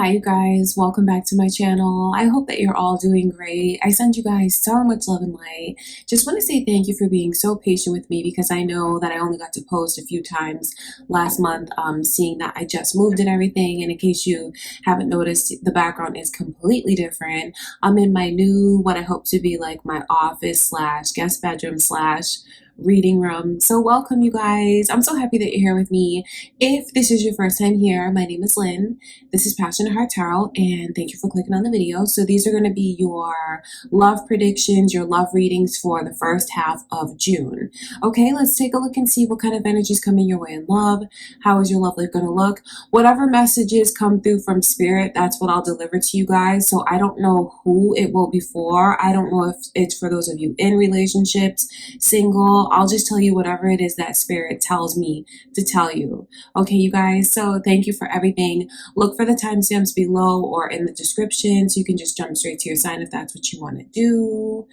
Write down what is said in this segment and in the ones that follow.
Hi you guys, welcome back to my channel. I hope that you're all doing great. I send you guys so much love and light. Just want to say thank you for being so patient with me because I know that I only got to post a few times last month, seeing that I just moved and everything. And in case you haven't noticed, the background is completely different. I'm in my new, what I hope to be like my office slash guest bedroom slash reading room. So welcome you guys. I'm so happy that you're here with me. If this is your first time here, my name is Lynn. This is Passionate Heart Tarot, and thank you for clicking on the video. So these are going to be your love predictions, your love readings for the first half of June. Okay, let's take a look and see what kind of energies coming your way in love. How is your love life going to look? Whatever messages come through from spirit, that's what I'll deliver to you guys. So I don't know who it will be for. I don't know if it's for those of you in relationships, single. I'll just tell you whatever it is that spirit tells me to tell you. Okay, you guys, so thank you for everything. Look for the timestamps below or in the description so you can just jump straight to your sign if that's what you want to do.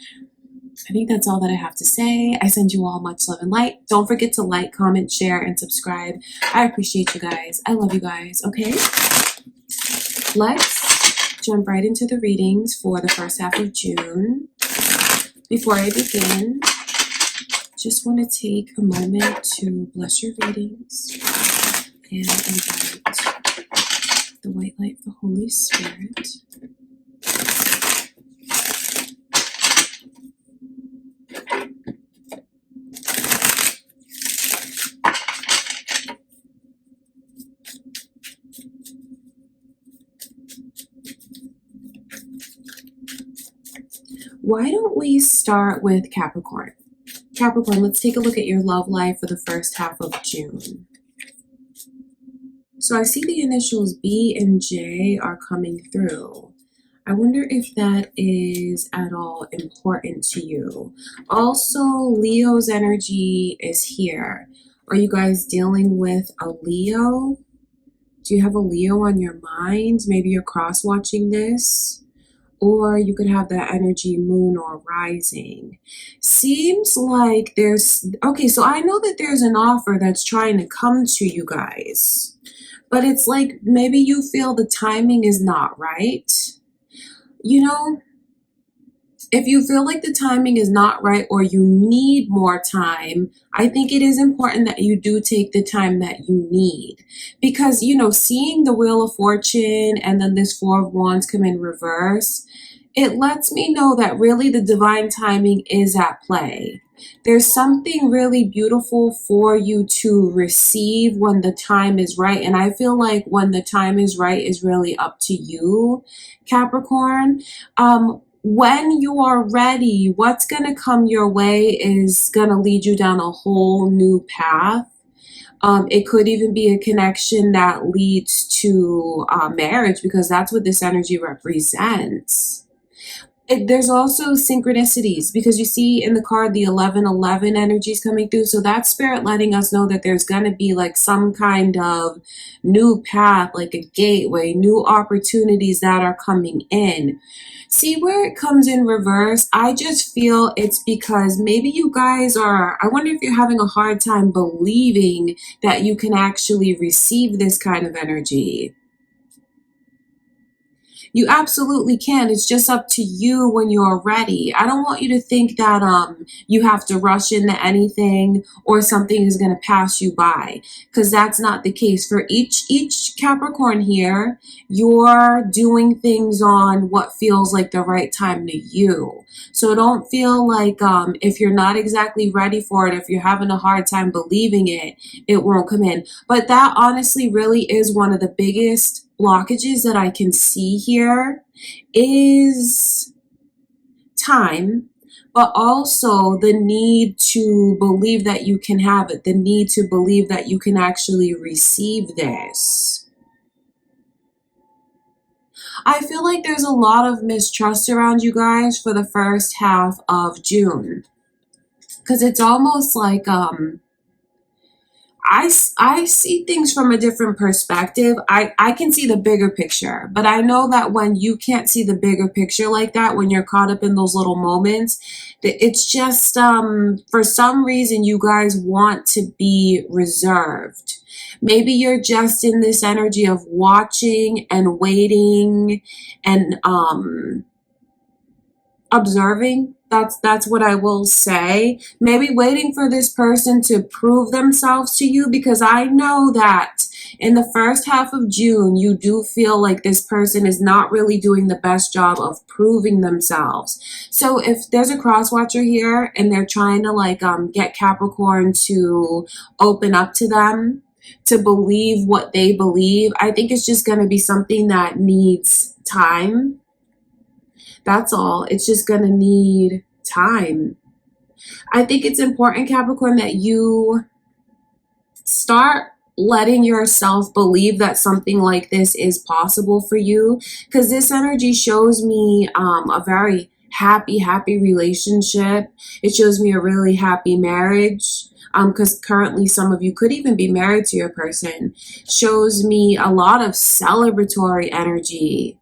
I think that's all that I have to say. I send you all much love and light. Don't forget to like, comment, share, and subscribe. I appreciate you guys. I love you guys. Okay, let's jump right into the readings for the first half of June. Before I begin, just want to take a moment to bless your readings and invite the white light of the Holy Spirit. Why don't we start with Capricorn? Capricorn, let's take a look at your love life for the first half of June. So I see the initials B and J are coming through. I wonder if that is at all important to you. Also, Leo's energy is here. Are you guys dealing with a Leo? Do you have a Leo on your mind? Maybe you're cross-watching this. Or you could have that energy moon or rising. Seems like there's, okay, so I know that there's an offer that's trying to come to you guys. But it's like maybe you feel the timing is not right. You know, if you feel like the timing is not right or you need more time, I think it is important that you do take the time that you need. Because, you know, seeing the Wheel of Fortune and then this Four of Wands come in reverse, it lets me know that really the divine timing is at play. There's something really beautiful for you to receive when the time is right. And I feel like when the time is right is really up to you, Capricorn. When you are ready, what's going to come your way is going to lead you down a whole new path. It could even be a connection that leads to marriage, because that's what this energy represents. There's also synchronicities, because you see in the card the 1111 energies coming through. So that's spirit letting us know that there's going to be like some kind of new path, like a gateway, new opportunities that are coming in. See where it comes in reverse? I just feel it's because maybe you guys are, I wonder if you're having a hard time believing that you can actually receive this kind of energy. You absolutely can. It's just up to you when you're ready. I don't want you to think that you have to rush into anything or something is going to pass you by, because that's not the case. For each Capricorn here, you're doing things on what feels like the right time to you. So don't feel like if you're not exactly ready for it, if you're having a hard time believing it, it won't come in. But that honestly really is one of the biggest blockages that I can see here is time, but also the need to believe that you can have it, the need to believe that you can actually receive this. I feel like there's a lot of mistrust around you guys for the first half of June, because it's almost like I see things from a different perspective. I can see the bigger picture, but I know that when you can't see the bigger picture like that, when you're caught up in those little moments, that it's just, for some reason, you guys want to be reserved. Maybe you're just in this energy of watching and waiting and, observing. That's what I will say. Maybe waiting for this person to prove themselves to you, because I know that in the first half of June, you do feel like this person is not really doing the best job of proving themselves. So if there's a cross watcher here and they're trying to like get Capricorn to open up to them, to believe what they believe, I think it's just going to be something that needs time. That's all. It's just going to need time. I think it's important, Capricorn, that you start letting yourself believe that something like this is possible for you, because this energy shows me a very happy relationship. It shows me a really happy marriage. Because currently some of you could even be married to your person. Shows me a lot of celebratory energy.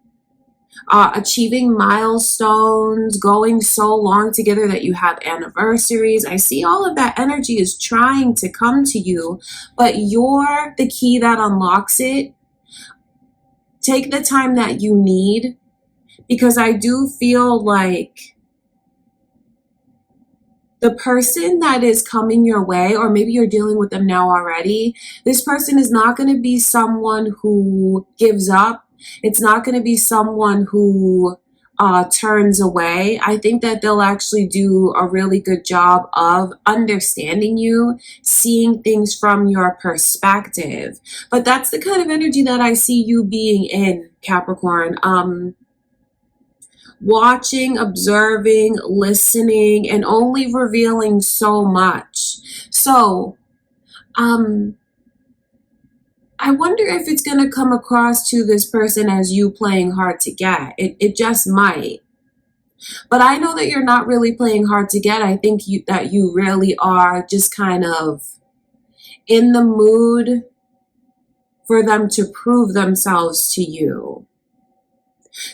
Achieving milestones, going so long together that you have anniversaries. I see all of that energy is trying to come to you, but you're the key that unlocks it. Take the time that you need, because I do feel like the person that is coming your way, or maybe you're dealing with them now already, this person is not going to be someone who gives up. It's not going to be someone who turns away. I think that they'll actually do a really good job of understanding you, seeing things from your perspective. But that's the kind of energy that I see you being in, Capricorn. Watching, observing, listening, and only revealing so much. So, I wonder if it's going to come across to this person as you playing hard to get. It just might. But I know that you're not really playing hard to get. I think that you really are just kind of in the mood for them to prove themselves to you.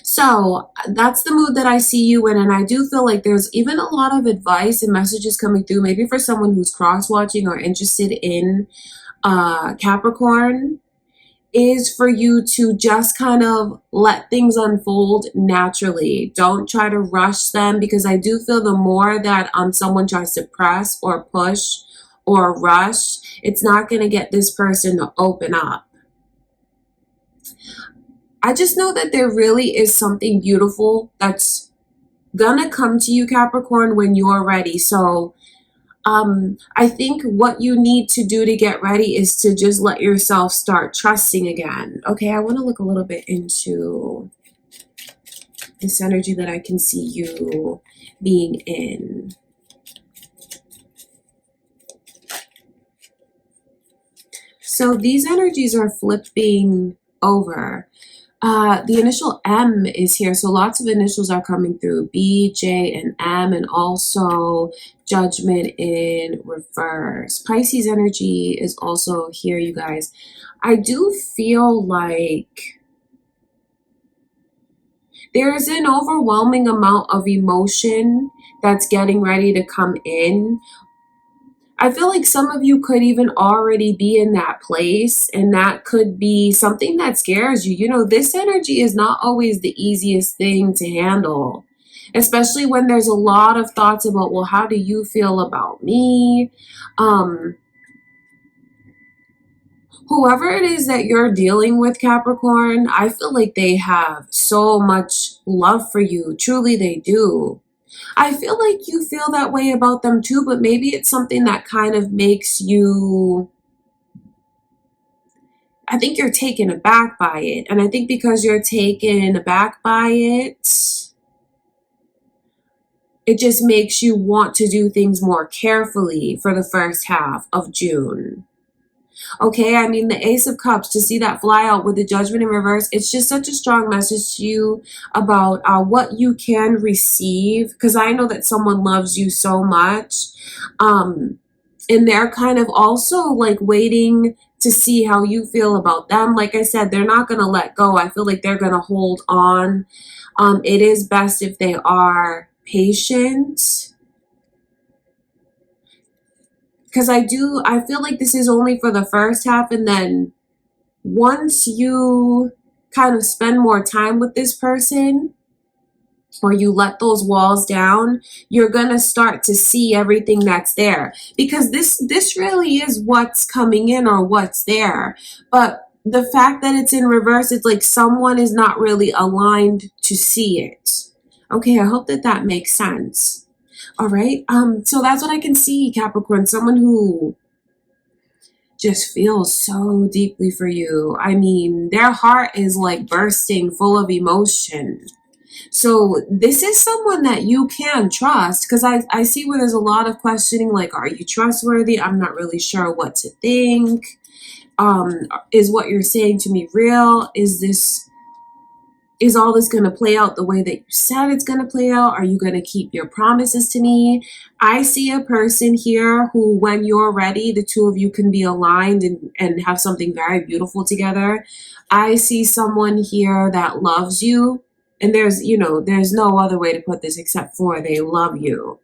So that's the mood that I see you in, and I do feel like there's even a lot of advice and messages coming through, maybe for someone who's cross-watching or interested in Capricorn, is for you to just kind of let things unfold naturally. Don't try to rush them, because I do feel the more that someone tries to press or push or rush, it's not going to get this person to open up. I just know that there really is something beautiful that's gonna come to you, Capricorn, when you're ready. So I think what you need to do to get ready is to just let yourself start trusting again. Okay, I want to look a little bit into this energy that I can see you being in. So these energies are flipping over. The initial M is here, so lots of initials are coming through. B, J, and M, and also Judgment in reverse. Pisces energy is also here, you guys. I do feel like there is an overwhelming amount of emotion that's getting ready to come in. I feel like some of you could even already be in that place, and that could be something that scares you. You know, this energy is not always the easiest thing to handle, especially when there's a lot of thoughts about, well, how do you feel about me? Whoever it is that you're dealing with, Capricorn, I feel like they have so much love for you. Truly, they do. I feel like you feel that way about them too, but maybe it's something that kind of makes you, I think you're taken aback by it. And I think because you're taken aback by it, it just makes you want to do things more carefully for the first half of June. Okay, I mean, the Ace of Cups, to see that fly out with the Judgment in reverse, it's just such a strong message to you about what you can receive, because I know that someone loves you so much. And they're kind of also like waiting to see how you feel about them. Like I said, they're not going to let go. I feel like they're going to hold on. It is best if they are patient, because I feel like this is only for the first half, and then once you kind of spend more time with this person, or you let those walls down, you're gonna start to see everything that's there, because this really is what's coming in or what's there. But the fact that it's in reverse, it's like someone is not really aligned to see it. Okay, I hope that that makes sense. All right, so that's what I can see, Capricorn. Someone who just feels so deeply for you. I mean, their heart is like bursting full of emotion. So this is someone that you can trust, because I see where there's a lot of questioning, like, are you trustworthy? I'm not really sure what to think. Is what you're saying to me real? Is all this going to play out the way that you said it's going to play out? Are you going to keep your promises to me? I see a person here who, when you're ready, the two of you can be aligned and have something very beautiful together. I see someone here that loves you. And there's no other way to put this except for they love you.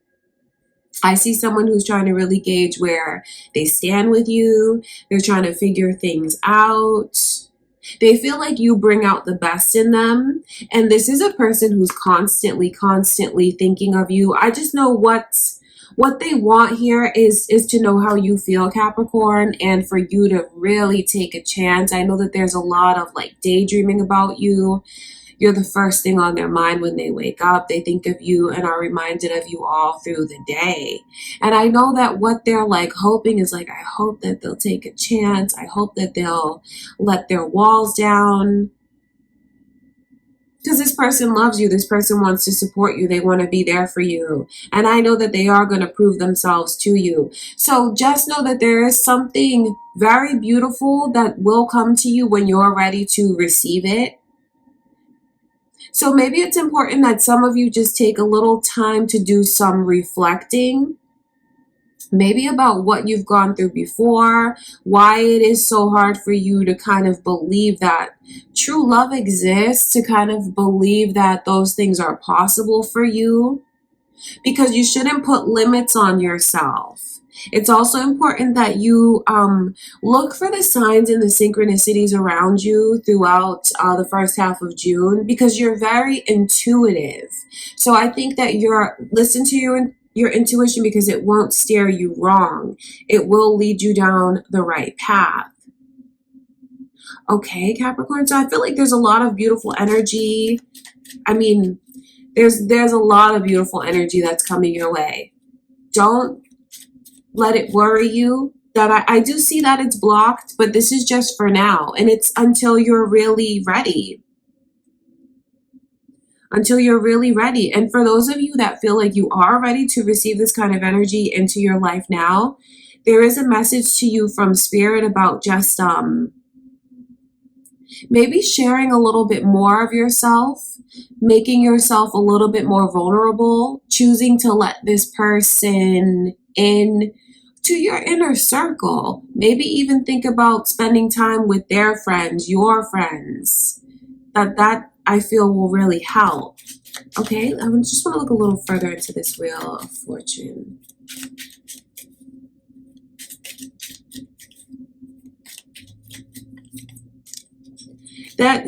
I see someone who's trying to really gauge where they stand with you. They're trying to figure things out. They feel like you bring out the best in them. And this is a person who's constantly thinking of you. I just know what they want here is to know how you feel, Capricorn, and for you to really take a chance. I know that there's a lot of like daydreaming about you. You're the first thing on their mind when they wake up. They think of you and are reminded of you all through the day. And I know that what they're like hoping is like, I hope that they'll take a chance. I hope that they'll let their walls down. Because this person loves you. This person wants to support you. They want to be there for you. And I know that they are going to prove themselves to you. So just know that there is something very beautiful that will come to you when you're ready to receive it. So maybe it's important that some of you just take a little time to do some reflecting, maybe about what you've gone through before, why it is so hard for you to kind of believe that true love exists, to kind of believe that those things are possible for you, because you shouldn't put limits on yourself. It's also important that you look for the signs and the synchronicities around you throughout the first half of June, because you're very intuitive. So I think that listen to your intuition, because it won't steer you wrong. It will lead you down the right path. Okay, Capricorn. So I feel like there's a lot of beautiful energy. I mean, there's a lot of beautiful energy that's coming your way. Don't let it worry you that I do see that it's blocked, but this is just for now. And it's until you're really ready. Until you're really ready. And for those of you that feel like you are ready to receive this kind of energy into your life now, there is a message to you from Spirit about just maybe sharing a little bit more of yourself, making yourself a little bit more vulnerable, choosing to let this person in to your inner circle. Maybe even think about spending time with their friends, your friends. That I feel will really help. Okay, I just want to look a little further into this Wheel of Fortune.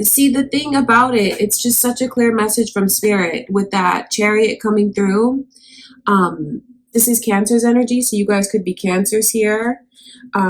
See, the thing about it, it's just such a clear message from Spirit with that Chariot coming through. This is Cancer's energy, so you guys could be Cancers here.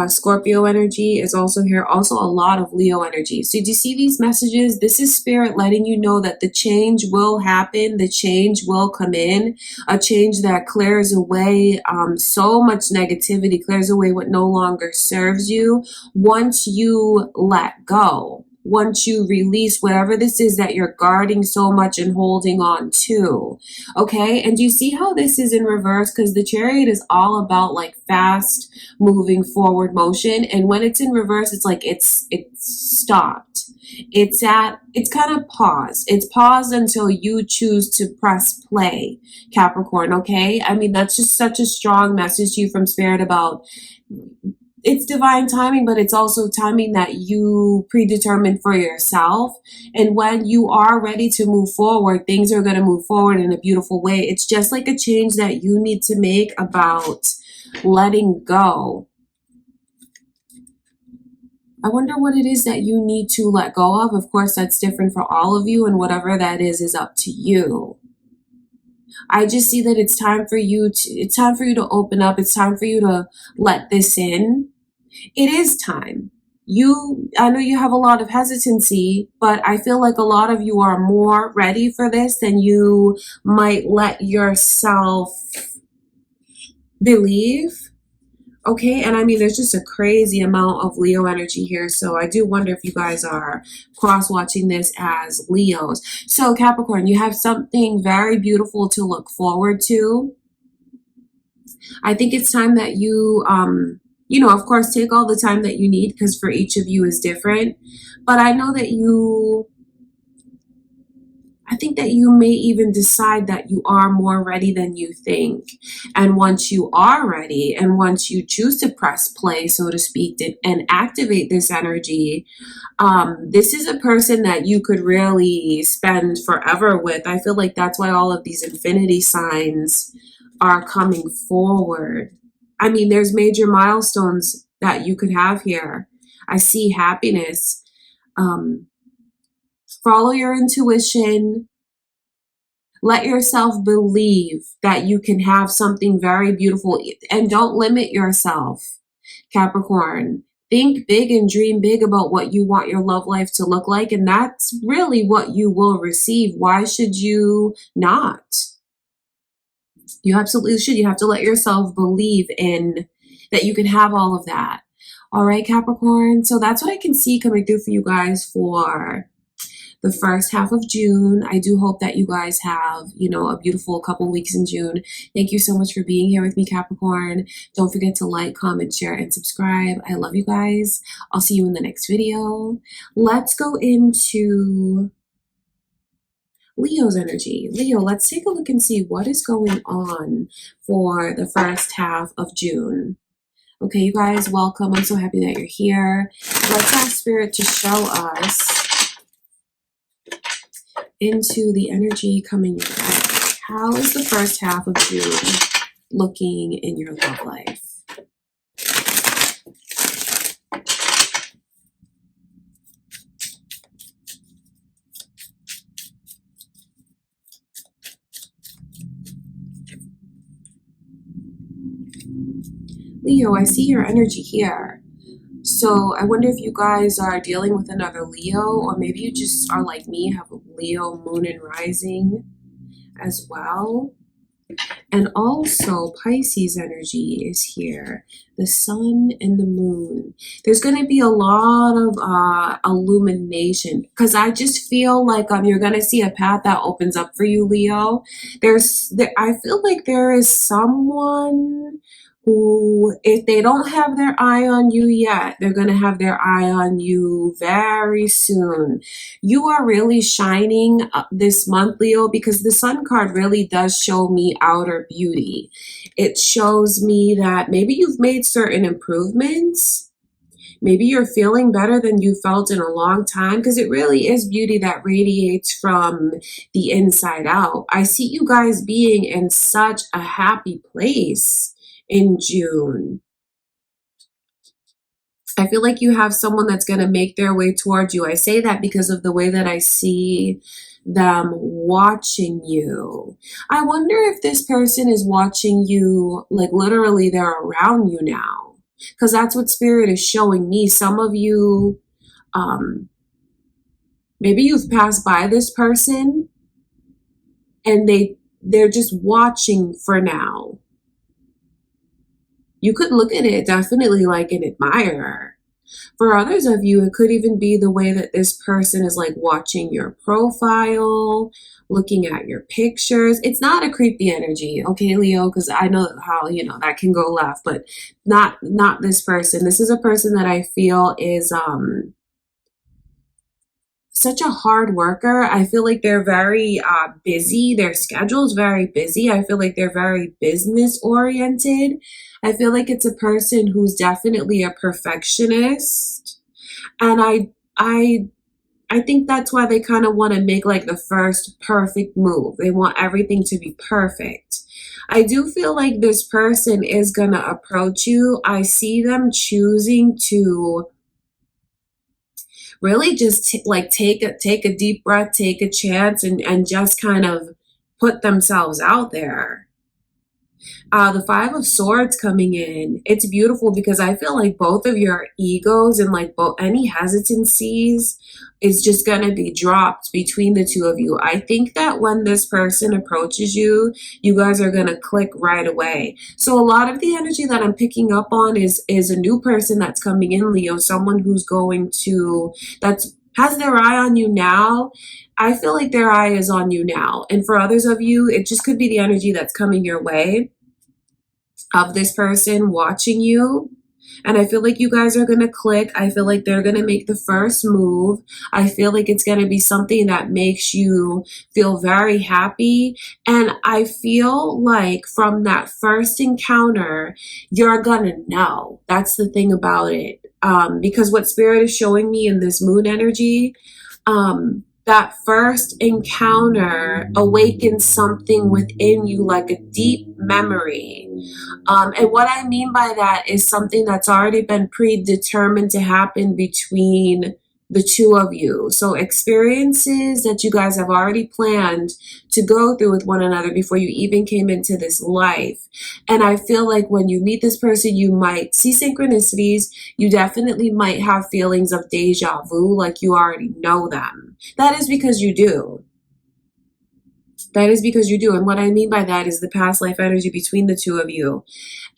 Scorpio energy is also here. Also a lot of Leo energy. So do you see these messages? This is Spirit letting you know that the change will happen. The change will come in. A change that clears away so much negativity, clears away what no longer serves you once you let go. once you release whatever this is that you're guarding so much and holding on to. Okay, and do you see how this is in reverse? Because the Chariot is all about like fast moving forward motion, and when it's in reverse, it's like it's stopped. It's kind of paused. It's paused until you choose to press play, Capricorn. Okay, I mean, that's just such a strong message to you from Spirit about it's divine timing, but it's also timing that you predetermined for yourself. And when you are ready to move forward, things are going to move forward in a beautiful way. It's just like a change that you need to make about letting go. I wonder what it is that you need to let go of. Of course, that's different for all of you, and whatever that is up to you. I just see that it's time for you to open up. It's time for you to let this in. It is time. I know you have a lot of hesitancy, but I feel like a lot of you are more ready for this than you might let yourself believe. Okay, and I mean, there's just a crazy amount of Leo energy here, so I do wonder if you guys are cross-watching this as Leos. So Capricorn, you have something very beautiful to look forward to. I think it's time that you, of course, take all the time that you need, because for each of you is different. But I know that I think that you may even decide that you are more ready than you think. And once you are ready, and once you choose to press play, so to speak, and activate this energy, this is a person that you could really spend forever with. I feel like that's why all of these infinity signs are coming forward. I mean, there's major milestones that you could have here. I see happiness. Follow your intuition. Let yourself believe that you can have something very beautiful, and don't limit yourself, Capricorn. Think big and dream big about what you want your love life to look like, and that's really what you will receive. Why should you not? You absolutely should. You have to let yourself believe in that you can have all of that. All right, Capricorn. So that's what I can see coming through for you guys for the first half of June. I do hope that you guys have, a beautiful couple weeks in June. Thank you so much for being here with me, Capricorn. Don't forget to like, comment, share, and subscribe. I love you guys. I'll see you in the next video. Let's go into Leo's energy. Leo, let's take a look and see what is going on for the first half of June. Okay, you guys, welcome. I'm so happy that you're here. Let's ask Spirit to show us into the energy coming your way. How is the first half of June looking in your love life? Leo, I see your energy here. So I wonder if you guys are dealing with another Leo, or maybe you just are like me, have a Leo moon and rising as well. And also Pisces energy is here, the sun and the moon. There's going to be a lot of illumination, because I just feel like you're going to see a path that opens up for you, Leo. I feel like there is someone who, if they don't have their eye on you yet, they're going to have their eye on you very soon. You are really shining this month, Leo, because the Sun card really does show me outer beauty. It shows me that maybe you've made certain improvements. Maybe you're feeling better than you felt in a long time, because it really is beauty that radiates from the inside out. I see you guys being in such a happy place in June. I feel like you have someone that's going to make their way towards you. I say that because of the way that I see them watching you. I wonder if this person is watching you, like literally they're around you now, because that's what Spirit is showing me. Some of you, maybe you've passed by this person and they're just watching for now. You could look at it definitely like an admirer. For others of you, it could even be the way that this person is like watching your profile, looking at your pictures. It's not a creepy energy, okay, Leo, because I know how, you know, that can go left, but not this person. This is a person that I feel is such a hard worker. I feel like they're very busy. Their schedule is very busy. I feel like they're very business oriented. I feel like it's a person who's definitely a perfectionist. And I think that's why they kind of want to make like the first perfect move. They want everything to be perfect. I do feel like this person is going to approach you. I see them choosing to really just take a deep breath, take a chance, and just kind of put themselves out there. The Five of Swords coming in, it's beautiful because I feel like both of your egos and like both any hesitancies is just going to be dropped between the two of you. I think that when this person approaches you, you guys are going to click right away. So a lot of the energy that I'm picking up on is a new person that's coming in, Leo, someone who's going to, has their eye on you now. I feel like their eye is on you now. And for others of you, it just could be the energy that's coming your way of this person watching you. And I feel like you guys are going to click. I feel like they're going to make the first move. I feel like it's going to be something that makes you feel very happy. And I feel like from that first encounter, you're going to know. That's the thing about it. Because what Spirit is showing me in this moon energy, that first encounter awakens something within you, like a deep memory. And what I mean by that is something that's already been predetermined to happen between the two of you. So experiences that you guys have already planned to go through with one another before you even came into this life. And I feel like when you meet this person, you might see synchronicities. You definitely might have feelings of deja vu, like you already know them. That is because you do. That is because you do. And what I mean by that is the past life energy between the two of you.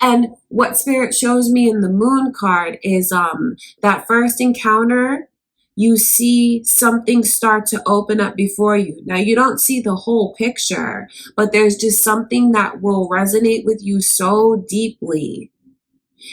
And what Spirit shows me in the moon card is that first encounter, you see something start to open up before you. Now, you don't see the whole picture, but there's just something that will resonate with you so deeply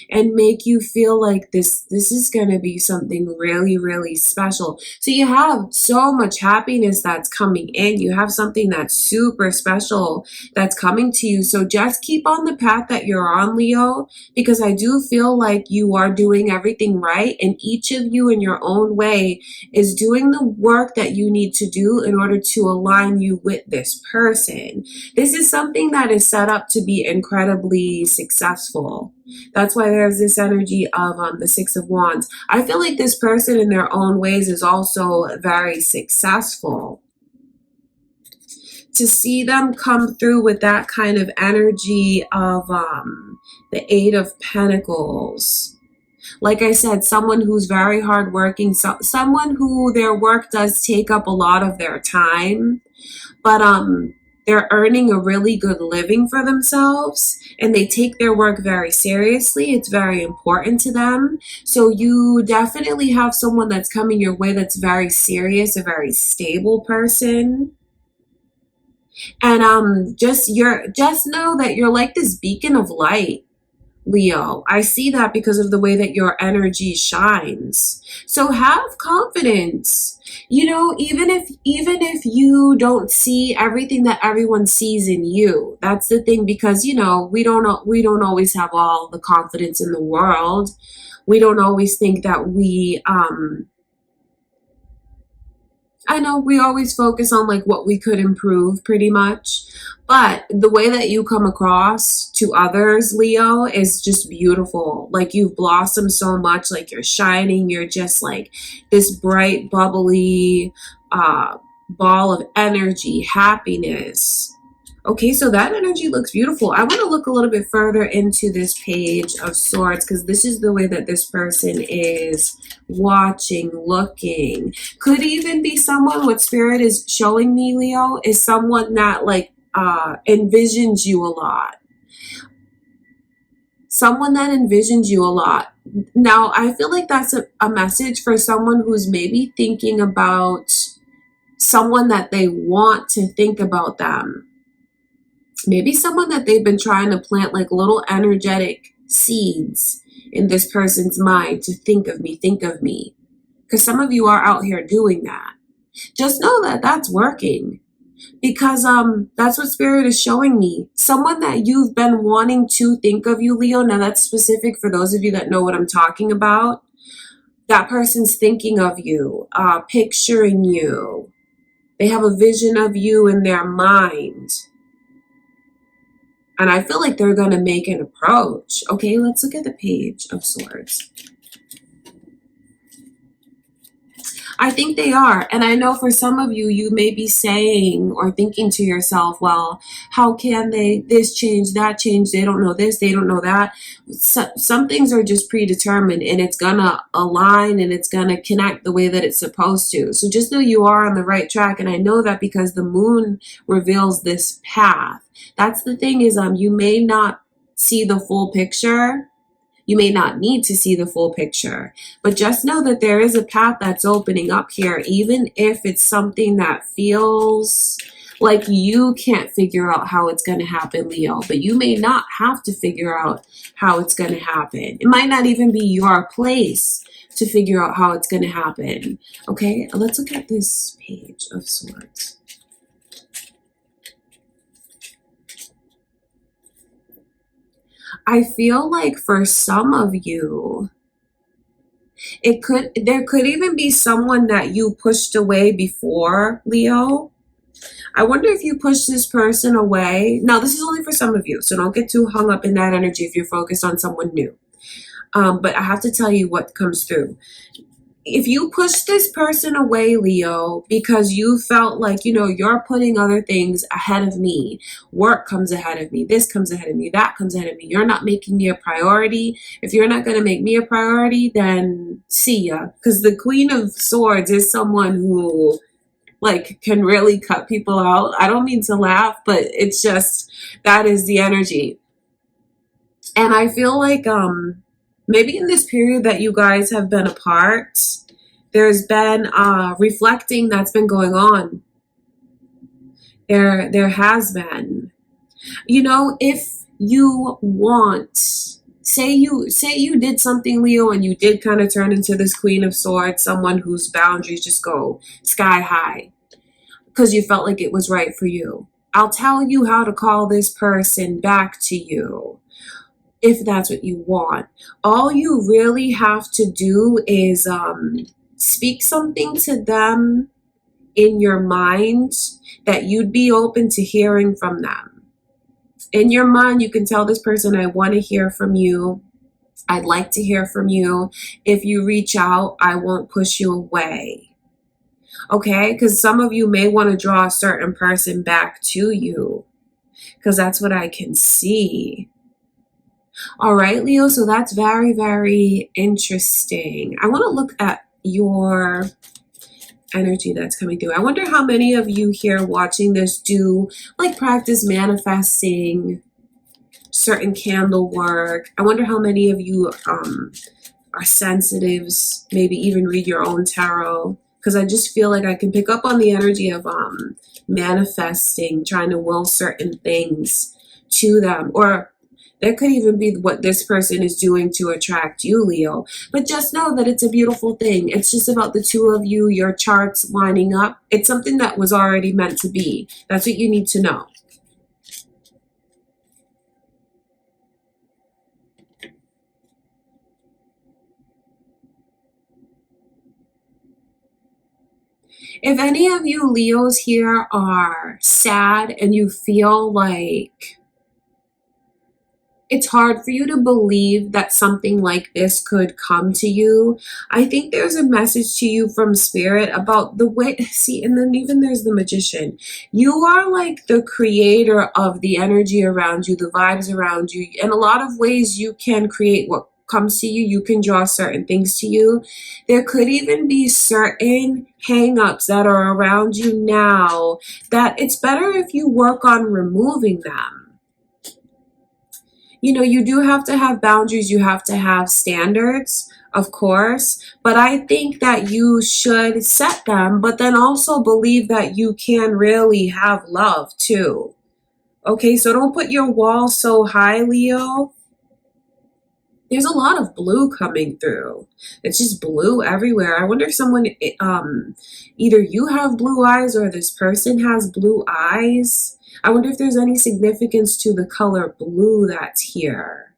and make you feel like this is going to be something really, really special. So you have so much happiness that's coming in. You have something that's super special that's coming to you. So just keep on the path that you're on, Leo, because I do feel like you are doing everything right. And each of you in your own way is doing the work that you need to do in order to align you with this person. This is something that is set up to be incredibly successful. That's why there's this energy of the Six of Wands. I feel like this person in their own ways is also very successful. To see them come through with that kind of energy of the Eight of Pentacles. Like I said, someone who's very hardworking, someone who their work does take up a lot of their time, but they're earning a really good living for themselves and they take their work very seriously. It's very important to them. So you definitely have someone that's coming your way that's very serious, a very stable person. And just know that you're like this beacon of light, Leo. I see that because of the way that your energy shines. So have confidence. You know, even if you don't see everything that everyone sees in you, that's the thing, because you know, we don't always have all the confidence in the world. We don't always think that we I know we always focus on like what we could improve pretty much, but the way that you come across to others, Leo, is just beautiful. Like you've blossomed so much, like you're shining, you're just like this bright, bubbly ball of energy, happiness. Okay, so that energy looks beautiful. I want to look a little bit further into this Page of Swords because this is the way that this person is watching, looking. Could even be someone, what Spirit is showing me, Leo, is someone that like envisions you a lot. someone that envisions you a lot. Now, I feel like that's a message for someone who's maybe thinking about someone that they want to think about them. Maybe someone that they've been trying to plant like little energetic seeds in this person's mind to think of me, think of me. Because some of you are out here doing that. Just know that that's working. Because that's what Spirit is showing me. Someone that you've been wanting to think of you, Leo. Now that's specific for those of you that know what I'm talking about. That person's thinking of you, picturing you. They have a vision of you in their mind. And I feel like they're going to make an approach. Okay, let's look at the Page of Swords. I think they are. And I know for some of you, you may be saying or thinking to yourself, well, how can they this change, that change? They don't know this, they don't know that. Some things are just predetermined, and it's going to align and it's going to connect the way that it's supposed to. So just know you are on the right track. And I know that because the moon reveals this path. That's the thing is, you may not see the full picture. You may not need to see the full picture, but just know that there is a path that's opening up here, even if it's something that feels like you can't figure out how it's going to happen, Leo, but you may not have to figure out how it's going to happen. It might not even be your place to figure out how it's going to happen. Okay, let's look at this Page of Swords. I feel like for some of you, there could even be someone that you pushed away before, Leo. I wonder if you pushed this person away. Now, this is only for some of you, so don't get too hung up in that energy if you're focused on someone new. But I have to tell you what comes through. If you push this person away, Leo, because you felt like, you're putting other things ahead of me. Work comes ahead of me. This comes ahead of me. That comes ahead of me. You're not making me a priority. If you're not going to make me a priority, then see ya. Because the Queen of Swords is someone who, can really cut people out. I don't mean to laugh, but it's just, that is the energy. And I feel like, maybe in this period that you guys have been apart, there's been reflecting that's been going on. There has been. If you want, say you did something, Leo, and you did kind of turn into this Queen of Swords, someone whose boundaries just go sky high because you felt like it was right for you. I'll tell you how to call this person back to you. If that's what you want. All you really have to do is speak something to them in your mind that you'd be open to hearing from them. In your mind, you can tell this person, I want to hear from you. I'd like to hear from you. If you reach out, I won't push you away. Okay? Because some of you may want to draw a certain person back to you. Because that's what I can see. All right, Leo, so that's very, very interesting. I want to look at your energy that's coming through. I wonder how many of you here watching this do practice manifesting, certain candle work. I wonder how many of you are sensitives, maybe even read your own tarot, because I just feel like I can pick up on the energy of manifesting, trying to will certain things to them, or that could even be what this person is doing to attract you, Leo. But just know that it's a beautiful thing. It's just about the two of you, your charts lining up. It's something that was already meant to be. That's what you need to know. If any of you Leos here are sad and you feel like it's hard for you to believe that something like this could come to you, I think there's a message to you from Spirit about the way, and then even there's the Magician. You are like the creator of the energy around you, the vibes around you. In a lot of ways, you can create what comes to you. You can draw certain things to you. There could even be certain hang-ups that are around you now that it's better if you work on removing them. You know, you do have to have boundaries, you have to have standards, of course, but I think that you should set them, but then also believe that you can really have love too. Okay, so don't put your wall so high, Leo. There's a lot of blue coming through. It's just blue everywhere. I wonder if someone, either you have blue eyes or this person has blue eyes. I wonder if there's any significance to the color blue that's here.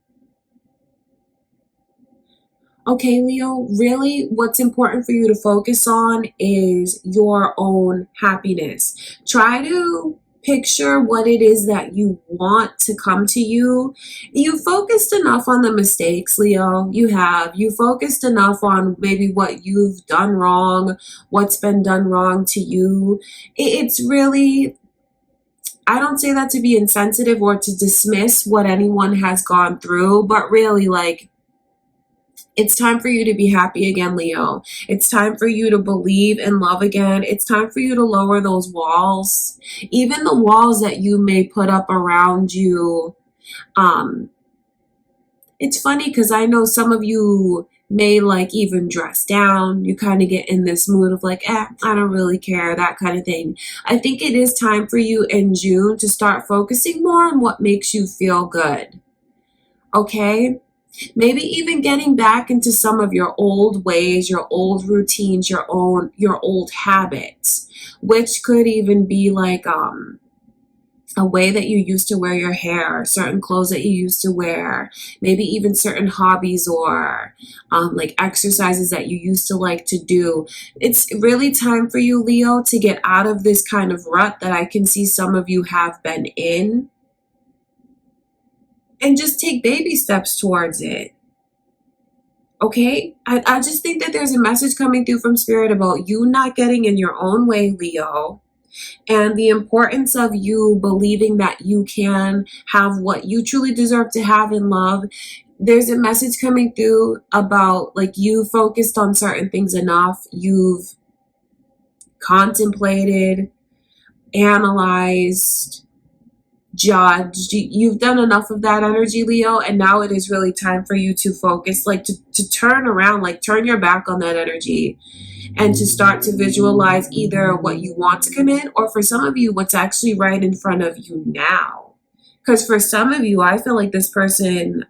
Okay, Leo, really what's important for you to focus on is your own happiness. Try to picture what it is that you want to come to you. You focused enough on the mistakes, Leo. You have. You focused enough on maybe what you've done wrong, what's been done wrong to you. It's really, I don't say that to be insensitive or to dismiss what anyone has gone through, but really, like, it's time for you to be happy again, Leo. It's time for you to believe in love again. It's time for you to lower those walls. Even the walls that you may put up around you. It's funny because I know some of you may like even dress down. You kind of get in this mood of like, I don't really care, that kind of thing. I think it is time for you in June to start focusing more on what makes you feel good. Okay? Maybe even getting back into some of your old ways, your old routines, your old habits, which could even be like a way that you used to wear your hair, certain clothes that you used to wear, maybe even certain hobbies or like exercises that you used to like to do. It's really time for you, Leo, to get out of this kind of rut that I can see some of you have been in. And just take baby steps towards it. Okay? I just think that there's a message coming through from Spirit about you not getting in your own way, Leo, and the importance of you believing that you can have what you truly deserve to have in love. There's a message coming through about like you focused on certain things enough. You've contemplated, analyzed, judged. You've done enough of that energy, Leo, and now it is really time for you to focus, like to turn around, like turn your back on that energy and to start to visualize either what you want to come in or for some of you what's actually right in front of you now. Because for some of you, I feel like this person,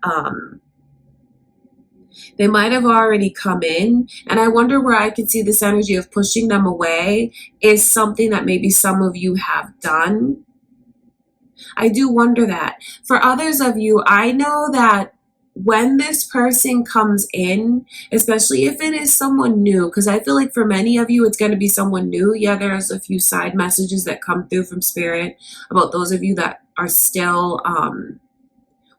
they might have already come in, and I wonder where I can see this energy of pushing them away is something that maybe some of you have done. I do wonder that. For others of you, I know that when this person comes in, especially if it is someone new, because I feel like for many of you, it's going to be someone new. Yeah, there's a few side messages that come through from Spirit about those of you that are still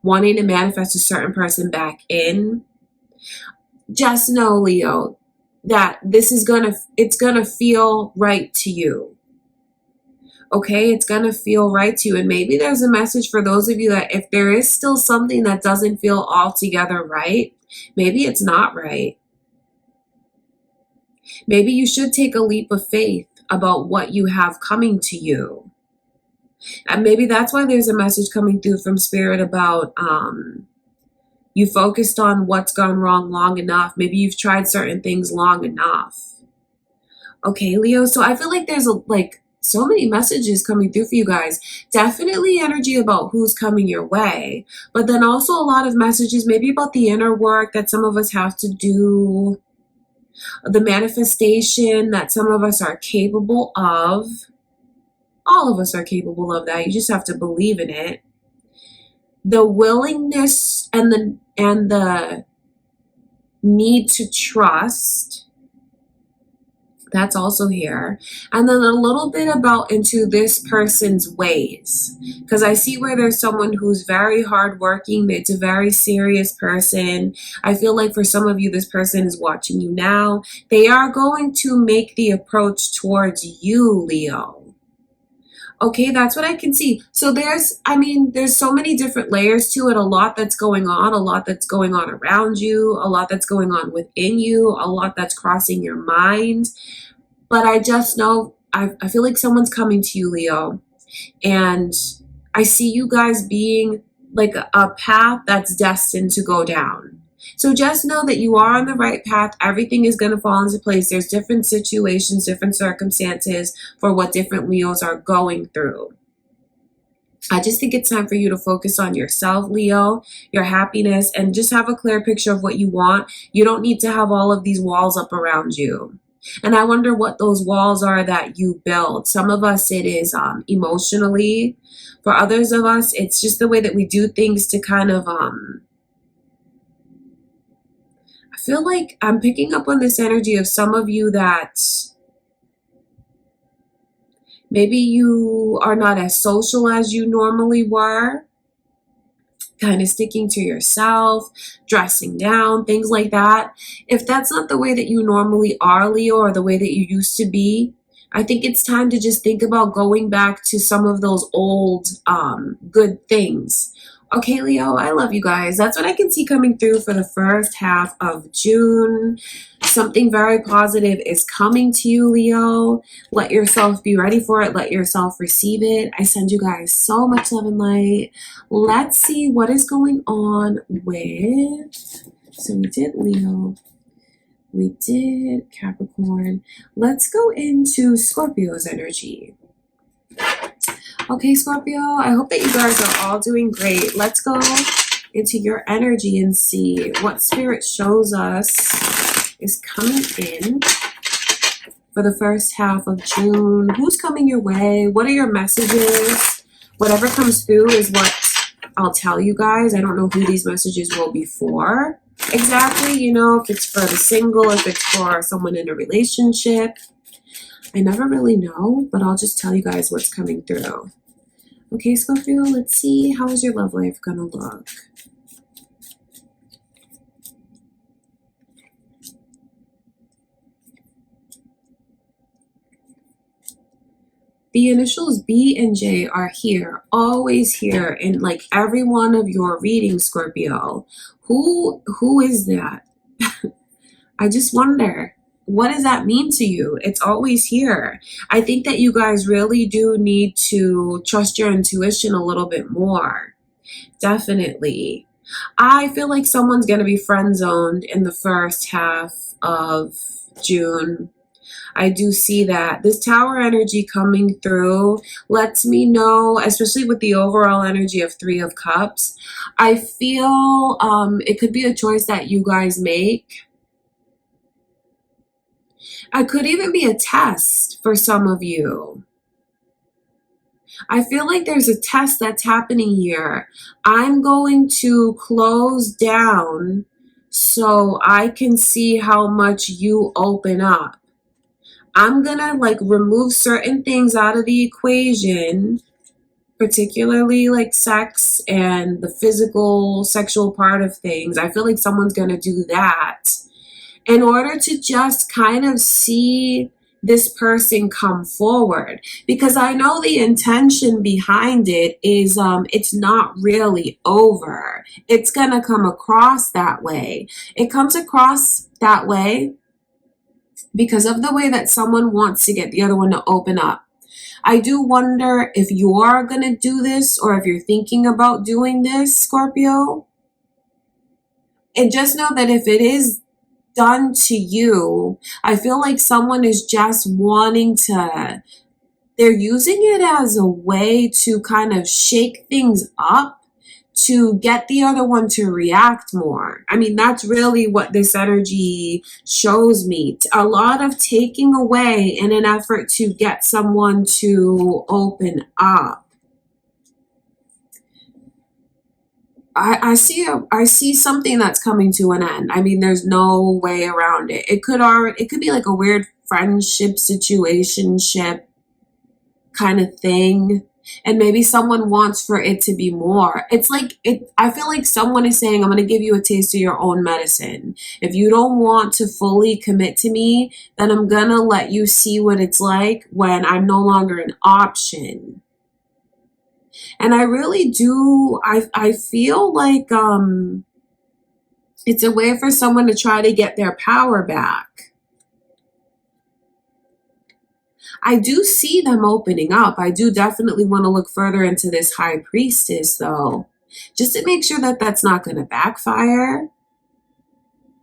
wanting to manifest a certain person back in. Just know, Leo, that it's gonna feel right to you. Okay, it's gonna feel right to you. And maybe there's a message for those of you that if there is still something that doesn't feel altogether right, maybe it's not right. Maybe you should take a leap of faith about what you have coming to you. And maybe that's why there's a message coming through from Spirit about you focused on what's gone wrong long enough. Maybe you've tried certain things long enough. Okay, Leo, so I feel like there's so many messages coming through for you guys. Definitely energy about who's coming your way, but then also a lot of messages maybe about the inner work that some of us have to do, the manifestation that some of us are capable of. All of us are capable of that. You just have to believe in it. The willingness and the need to trust. That's also here. And then a little bit about into this person's ways. Because I see where there's someone who's very hardworking. It's a very serious person. I feel like for some of you, this person is watching you now. They are going to make the approach towards you, Leo. Okay, that's what I can see. So there's so many different layers to it. A lot that's going on around you, a lot that's going on within you, a lot that's crossing your mind. But I just know, I feel like someone's coming to you, Leo. And I see you guys being like a path that's destined to go down. So just know that you are on the right path. Everything is going to fall into place. There's different situations, different circumstances for what different Leos are going through. I just think it's time for you to focus on yourself, Leo, your happiness, and just have a clear picture of what you want. You don't need to have all of these walls up around you. And I wonder what those walls are that you build. Some of us, it is emotionally. For others of us, it's just the way that we do things to kind of, I feel like I'm picking up on this energy of some of you that maybe you are not as social as you normally were. Kind of sticking to yourself, dressing down, things like that. If that's not the way that you normally are, Leo, or the way that you used to be, I think it's time to just think about going back to some of those old good things. Okay, Leo, I love you guys. That's what I can see coming through for the first half of June. Something very positive is coming to you, Leo. Let yourself be ready for it. Let yourself receive it. I send you guys so much love and light. Let's see what is going on with, so we did Leo. We did Capricorn. Let's go into Scorpio's energy. Okay, Scorpio, I hope that you guys are all doing great. Let's go into your energy and see what Spirit shows us is coming in for the first half of June. Who's coming your way? What are your messages? Whatever comes through is what I'll tell you guys. I don't know who these messages will be for exactly, you know, if it's for the single, if it's for someone in a relationship. I never really know, but I'll just tell you guys what's coming through. Okay, Scorpio, let's see. How is your love life gonna look? The initials B and J are here, always here in like every one of your readings, Scorpio. Who is that? I just wonder. What does that mean to you? It's always here. I think that you guys really do need to trust your intuition a little bit more. Definitely. I feel like someone's going to be friend zoned in the first half of June. I do see that. This Tower energy coming through lets me know, especially with the overall energy of Three of Cups, I feel it could be a choice that you guys make. It could even be a test for some of you. I feel like there's a test that's happening here. I'm going to close down so I can see how much you open up. I'm gonna like remove certain things out of the equation, particularly like sex and the physical, sexual part of things. I feel like someone's gonna do that in order to just kind of see this person come forward, because I know the intention behind it is it's not really over. It's gonna come across that way. It comes across that way because of the way that someone wants to get the other one to open up. I do wonder if you're gonna do this or if you're thinking about doing this, Scorpio. And just know that if it is done to you, I feel like someone is just wanting to, they're using it as a way to kind of shake things up to get the other one to react more. I mean, that's really what this energy shows me. A lot of taking away in an effort to get someone to open up. I see something that's coming to an end. I mean, there's no way around it. It could be like a weird friendship, situationship kind of thing. And maybe someone wants for it to be more. It's like, I feel like someone is saying, I'm going to give you a taste of your own medicine. If you don't want to fully commit to me, then I'm going to let you see what it's like when I'm no longer an option. And I really do, I feel like it's a way for someone to try to get their power back. I do see them opening up. I do definitely want to look further into this High Priestess, though. just to make sure that that's not going to backfire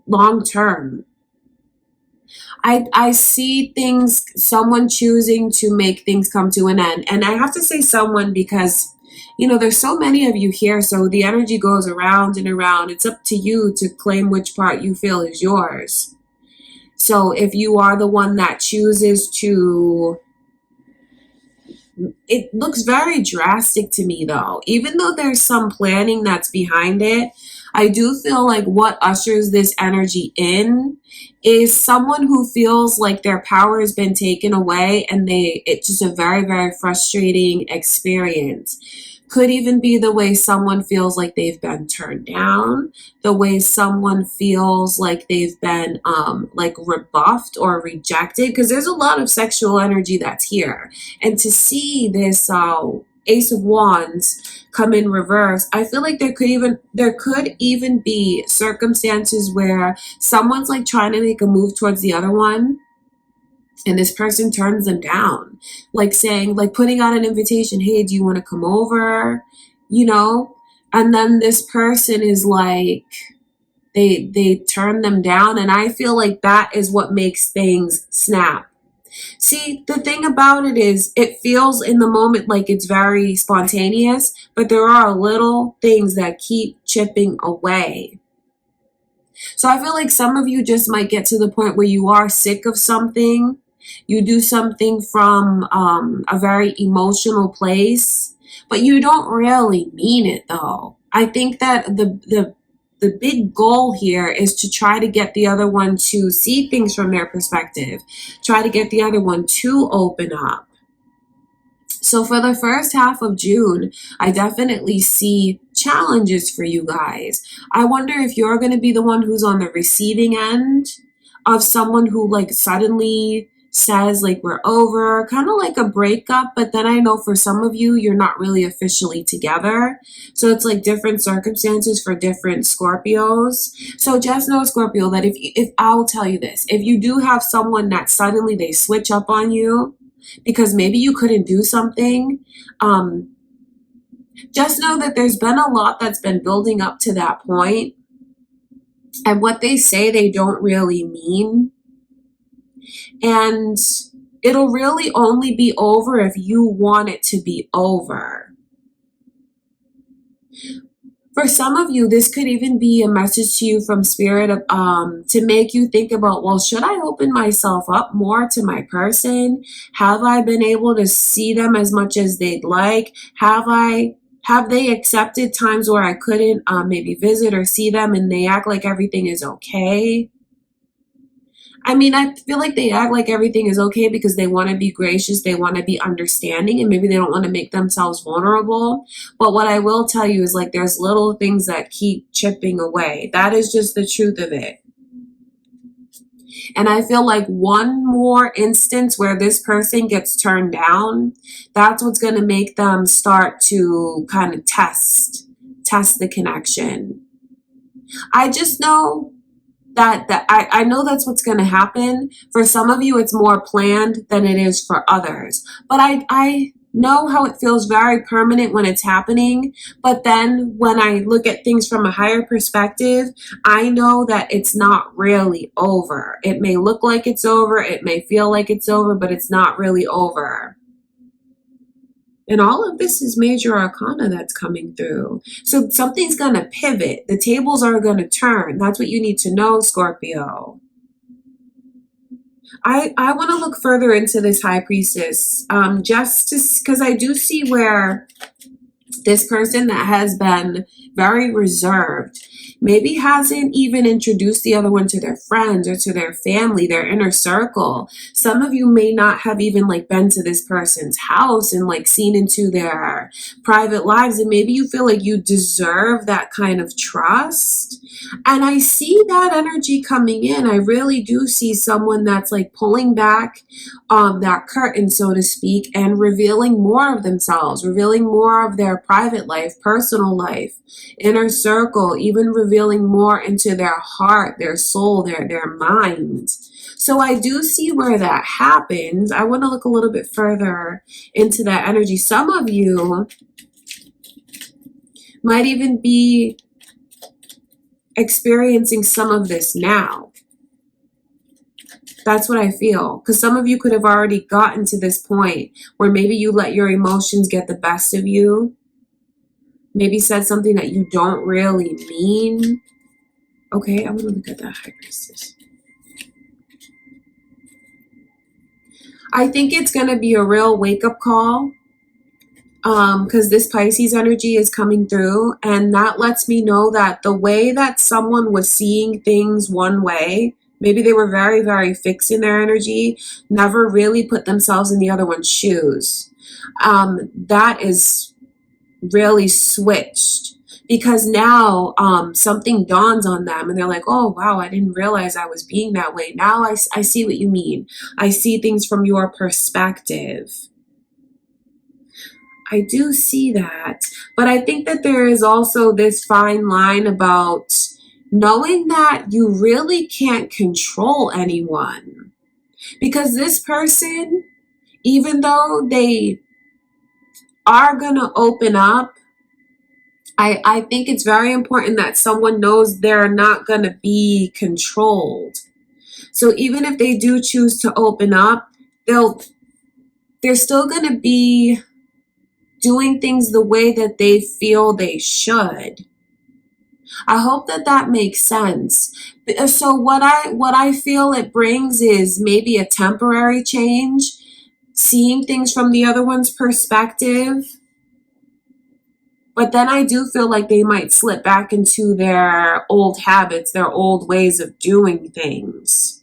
long term. I see things, someone choosing to make things come to an end. And I have to say someone because, you know, there's so many of you here. So the energy goes around and around. It's up to you to claim which part you feel is yours. So if you are the one that chooses to, it looks very drastic to me though. Even though there's some planning that's behind it, I do feel like what ushers this energy in is someone who feels like their power has been taken away and it's just a very, very frustrating experience. Could even be the way someone feels like they've been turned down, the way someone feels like they've been like rebuffed or rejected, because there's a lot of sexual energy that's here. And to see this Ace of Wands come in reverse, I feel like there could even be circumstances where someone's like trying to make a move towards the other one and this person turns them down, like saying, like putting out an invitation, hey, do you want to come over, you know? And then this person is like, they turn them down, and I feel like that is what makes things snap. See, the thing about it is it feels in the moment like it's very spontaneous, but there are little things that keep chipping away. So I feel like some of you just might get to the point where you are sick of something. You do something from a very emotional place, but you don't really mean it though. I think that the big goal here is to try to get the other one to see things from their perspective, try to get the other one to open up. So for the first half of June, I definitely see challenges for you guys. I wonder if you're going to be the one who's on the receiving end of someone who like suddenly says like we're over, kind of like a breakup, but then I know for some of you, you're not really officially together. So it's like different circumstances for different Scorpios. So just know, Scorpio, that if I'll tell you this, if you do have someone that suddenly they switch up on you because maybe you couldn't do something, just know that there's been a lot that's been building up to that point, and what they say they don't really mean. And it'll really only be over if you want it to be over. For some of you, this could even be a message to you from Spirit of, to make you think about, well, should I open myself up more to my person? Have I been able to see them as much as they'd like? Have they accepted times where I couldn't maybe visit or see them and they act like everything is okay? I mean, I feel like they act like everything is okay because they want to be gracious, they want to be understanding, and maybe they don't want to make themselves vulnerable. But what I will tell you is like there's little things that keep chipping away. That is just the truth of it. And I feel like one more instance where this person gets turned down, that's what's going to make them start to kind of test the connection. I just know that I know that's what's going to happen. For some of you, it's more planned than it is for others. But I know how it feels very permanent when it's happening. But then when I look at things from a higher perspective, I know that it's not really over. It may look like it's over. It may feel like it's over, but it's not really over. And all of this is major arcana that's coming through. So something's going to pivot. The tables are going to turn. That's what you need to know, Scorpio. I want to look further into this High Priestess, just because I do see where this person that has been very reserved maybe hasn't even introduced the other one to their friends or to their family, their inner circle. Some of you may not have even like been to this person's house and like seen into their private lives, and maybe you feel like you deserve that kind of trust. And I see that energy coming in. I really do see someone that's like pulling back that curtain, so to speak, and revealing more of themselves, revealing more of their private life, personal life, inner circle, even revealing more into their heart, their soul, their mind. So I do see where that happens. I want to look a little bit further into that energy. Some of you might even be experiencing some of this now. That's what I feel. Because some of you could have already gotten to this point where maybe you let your emotions get the best of you. Maybe said something that you don't really mean. Okay, I want to look at that High Priestess. I think it's going to be a real wake-up call. Because this Pisces energy is coming through, and that lets me know that the way that someone was seeing things one way, maybe they were very, very fixed in their energy, never really put themselves in the other one's shoes. That is really switched, because now something dawns on them and they're like, oh wow, I didn't realize I was being that way. Now I see what you mean. I see things from your perspective. I do see that, but I think that there is also this fine line about knowing that you really can't control anyone, because this person, even though they are going to open up, I think it's very important that someone knows they're not going to be controlled. So even if they do choose to open up, they're still going to be doing things the way that they feel they should. I hope that that makes sense. So what I feel it brings is maybe a temporary change, seeing things from the other one's perspective. But then I do feel like they might slip back into their old habits, their old ways of doing things.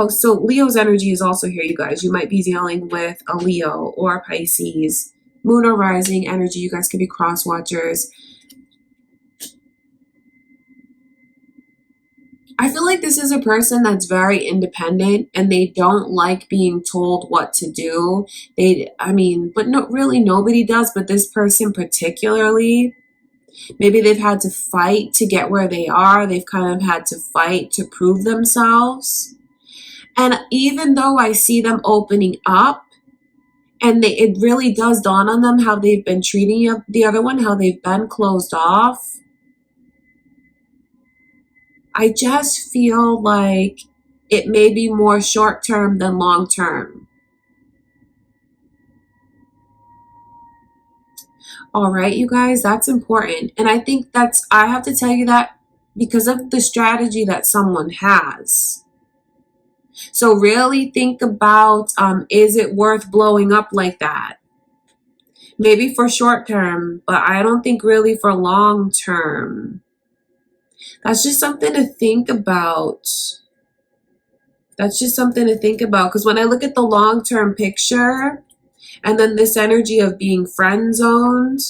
So Leo's energy is also here, you guys. You might be dealing with a Leo or a Pisces. Moon or rising energy, you guys could be cross watchers. I feel like this is a person that's very independent and they don't like being told what to do. But no, really nobody does, but this person particularly, maybe they've had to fight to get where they are. They've kind of had to fight to prove themselves. And even though I see them opening up, and it really does dawn on them how they've been treating the other one, how they've been closed off. I just feel like it may be more short-term than long-term. All right, you guys, that's important. And I think I have to tell you that because of the strategy that someone has. So really think about, is it worth blowing up like that? Maybe for short term, but I don't think really for long term. That's just something to think about. That's just something to think about. Because when I look at the long-term picture, and then this energy of being friend-zoned,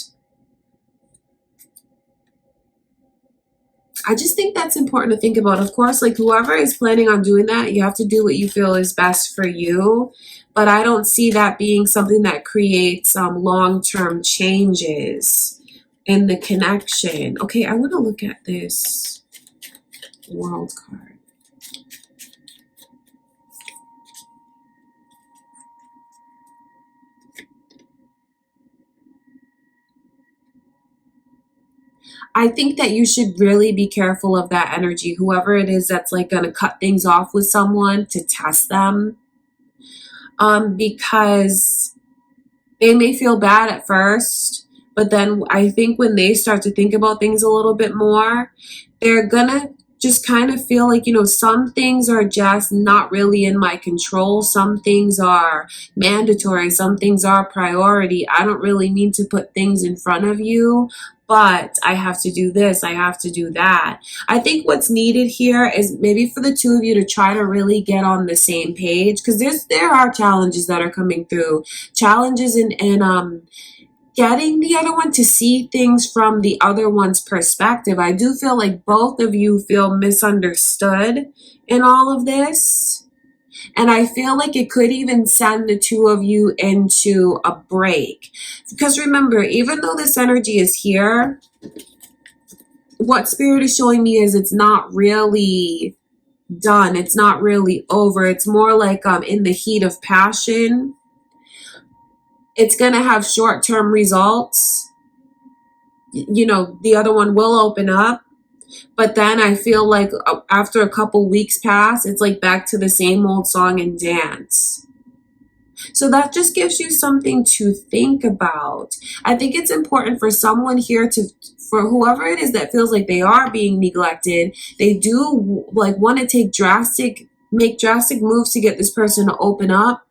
I just think that's important to think about. Of course, like whoever is planning on doing that, you have to do what you feel is best for you. But I don't see that being something that creates long-term changes in the connection. Okay, I want to look at this World card. I think that you should really be careful of that energy, whoever it is that's like going to cut things off with someone to test them. Because they may feel bad at first, but then I think when they start to think about things a little bit more, they're going to just kind of feel like, some things are just not really in my control. Some things are mandatory. Some things are priority. I don't really mean to put things in front of you, but I have to do this. I have to do that. I think what's needed here is maybe for the two of you to try to really get on the same page, because there are challenges that are coming through. Challenges in getting the other one to see things from the other one's perspective. I do feel like both of you feel misunderstood in all of this. And I feel like it could even send the two of you into a break. Because remember, even though this energy is here, what Spirit is showing me is it's not really done. It's not really over. It's more like in the heat of passion. It's going to have short-term results. you know, the other one will open up. But then I feel like after a couple weeks pass, it's like back to the same old song and dance. So that just gives you something to think about. I think it's important for someone here to, for whoever it is that feels like they are being neglected, they do like want to make drastic moves to get this person to open up.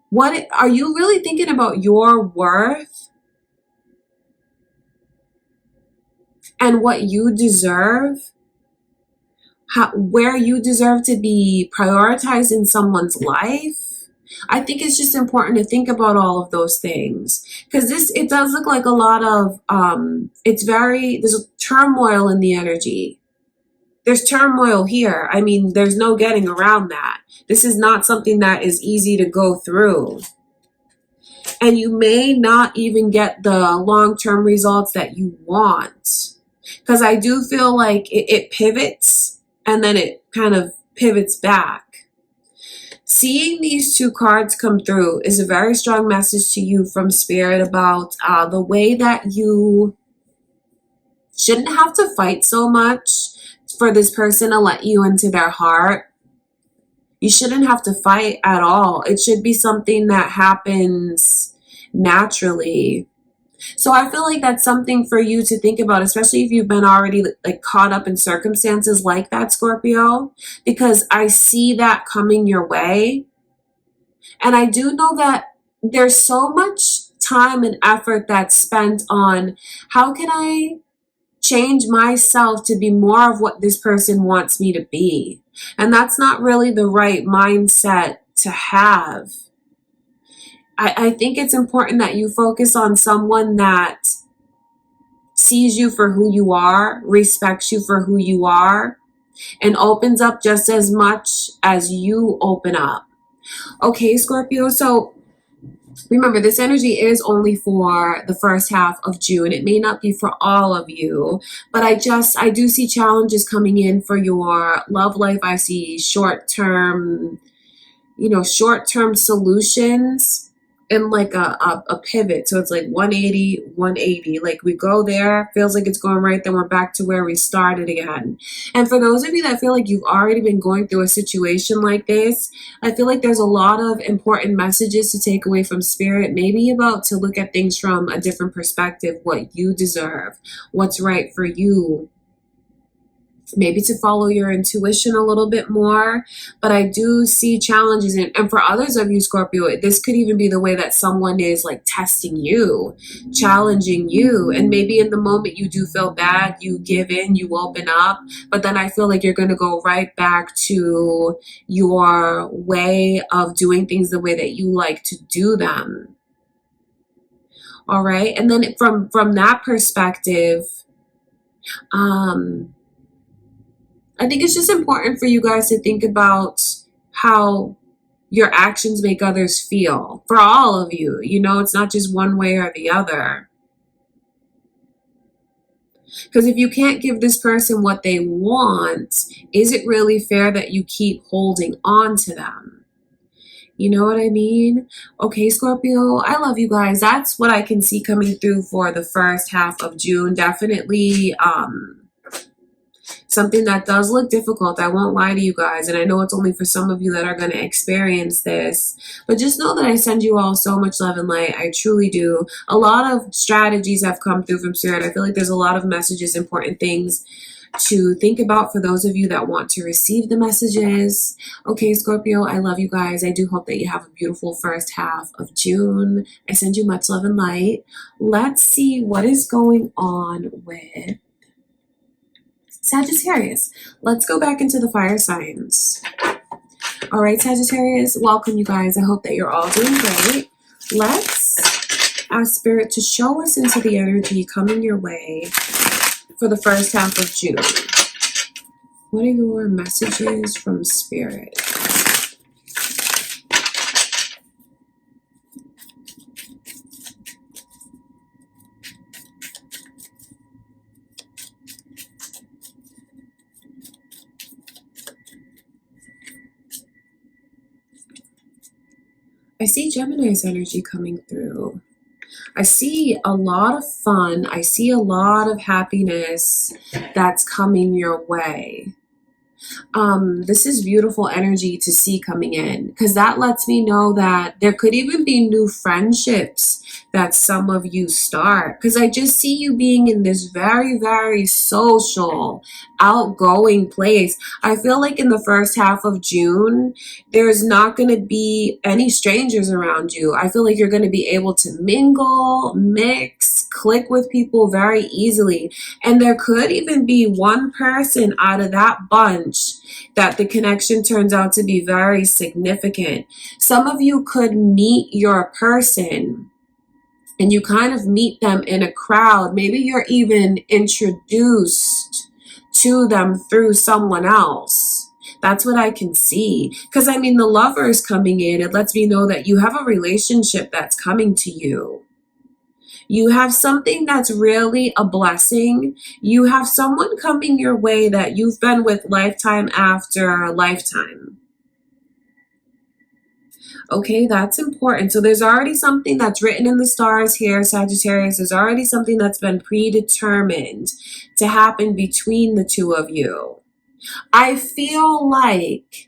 What are you really thinking about your worth and what you deserve? Where you deserve to be prioritized in someone's life? I think it's just important to think about all of those things, because it does look like a lot of, there's a turmoil in the energy. There's turmoil here. I mean, there's no getting around that. This is not something that is easy to go through. And you may not even get the long-term results that you want. Because I do feel like it pivots and then it kind of pivots back. Seeing these two cards come through is a very strong message to you from Spirit about the way that you shouldn't have to fight so much for this person to let you into their heart. You shouldn't have to fight at all. It should be something that happens naturally. So I feel like that's something for you to think about, especially if you've been already like caught up in circumstances like that, Scorpio, because I see that coming your way. And I do know that there's so much time and effort that's spent on how can I change myself to be more of what this person wants me to be. And that's not really the right mindset to have. I think it's important that you focus on someone that sees you for who you are, respects you for who you are, and opens up just as much as you open up. Okay, Scorpio, so remember, this energy is only for the first half of June. It may not be for all of you, but I do see challenges coming in for your love life. I see short-term solutions and like a pivot. So it's like 180, like we go there, feels like it's going right, then we're back to where we started again. And for those of you that feel like you've already been going through a situation like this, I feel like there's a lot of important messages to take away from Spirit, maybe about to look at things from a different perspective, what you deserve, what's right for you. Maybe to follow your intuition a little bit more. But I do see challenges. And for others of you, Scorpio, this could even be the way that someone is like testing you, challenging you. And maybe in the moment you do feel bad, you give in, you open up. But then I feel like you're going to go right back to your way of doing things the way that you like to do them. All right. And then from that perspective, I think it's just important for you guys to think about how your actions make others feel. For all of you, it's not just one way or the other. Because if you can't give this person what they want, is it really fair that you keep holding on to them? You know what I mean? Okay, Scorpio, I love you guys. That's what I can see coming through for the first half of June. Definitely, something that does look difficult. I won't lie to you guys. And I know it's only for some of you that are going to experience this. But just know that I send you all so much love and light. I truly do. A lot of strategies have come through from Spirit. I feel like there's a lot of messages, important things to think about for those of you that want to receive the messages. Okay, Scorpio, I love you guys. I do hope that you have a beautiful first half of June. I send you much love and light. Let's see what is going on with Sagittarius. Let's go back into the fire signs. All right, Sagittarius, welcome you guys. I hope that you're all doing great. Let's ask Spirit to show us into the energy coming your way for the first half of June. What are your messages from Spirit? I see Gemini's energy coming through. I see a lot of fun. I see a lot of happiness that's coming your way. This is beautiful energy to see coming in, because that lets me know that there could even be new friendships that some of you start, because I just see you being in this very, very social, outgoing place. I feel like in the first half of June, there's not going to be any strangers around you. I feel like you're going to be able to mingle, mix, click with people very easily. And there could even be one person out of that bunch that the connection turns out to be very significant. Some of you could meet your person and you kind of meet them in a crowd. Maybe you're even introduced to them through someone else. That's what I can see. Because I mean, the lover is coming in. It lets me know that you have a relationship that's coming to you. You have something that's really a blessing. You have someone coming your way that you've been with lifetime after lifetime. Okay, that's important. So there's already something that's written in the stars here, Sagittarius. There's already something that's been predetermined to happen between the two of you. I feel like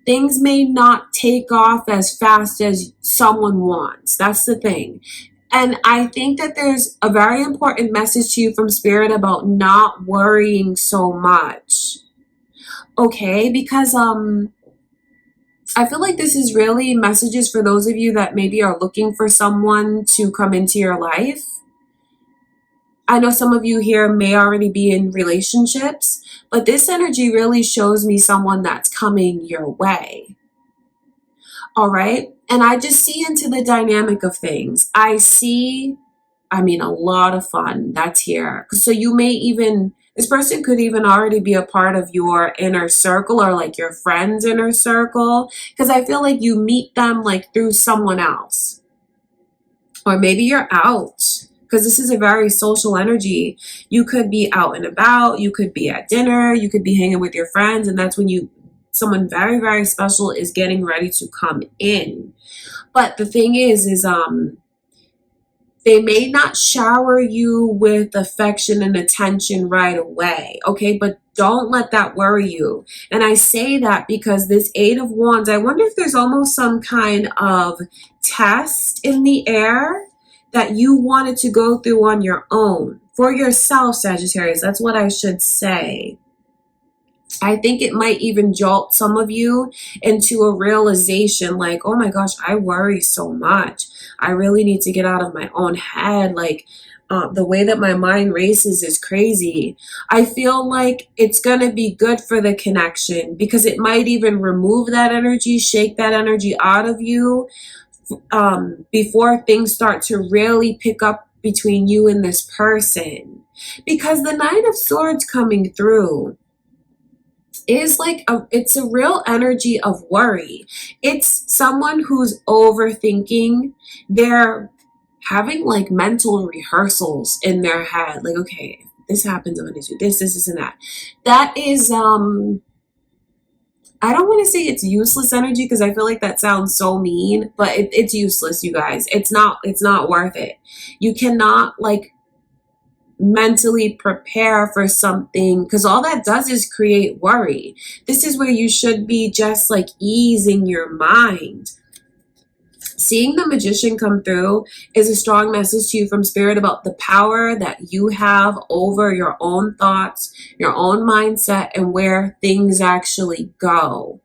things may not take off as fast as someone wants. That's the thing. And I think that there's a very important message to you from Spirit about not worrying so much. Okay, because I feel like this is really messages for those of you that maybe are looking for someone to come into your life. I know some of you here may already be in relationships, but this energy really shows me someone that's coming your way. All right. And I just see into the dynamic of things. I mean, a lot of fun that's here. So you may even, this person could even already be a part of your inner circle or like your friend's inner circle. Because I feel like you meet them like through someone else. Or maybe you're out. Because this is a very social energy. You could be out and about. You could be at dinner. You could be hanging with your friends. And that's when someone very, very special is getting ready to come in. But the thing is they may not shower you with affection and attention right away, okay? But don't let that worry you. And I say that because this Eight of Wands, I wonder if there's almost some kind of test in the air that you wanted to go through on your own. For yourself, Sagittarius, that's what I should say. I think it might even jolt some of you into a realization like, oh my gosh, I worry so much. I really need to get out of my own head. Like the way that my mind races is crazy. I feel like it's going to be good for the connection because it might even remove that energy, shake that energy out of you before things start to really pick up between you and this person. Because the Nine of Swords coming through is like it's a real energy of worry. It's someone who's overthinking. They're having like mental rehearsals in their head. Like, okay, if this happens, I'm going to do this, and that. That is, I don't want to say it's useless energy because I feel like that sounds so mean, but it's useless, you guys. It's not worth it. You cannot like mentally prepare for something because all that does is create worry. This is where you should be just like easing your mind. Seeing the Magician come through is a strong message to you from Spirit about the power that you have over your own thoughts, your own mindset, and where things actually go.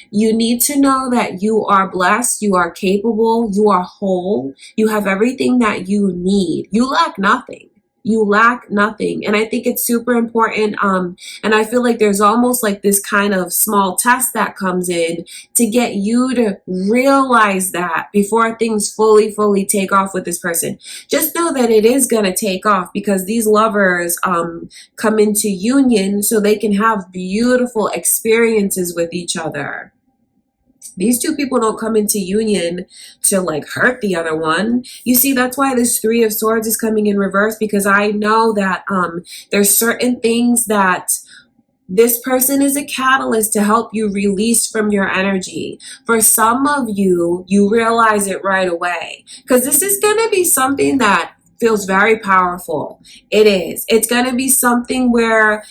You need to know that you are blessed, you are capable, you are whole, you have everything that you need. You lack nothing. You lack nothing. And I think it's super important. And I feel like there's almost like this kind of small test that comes in to get you to realize that before things fully take off with this person. Just know that it is going to take off because these lovers come into union so they can have beautiful experiences with each other. These two people don't come into union to like hurt the other one. You see, that's why this Three of Swords is coming in reverse, because I know that there's certain things that This person is a catalyst to help you release from your energy. For some of you, you realize it right away, because this is going to be something that feels very powerful. It is. It's going to be something where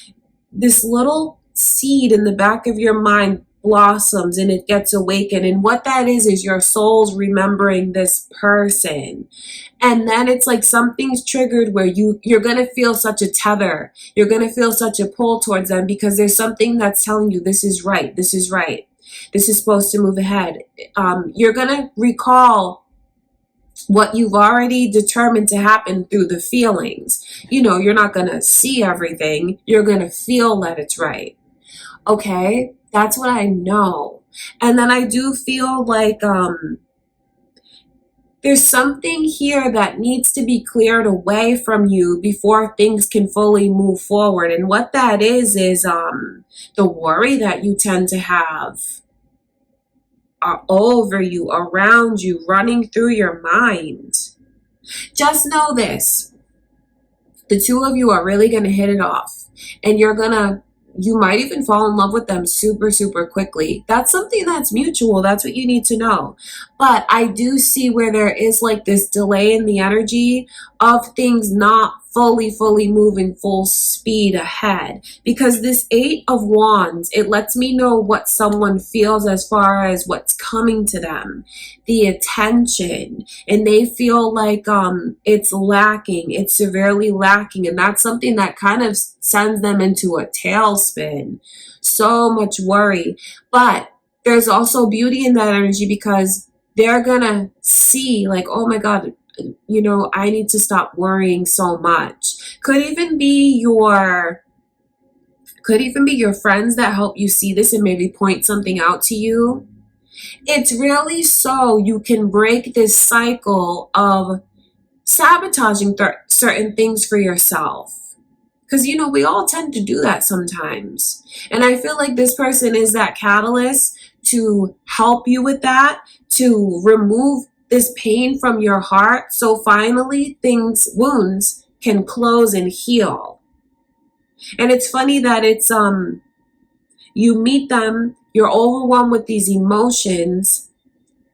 this little seed in the back of your mind blossoms and it gets awakened. And what that is your soul's remembering this person. And then it's like something's triggered where you're going to feel such a tether. You're going to feel such a pull towards them because there's something that's telling you this is right. This is right. This is supposed to move ahead. You're going to recall what you've already determined to happen through the feelings. You know, you're not going to see everything. You're going to feel that it's right. Okay? That's what I know. And then I do feel like there's something here that needs to be cleared away from you before things can fully move forward. And what that is the worry that you tend to have over you, around you, running through your mind. Just know this. The two of you are really going to hit it off. And you might even fall in love with them super, super quickly. That's something that's mutual. That's what you need to know. But I do see where there is like this delay in the energy of things not fully moving full speed ahead. Because this 8 of Wands, it lets me know what someone feels as far as what's coming to them. The attention. And they feel like it's lacking. It's severely lacking. And that's something that kind of sends them into a tailspin. So much worry. But there's also beauty in that energy because they're gonna see like, oh my God, you know, I need to stop worrying so much. Could even be your friends that help you see this and maybe point something out to you. It's really so you can break this cycle of sabotaging certain things for yourself. Because, you know, we all tend to do that sometimes. And I feel like this person is that catalyst to help you with that, to remove this pain from your heart. So finally wounds can close and heal. And it's funny that it's, you meet them, you're overwhelmed with these emotions,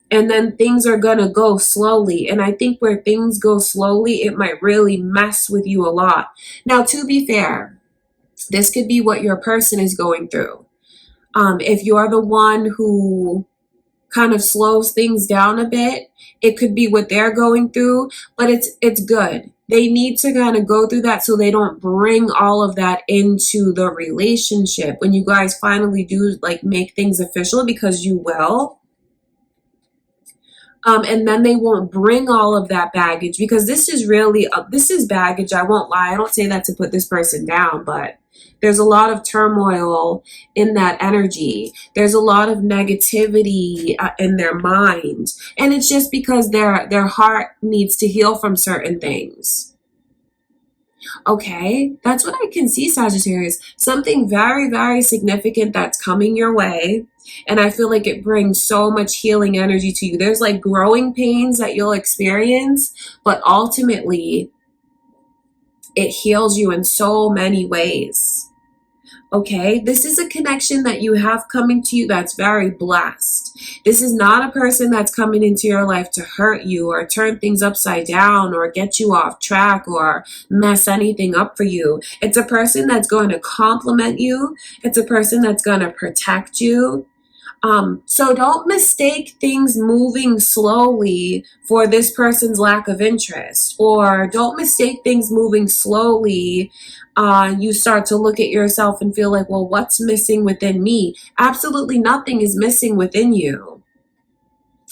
and then things are going to go slowly. And I think where things go slowly, it might really mess with you a lot. Now, to be fair, this could be what your person is going through. If you're the one who kind of slows things down a bit, it could be what they're going through, but it's good. They need to kind of go through that so they don't bring all of that into the relationship. When you guys finally do like make things official, because you will, and then they won't bring all of that baggage, because this is really, this is baggage. I won't lie. I don't say that to put this person down, but there's a lot of turmoil in that energy. There's a lot of negativity in their mind. And it's just because their heart needs to heal from certain things. Okay, that's what I can see, Sagittarius. Something very, very significant that's coming your way. And I feel like it brings so much healing energy to you. There's like growing pains that you'll experience, but ultimately it heals you in so many ways. Okay, this is a connection that you have coming to you that's very blessed. This is not a person that's coming into your life to hurt you or turn things upside down or get you off track or mess anything up for you. It's a person that's going to compliment you. It's a person that's going to protect you. So don't mistake things moving slowly for this person's lack of interest, or don't mistake things moving slowly. You start to look at yourself and feel like, well, what's missing within me? Absolutely nothing is missing within you.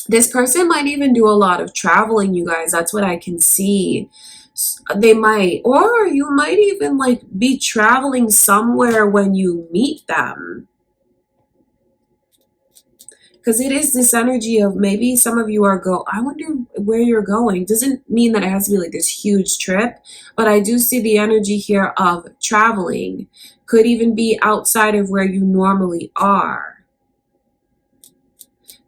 This person might even do a lot of traveling, you guys. That's what I can see. They might, or you might even like be traveling somewhere when you meet them. Because it is this energy of maybe some of you are I wonder where you're going. Doesn't mean that it has to be like this huge trip, but I do see the energy here of traveling. Could even be outside of where you normally are.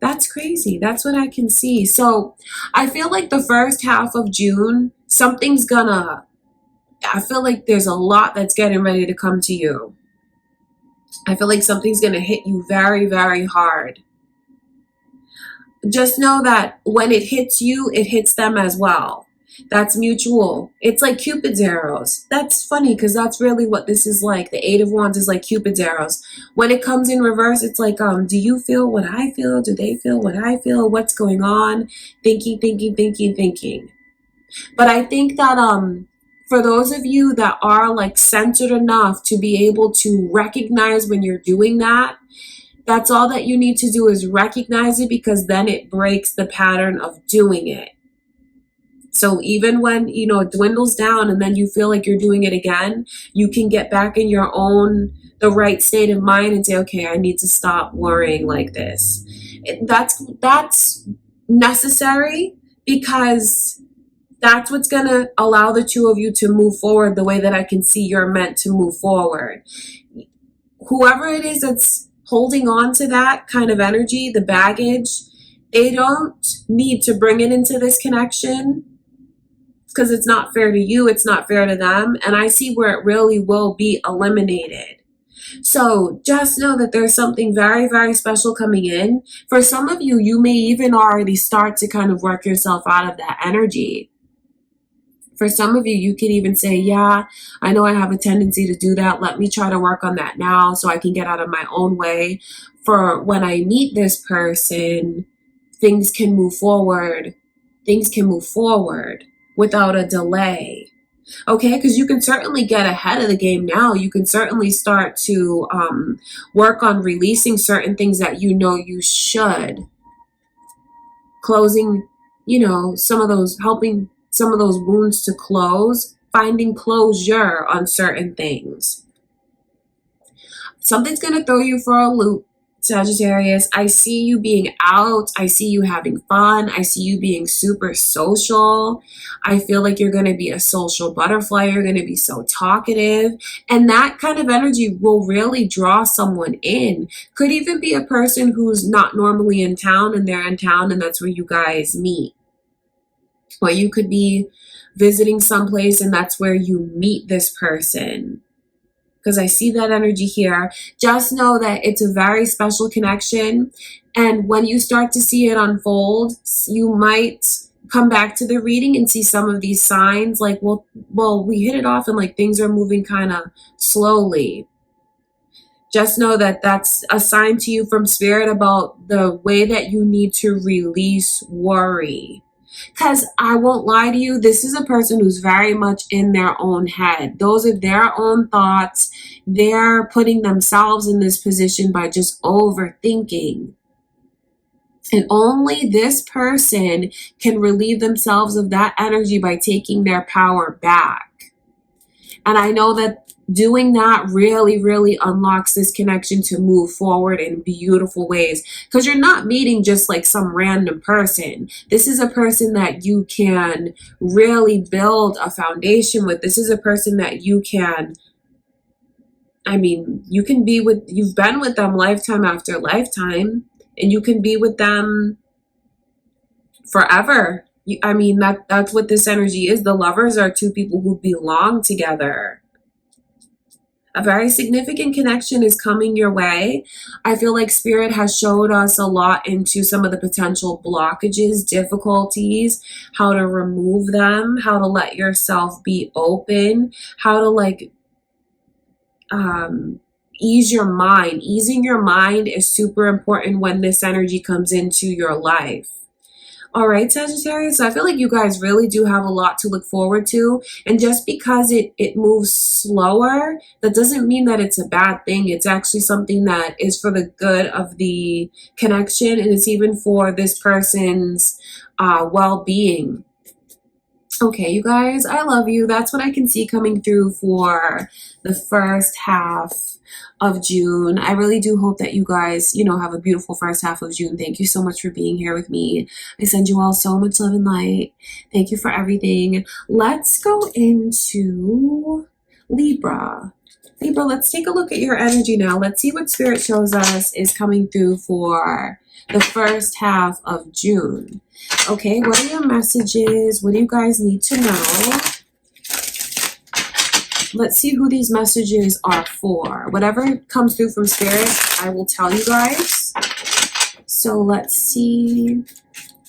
That's crazy. That's what I can see. So I feel like the first half of June, I feel like there's a lot that's getting ready to come to you. I feel like something's going to hit you very, very hard. Just know that when it hits you, it hits them as well. That's mutual. It's like Cupid's arrows. That's funny because that's really what this is like. The Eight of Wands is like Cupid's arrows. When it comes in reverse, it's like, do you feel what I feel? Do they feel what I feel? What's going on? Thinking, thinking, thinking, thinking. But I think that for those of you that are like centered enough to be able to recognize when you're doing that, that's all that you need to do is recognize it, because then it breaks the pattern of doing it. So even when, you know, it dwindles down and then you feel like you're doing it again, you can get back in the right state of mind and say, okay, I need to stop worrying like this. That's necessary, because that's what's going to allow the two of you to move forward the way that I can see you're meant to move forward. Whoever it is that's holding on to that kind of energy, the baggage, they don't need to bring it into this connection, because it's not fair to you, it's not fair to them, and I see where it really will be eliminated. So just know that there's something very, very special coming in. For some of you, you may even already start to kind of work yourself out of that energy. For some of you, you can even say, yeah, I know I have a tendency to do that. Let me try to work on that now so I can get out of my own way. For when I meet this person, things can move forward. Things can move forward without a delay. Okay, because you can certainly get ahead of the game now. You can certainly start to work on releasing certain things that you know you should. Closing, you know, helping some of those wounds to close, finding closure on certain things. Something's going to throw you for a loop, Sagittarius. I see you being out. I see you having fun. I see you being super social. I feel like you're going to be a social butterfly. You're going to be so talkative. And that kind of energy will really draw someone in. Could even be a person who's not normally in town and they're in town, and that's where you guys meet. Or you could be visiting someplace and that's where you meet this person. Because I see that energy here. Just know that it's a very special connection. And when you start to see it unfold, you might come back to the reading and see some of these signs. Like, well, we hit it off and like things are moving kind of slowly. Just know that that's a sign to you from Spirit about the way that you need to release worry. Because I won't lie to you, this is a person who's very much in their own head. Those are their own thoughts. They're putting themselves in this position by just overthinking. And only this person can relieve themselves of that energy by taking their power back. And I know that doing that really, really unlocks this connection to move forward in beautiful ways, because you're not meeting just like some random person. This is a person that you can really build a foundation with. This is a person that you can, you can be with, you've been with them lifetime after lifetime, and you can be with them forever. That's what this energy is. The lovers are two people who belong together. A very significant connection is coming your way. I feel like Spirit has showed us a lot into some of the potential blockages, difficulties, how to remove them, how to let yourself be open, how to ease your mind. Easing your mind is super important when this energy comes into your life. All right, Sagittarius, so I feel like you guys really do have a lot to look forward to. And just because it moves slower, that doesn't mean that it's a bad thing. It's actually something that is for the good of the connection, and it's even for this person's well-being. Okay, you guys, I love you. That's what I can see coming through for the first half of June. I really do hope that you guys, have a beautiful first half of June. Thank you so much for being here with me. I send you all so much love and light. Thank you for everything. Let's go into Libra. Libra, let's take a look at your energy now. Let's see what Spirit shows us is coming through for the first half of June. Okay, what are your messages? What do you guys need to know? Let's see who these messages are for. Whatever comes through from Spirit, I will tell you guys. So let's see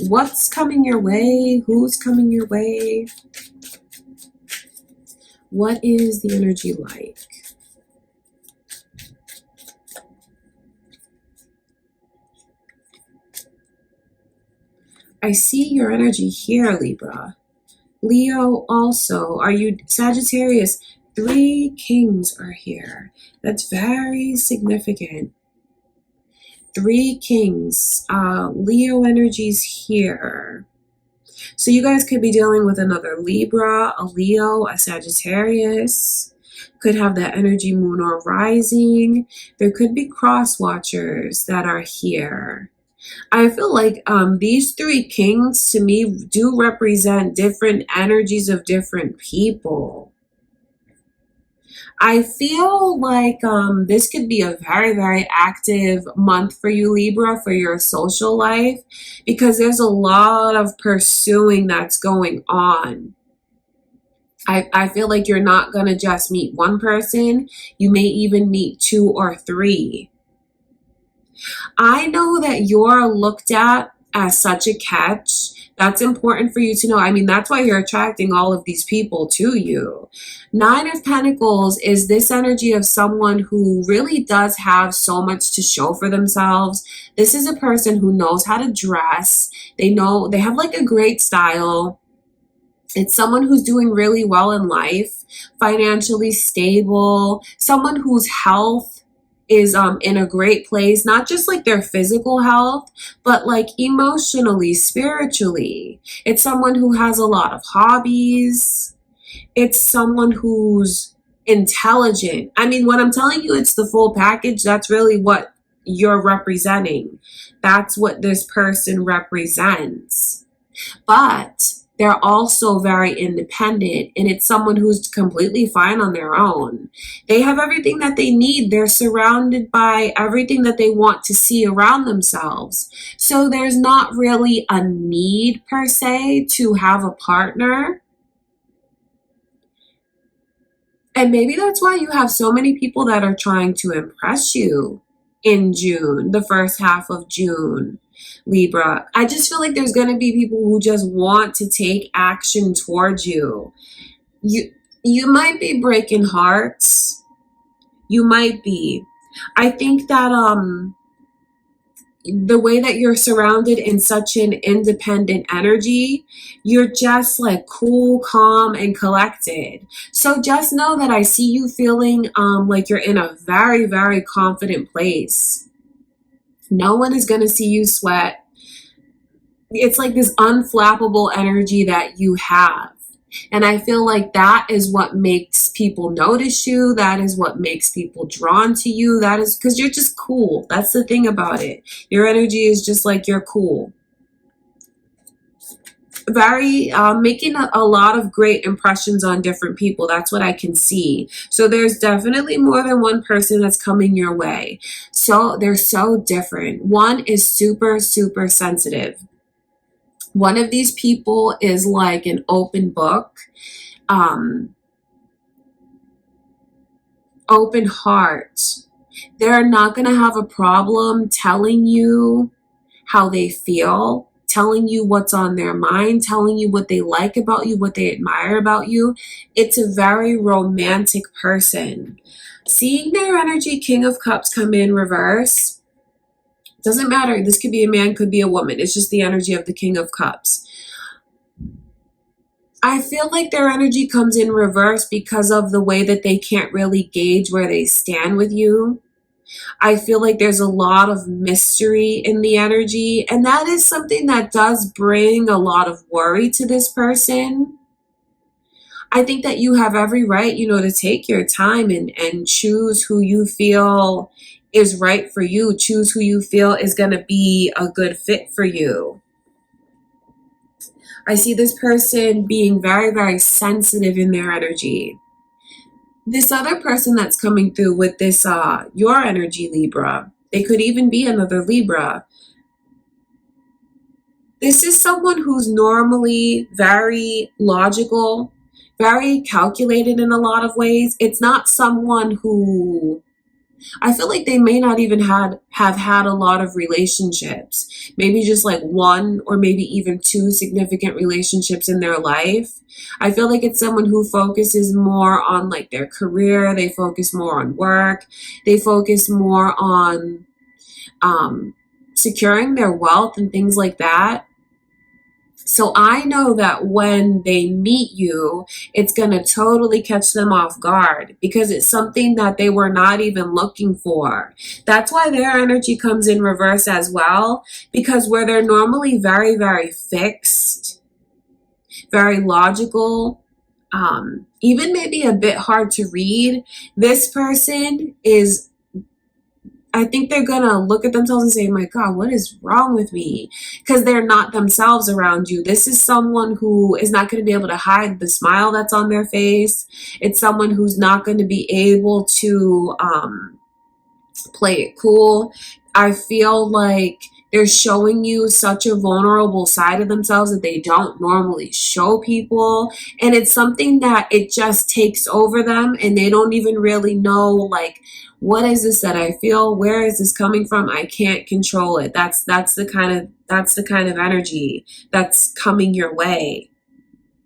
what's coming your way, who's coming your way. What is the energy like? I see your energy here, Libra. Leo also. Are you Sagittarius? 3 kings are here. That's very significant. 3 kings. Leo energies here. So you guys could be dealing with another Libra, a Leo, a Sagittarius. Could have that energy moon or rising. There could be cross watchers that are here. I feel like these 3 kings to me do represent different energies of different people. I feel like this could be a very, very active month for you, Libra, for your social life, because there's a lot of pursuing that's going on. I feel like you're not going to just meet one person. You may even meet 2 or 3. I know that you're looked at as such a catch. That's important for you to know. I mean, that's why you're attracting all of these people to you. 9 of Pentacles is this energy of someone who really does have so much to show for themselves. This is a person who knows how to dress. They have like a great style. It's someone who's doing really well in life, financially stable, someone whose health is in a great place, not just like their physical health, but like emotionally, spiritually. It's someone who has a lot of hobbies. It's someone who's intelligent. I mean, when I'm telling you it's the full package, that's really what you're representing. That's what this person represents. But they're also very independent, and it's someone who's completely fine on their own. They have everything that they need. They're surrounded by everything that they want to see around themselves. So there's not really a need per se to have a partner. And maybe that's why you have so many people that are trying to impress you in June, the first half of June. Libra, I just feel like there's going to be people who just want to take action towards you. You might be breaking hearts. You might be. I think that the way that you're surrounded in such an independent energy, you're just like cool, calm, and collected. So just know that I see you feeling like you're in a very, very confident place. No one is going to see you sweat. It's like this unflappable energy that you have. And I feel like that is what makes people notice you. That is what makes people drawn to you. That is because you're just cool. That's the thing about it. Your energy is just like you're cool. Very making a lot of great impressions on different people. That's what I can see. So there's definitely more than one person that's coming your way. So they're so different. One is super, super sensitive. One of these people is like an open book, open heart. They're not going to have a problem telling you how they feel, telling you what's on their mind, telling you what they like about you, what they admire about you. It's a very romantic person. Seeing their energy, King of Cups, come in reverse, doesn't matter. This could be a man, could be a woman. It's just the energy of the King of Cups. I feel like their energy comes in reverse because of the way that they can't really gauge where they stand with you. I feel like there's a lot of mystery in the energy, and that is something that does bring a lot of worry to this person. I think that you have every right, to take your time and choose who you feel is right for you. Choose who you feel is going to be a good fit for you. I see this person being very, very sensitive in their energy. This other person that's coming through with this, your energy, Libra, they could even be another Libra. This is someone who's normally very logical, very calculated in a lot of ways. It's not someone who, I feel like they may not even have had a lot of relationships. Maybe just like one or maybe even two significant relationships in their life. I feel like it's someone who focuses more on like their career. They focus more on work. They focus more on securing their wealth and things like that. So I know that when they meet you, it's going to totally catch them off guard because it's something that they were not even looking for. That's why their energy comes in reverse as well, because where they're normally very, very fixed, very logical, even maybe a bit hard to read, this person is, I think they're gonna look at themselves and say, my God, what is wrong with me? Because they're not themselves around you. This is someone who is not going to be able to hide the smile that's on their face. It's someone who's not going to be able to play it cool. I feel like they're showing you such a vulnerable side of themselves that they don't normally show people. And it's something that it just takes over them and they don't even really know, like, what is this that I feel? Where is this coming from? I can't control it. That's the kind of energy that's coming your way.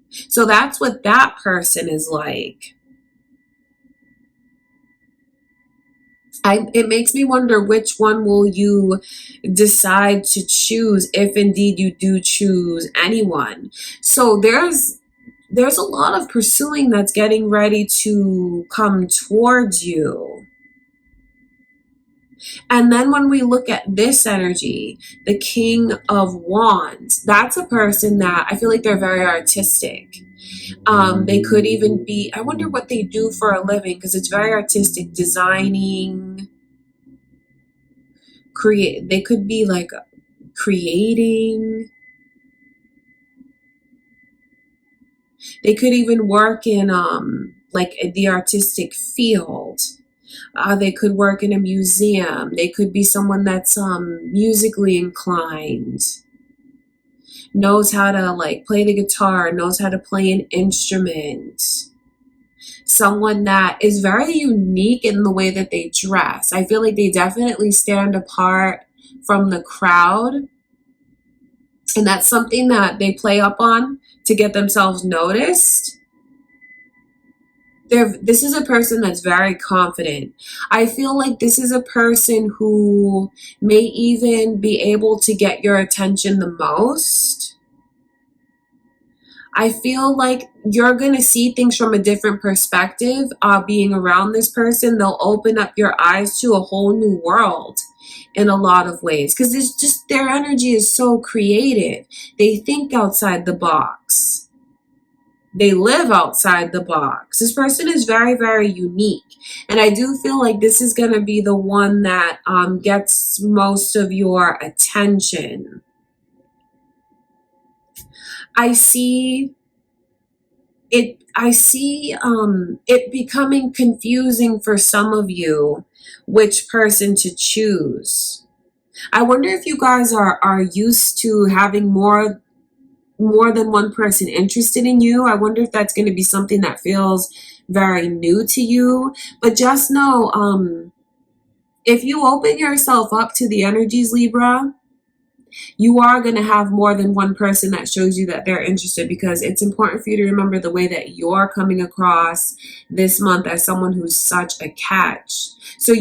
So that's what that person is like. It makes me wonder which one will you decide to choose if indeed you do choose anyone. So there's a lot of pursuing that's getting ready to come towards you. And then when we look at this energy, the King of Wands, that's a person that I feel like they're very artistic. They could even be, I wonder what they do for a living because it's very artistic, designing, they could be like creating. They could even work in like the artistic field. They could work in a museum. They could be someone that's musically inclined, knows how to like play the guitar, knows how to play an instrument. Someone that is very unique in the way that they dress. I feel like they definitely stand apart from the crowd. And that's something that they play up on to get themselves noticed. This is a person that's very confident. I feel like this is a person who may even be able to get your attention the most. I feel like you're going to see things from a different perspective. Being around this person, they'll open up your eyes to a whole new world in a lot of ways. Because it's just, their energy is so creative. They think outside the box. They live outside the box. This person is very, very unique. And I do feel like this is going to be the one that gets most of your attention. I see it becoming confusing for some of you which person to choose. I wonder if you guys are used to having more than one person interested in you. I wonder if that's going to be something that feels very new to you. But just know, if you open yourself up to the energies, Libra, you are going to have more than one person that shows you that they're interested, because it's important for you to remember the way that you're coming across this month as someone who's such a catch. So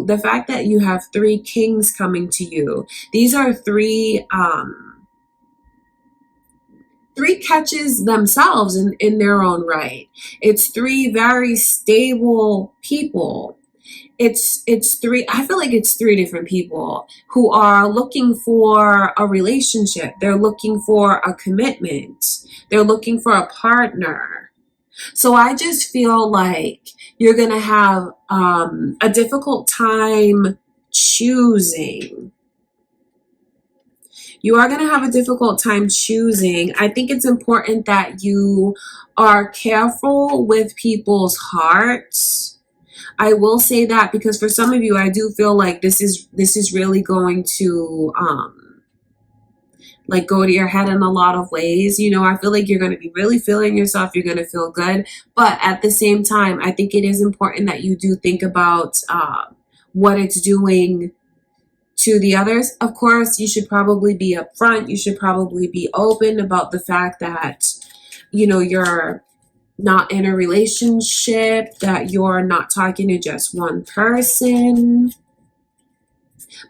the fact that you have 3 kings coming to you, these are three catches themselves in their own right. It's 3 very stable people. It's 3, I feel like it's 3 different people who are looking for a relationship. They're looking for a commitment. They're looking for a partner. So I just feel like you're going to have a difficult time choosing. You are going to have a difficult time choosing. I think it's important that you are careful with people's hearts. I will say that because for some of you, I do feel like this is really going to like go to your head in a lot of ways. You know, I feel like you're going to be really feeling yourself. You're going to feel good. But at the same time, I think it is important that you do think about what it's doing to the others. Of course, you should probably be upfront. You should probably be open about the fact that, you know, you're not in a relationship, that you're not talking to just one person.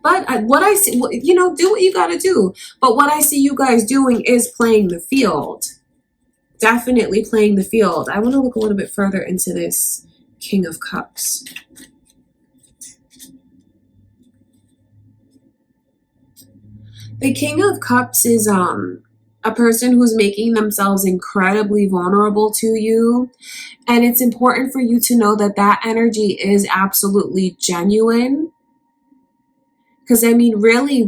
But what I see, you know, do what you got to do. But what I see you guys doing is playing the field. Definitely playing the field. I want to look a little bit further into this King of Cups. The King of Cups is a person who's making themselves incredibly vulnerable to you. And it's important for you to know that that energy is absolutely genuine. Because, I mean, really,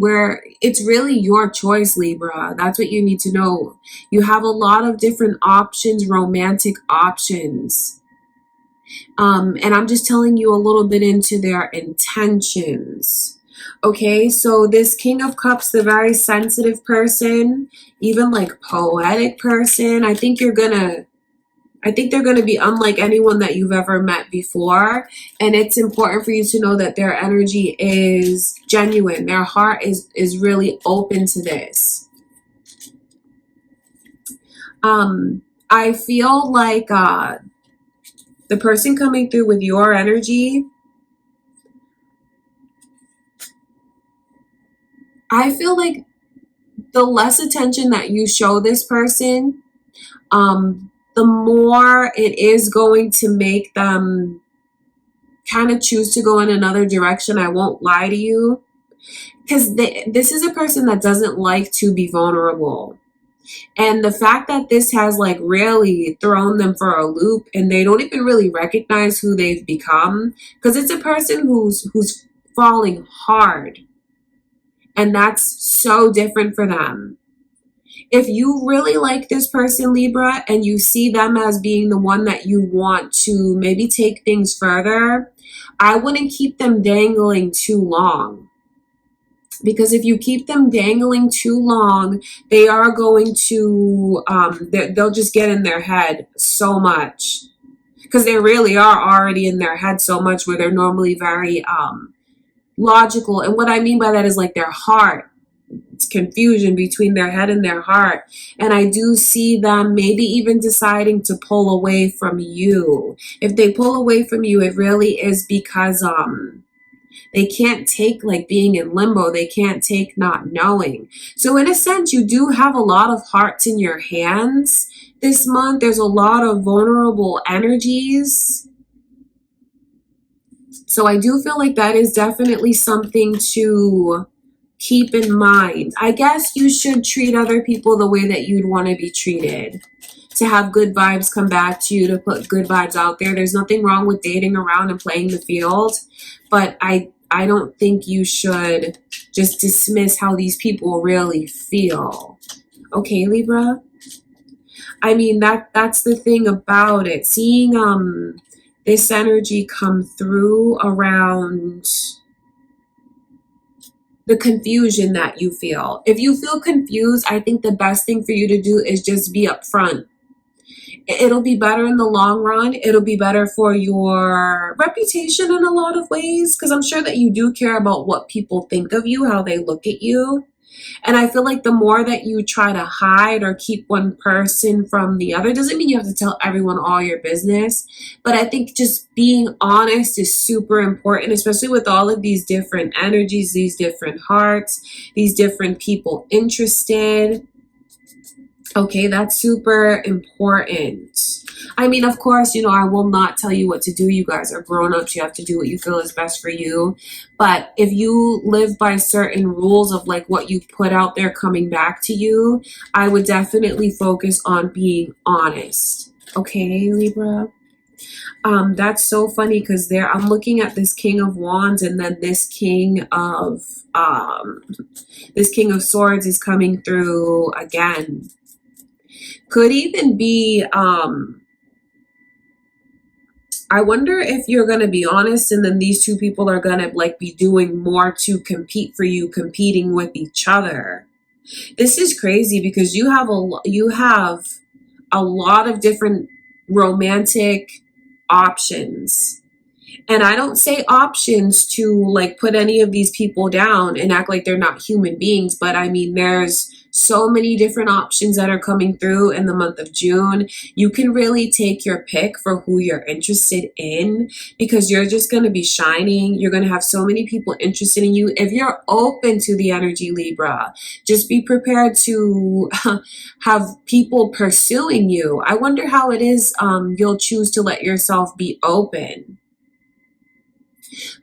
it's really your choice, Libra. That's what you need to know. You have a lot of different options, romantic options. And I'm just telling you a little bit into their intentions. Okay, so this King of Cups, the very sensitive person, even like poetic person, I think they're gonna be unlike anyone that you've ever met before. And it's important for you to know that their energy is genuine. Their heart is really open to this. I feel like the person coming through with your energy, I feel like the less attention that you show this person, the more it is going to make them kind of choose to go in another direction. I won't lie to you. Because this is a person that doesn't like to be vulnerable. And the fact that this has like really thrown them for a loop and they don't even really recognize who they've become. Because it's a person who's falling hard. And that's so different for them. If you really like this person, Libra, and you see them as being the one that you want to maybe take things further, I wouldn't keep them dangling too long. Because if you keep them dangling too long, they are going to, they'll just get in their head so much. Because they really are already in their head so much, where they're normally very logical. And what I mean by that is like their heart. It's confusion between their head and their heart. And I do see them maybe even deciding to pull away from you. If they pull away from you, it really is because they can't take like being in limbo. They can't take not knowing. So in a sense, you do have a lot of hearts in your hands this month. There's a lot of vulnerable energies. So I do feel like that is definitely something to keep in mind. I guess you should treat other people the way that you'd want to be treated. To have good vibes come back to you, to put good vibes out there. There's nothing wrong with dating around and playing the field. But I don't think you should just dismiss how these people really feel. Okay, Libra? I mean, that's the thing about it. Seeing this energy come through around the confusion that you feel. If you feel confused, I think the best thing for you to do is just be upfront. It'll be better in the long run. It'll be better for your reputation in a lot of ways, because I'm sure that you do care about what people think of you, how they look at you. And I feel like the more that you try to hide or keep one person from the other, doesn't mean you have to tell everyone all your business. But I think just being honest is super important, especially with all of these different energies, these different hearts, these different people interested. Okay, that's super important. I mean, of course, you know, I will not tell you what to do. You guys are grown-ups. You have to do what you feel is best for you. But if you live by certain rules of like what you put out there coming back to you, I would definitely focus on being honest. Okay, Libra? That's so funny because I'm looking at this King of Wands, and then this King of Swords is coming through again. Could even be, I wonder if you're going to be honest and then these two people are going to like be doing more to compete for you, competing with each other. This is crazy because you have a lot of different romantic options. And I don't say options to like put any of these people down and act like they're not human beings, but I mean, there's so many different options that are coming through in the month of June. You can really take your pick for who you're interested in because you're just going to be shining. You're going to have so many people interested in you. If you're open to the energy, Libra, just be prepared to have people pursuing you. I wonder how it is you'll choose to let yourself be open.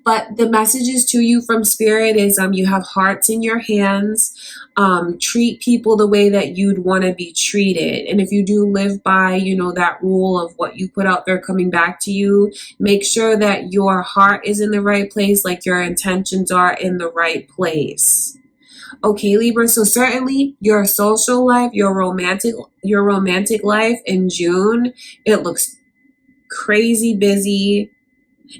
But the messages to you from Spirit is you have hearts in your hands. Treat people the way that you'd want to be treated. And if you do live by, you know, that rule of what you put out there coming back to you, make sure that your heart is in the right place, like your intentions are in the right place. Okay, Libra, so certainly your social life, your romantic life in June, it looks crazy busy.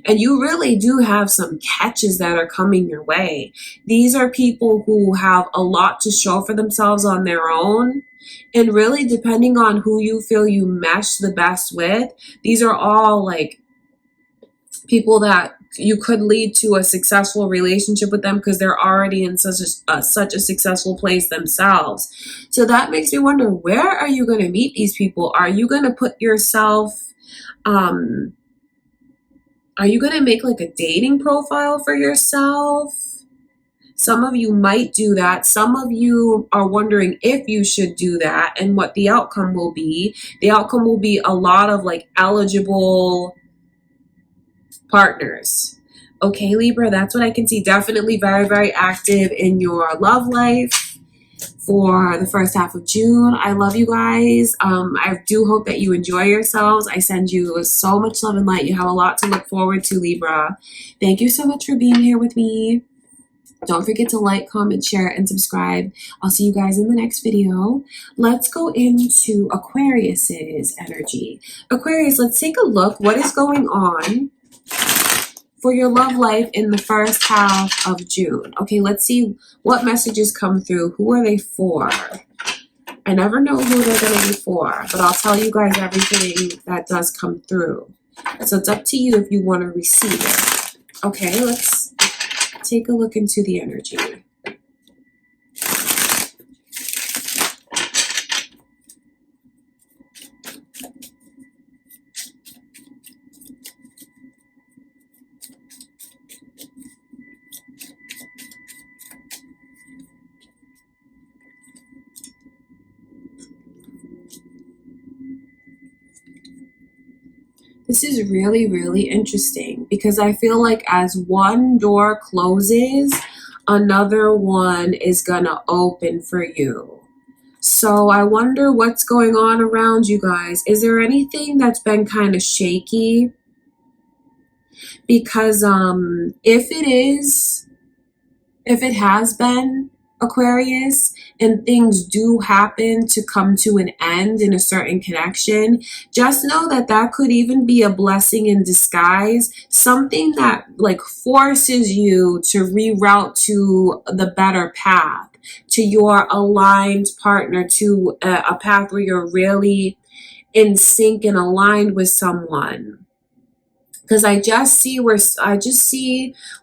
And you really do have some catches that are coming your way. These are people who have a lot to show for themselves on their own. And really, depending on who you feel you mesh the best with, these are all like people that you could lead to a successful relationship with them because they're already in such a successful place themselves. So that makes me wonder, where are you going to meet these people? Are you going to put yourself... Are you going to make like a dating profile for yourself? Some of you might do that. Some of you are wondering if you should do that and what the outcome will be. The outcome will be a lot of like eligible partners. Okay, Libra, that's what I can see. Definitely very, very active in your love life for the first half of June. I love you guys. I do hope that you enjoy yourselves. I send you so much love and light. You have a lot to look forward to, Libra. Thank you so much for being here with me. Don't forget to like, comment, share, and subscribe. I'll see you guys in the next video. Let's go into Aquarius's energy. Aquarius, let's take a look. What is going on for your love life in the first half of June? Okay, let's see what messages come through. Who are they for? I never know who they're going to be for, but I'll tell you guys everything that does come through. So it's up to you if you want to receive it. Okay, let's take a look into the energy. This is really, really interesting because I feel like as one door closes, another one is gonna open for you. So I wonder what's going on around you guys. Is there anything that's been kind of shaky? Because if it has been, Aquarius, and things do happen to come to an end in a certain connection, just know that that could even be a blessing in disguise, something that like forces you to reroute to the better path, to your aligned partner, to a path where you're really in sync and aligned with someone. Because I just see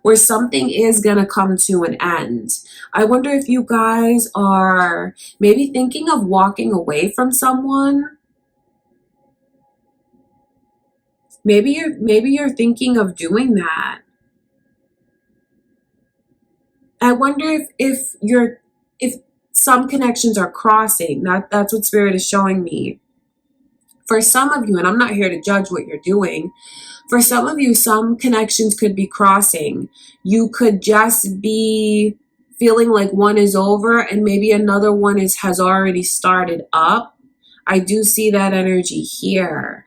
where something is gonna come to an end. I wonder if you guys are maybe thinking of walking away from someone. Maybe you're thinking of doing that. I wonder if some connections are crossing. That's what Spirit is showing me. For some of you, and I'm not here to judge what you're doing, for some of you, some connections could be crossing. You could just be feeling like one is over and maybe another one has already started up. I do see that energy here.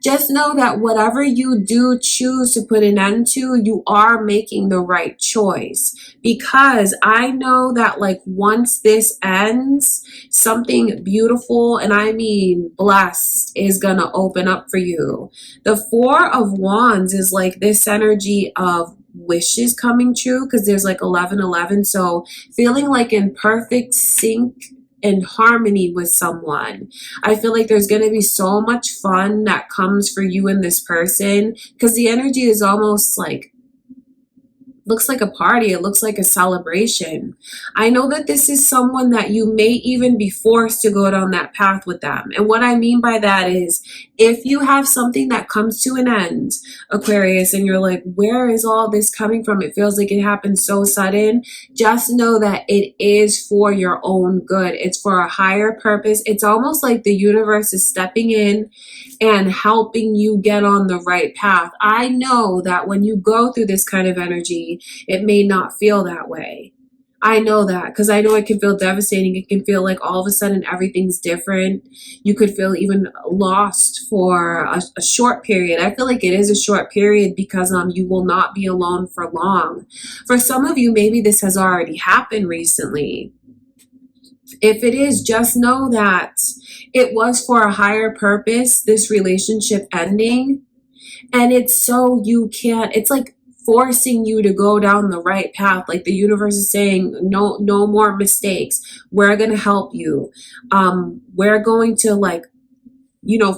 Just know that whatever you do choose to put an end to, you are making the right choice. Because I know that like once this ends, something beautiful, and I mean blessed, is gonna open up for you. The Four of Wands is like this energy of wishes coming true, because there's like 1111. So feeling like in perfect sync and harmony with someone. I feel like there's going to be so much fun that comes for you and this person, because the energy is almost like, looks like a party. It looks like a celebration. I know that this is someone that you may even be forced to go down that path with them. And what I mean by that is, if you have something that comes to an end, Aquarius, and you're like, where is all this coming from? It feels like it happened so sudden. Just know that it is for your own good. It's for a higher purpose. It's almost like the universe is stepping in and helping you get on the right path. I know that when you go through this kind of energy, it may not feel that way. I know that, because I know it can feel devastating. It can feel like all of a sudden everything's different. You could feel even lost for a short period. I feel like it is a short period, because you will not be alone for long. For some of you, maybe this has already happened recently. If it is, just know that it was for a higher purpose, this relationship ending. And it's so you can't, it's like forcing you to go down the right path. Like the universe is saying, no more mistakes. We're going to help you. We're going to, like,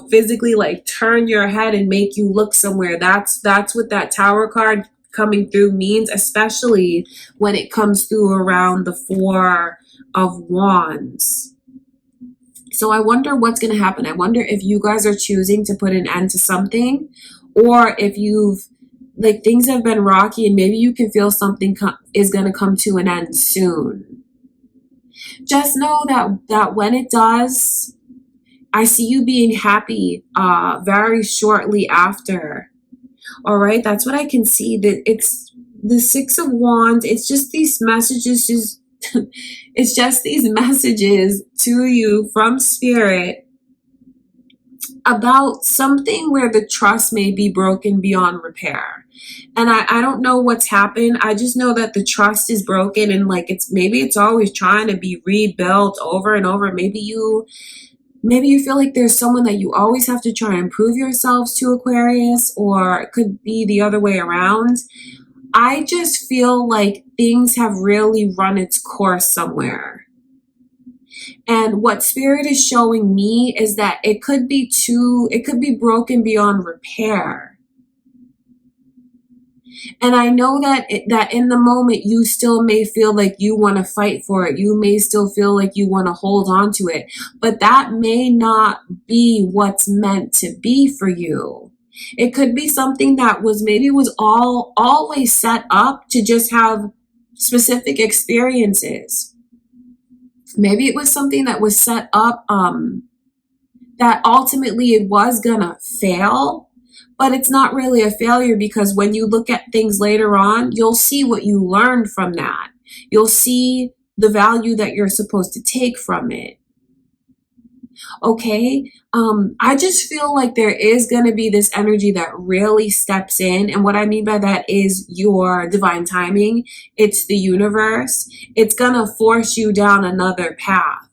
physically, like, turn your head and make you look somewhere. That's what that Tower card coming through means, especially when it comes through around the Four of Wands. So I wonder what's going to happen. I wonder if you guys are choosing to put an end to something, or if things have been rocky and maybe you can feel something is going to come to an end soon. Just know that when it does, I see you being happy very shortly after. All right, that's what I can see. That it's the Six of Wands. It's just these messages, it's just these messages to you from Spirit about something where the trust may be broken beyond repair. And I don't know what's happened. I just know that the trust is broken, and like maybe it's always trying to be rebuilt over and over. Maybe you feel like there's someone that you always have to try and prove yourselves to, Aquarius, or it could be the other way around. I just feel like things have really run its course somewhere. And what Spirit is showing me is that it could be broken beyond repair. And I know that in the moment you still may feel like you want to fight for it. You may still feel like you want to hold on to it. But that may not be what's meant to be for you. It could be something that was always set up to just have specific experiences. Maybe it was something that was set up that ultimately it was gonna fail. But it's not really a failure, because when you look at things later on, you'll see what you learned from that. You'll see the value that you're supposed to take from it. Okay? I just feel like there is going to be this energy that really steps in. And what I mean by that is your divine timing. It's the universe. It's going to force you down another path.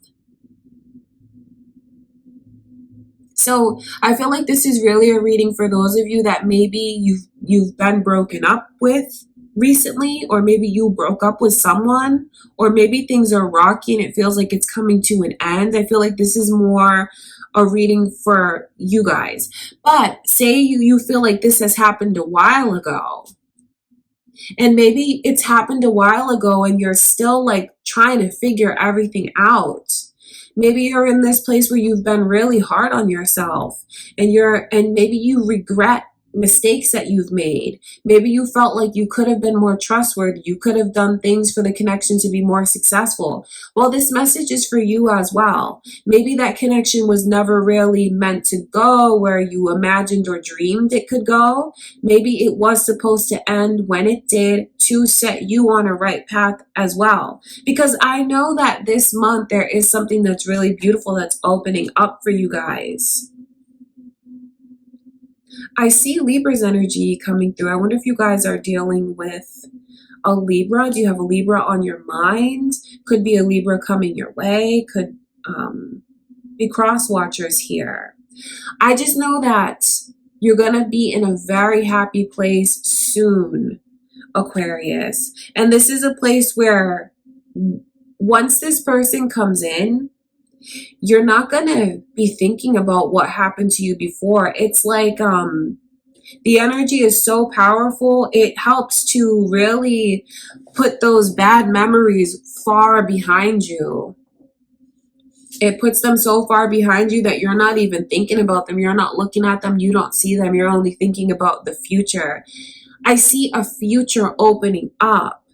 So I feel like this is really a reading for those of you that maybe you've been broken up with recently, or maybe you broke up with someone, or maybe things are rocky and it feels like it's coming to an end. I feel like this is more a reading for you guys. But say you feel like this has happened a while ago, and maybe it's happened a while ago and you're still like trying to figure everything out. Maybe you're in this place where you've been really hard on yourself, and maybe you regret mistakes that you've made. Maybe you felt like you could have been more trustworthy. You could have done things for the connection to be more successful. Well, this message is for you as well. Maybe that connection was never really meant to go where you imagined or dreamed it could go. Maybe it was supposed to end when it did, to set you on a right path as well. Because I know that this month there is something that's really beautiful that's opening up for you guys. I see Libra's energy coming through. I wonder if you guys are dealing with a Libra. Do you have a Libra on your mind? Could be a Libra coming your way. Could be cross watchers here. I just know that you're going to be in a very happy place soon, Aquarius. And this is a place where once this person comes in, you're not going to be thinking about what happened to you before. It's like the energy is so powerful. It helps to really put those bad memories far behind you. It puts them so far behind you that you're not even thinking about them. You're not looking at them. You don't see them. You're only thinking about the future. I see a future opening up.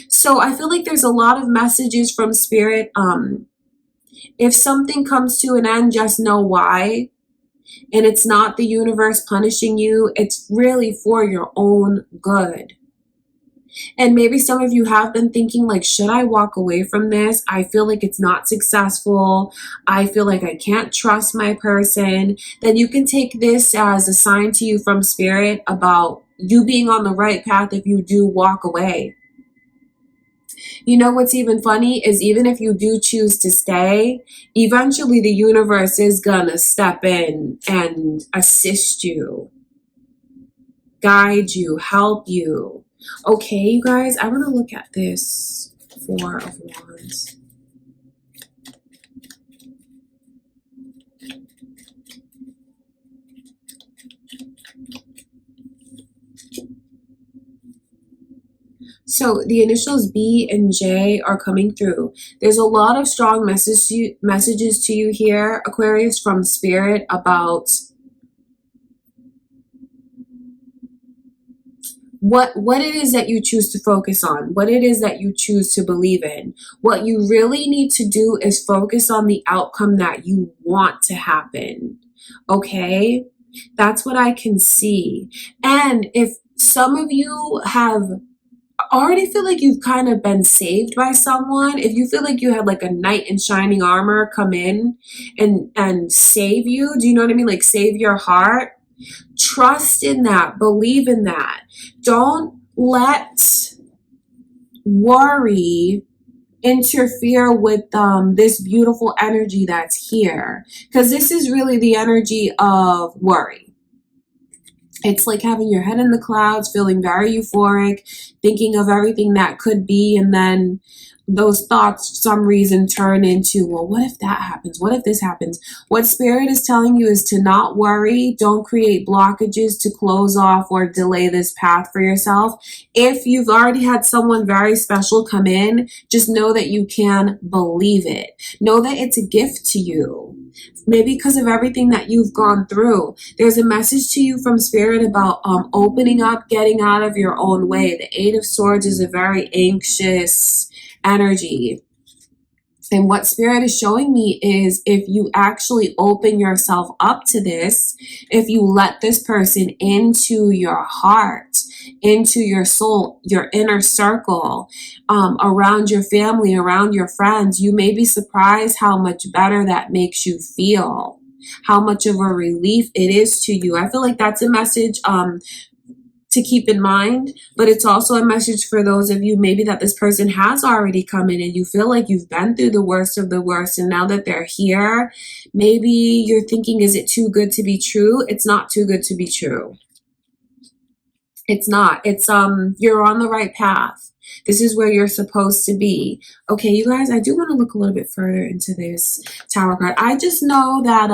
So I feel like there's a lot of messages from Spirit. If something comes to an end, just know why. And it's not the universe punishing you. It's really for your own good. And maybe some of you have been thinking like, should I walk away from this? I feel like it's not successful. I feel like I can't trust my person. Then you can take this as a sign to you from Spirit about you being on the right path if you do walk away. You know what's even funny is even if you do choose to stay, eventually the universe is gonna step in and assist you, guide you, help you. Okay, you guys, I want to look at this Four of Wands. So the initials B and J are coming through. There's a lot of strong messages to you here, Aquarius, from Spirit about what it is that you choose to focus on, what it is that you choose to believe in. What you really need to do is focus on the outcome that you want to happen. Okay? That's what I can see. And if some of you have already feel like you've kind of been saved by someone, if you feel like you had like a knight in shining armor come in and save you, do you know what I mean? Like save your heart. Trust in that. Believe in that. Don't let worry interfere with this beautiful energy that's here. Because this is really the energy of worry. It's like having your head in the clouds, feeling very euphoric, thinking of everything that could be, and then those thoughts for some reason turn into, well, what if that happens? What if this happens? What Spirit is telling you is to not worry. Don't create blockages to close off or delay this path for yourself. If you've already had someone very special come in, just know that you can believe it. Know that it's a gift to you. Maybe because of everything that you've gone through. There's a message to you from Spirit about opening up, getting out of your own way. The Eight of Swords is a very anxious energy. And what Spirit is showing me is if you actually open yourself up to this, if you let this person into your heart, into your soul, your inner circle, around your family, around your friends, you may be surprised how much better that makes you feel, how much of a relief it is to you. I feel like that's a message to keep in mind, but it's also a message for those of you maybe that this person has already come in and you feel like you've been through the worst of the worst, and now that they're here, maybe you're thinking, is it too good to be true? It's not too good to be true. It's not. It's you're on the right path. This is where you're supposed to be. Okay, you guys, I do want to look a little bit further into this Tower card. I just know that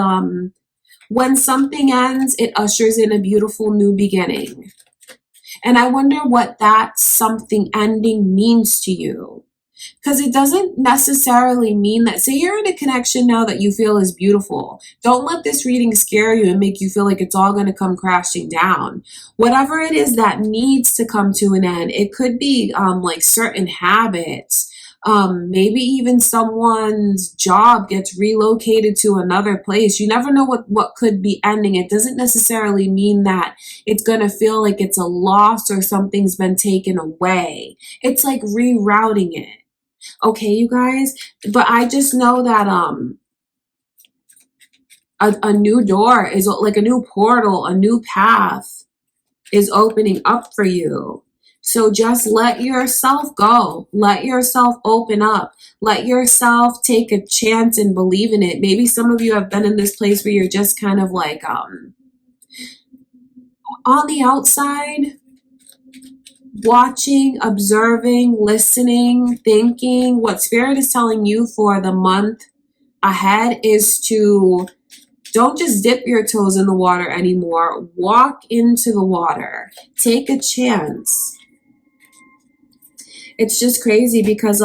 when something ends, it ushers in a beautiful new beginning. And I wonder what that something ending means to you. Because it doesn't necessarily mean that, say you're in a connection now that you feel is beautiful. Don't let this reading scare you and make you feel like it's all going to come crashing down. Whatever it is that needs to come to an end, it could be like certain habits. Maybe even someone's job gets relocated to another place. You never know what could be ending. It doesn't necessarily mean that it's going to feel like it's a loss or something's been taken away. It's like rerouting it. Okay, you guys? But I just know that a new door is like a new portal, a new path is opening up for you. So just let yourself go. Let yourself open up. Let yourself take a chance and believe in it. Maybe some of you have been in this place where you're just kind of like on the outside, watching, observing, listening, thinking. What Spirit is telling you for the month ahead is to don't just dip your toes in the water anymore. Walk into the water. Take a chance. It's just crazy because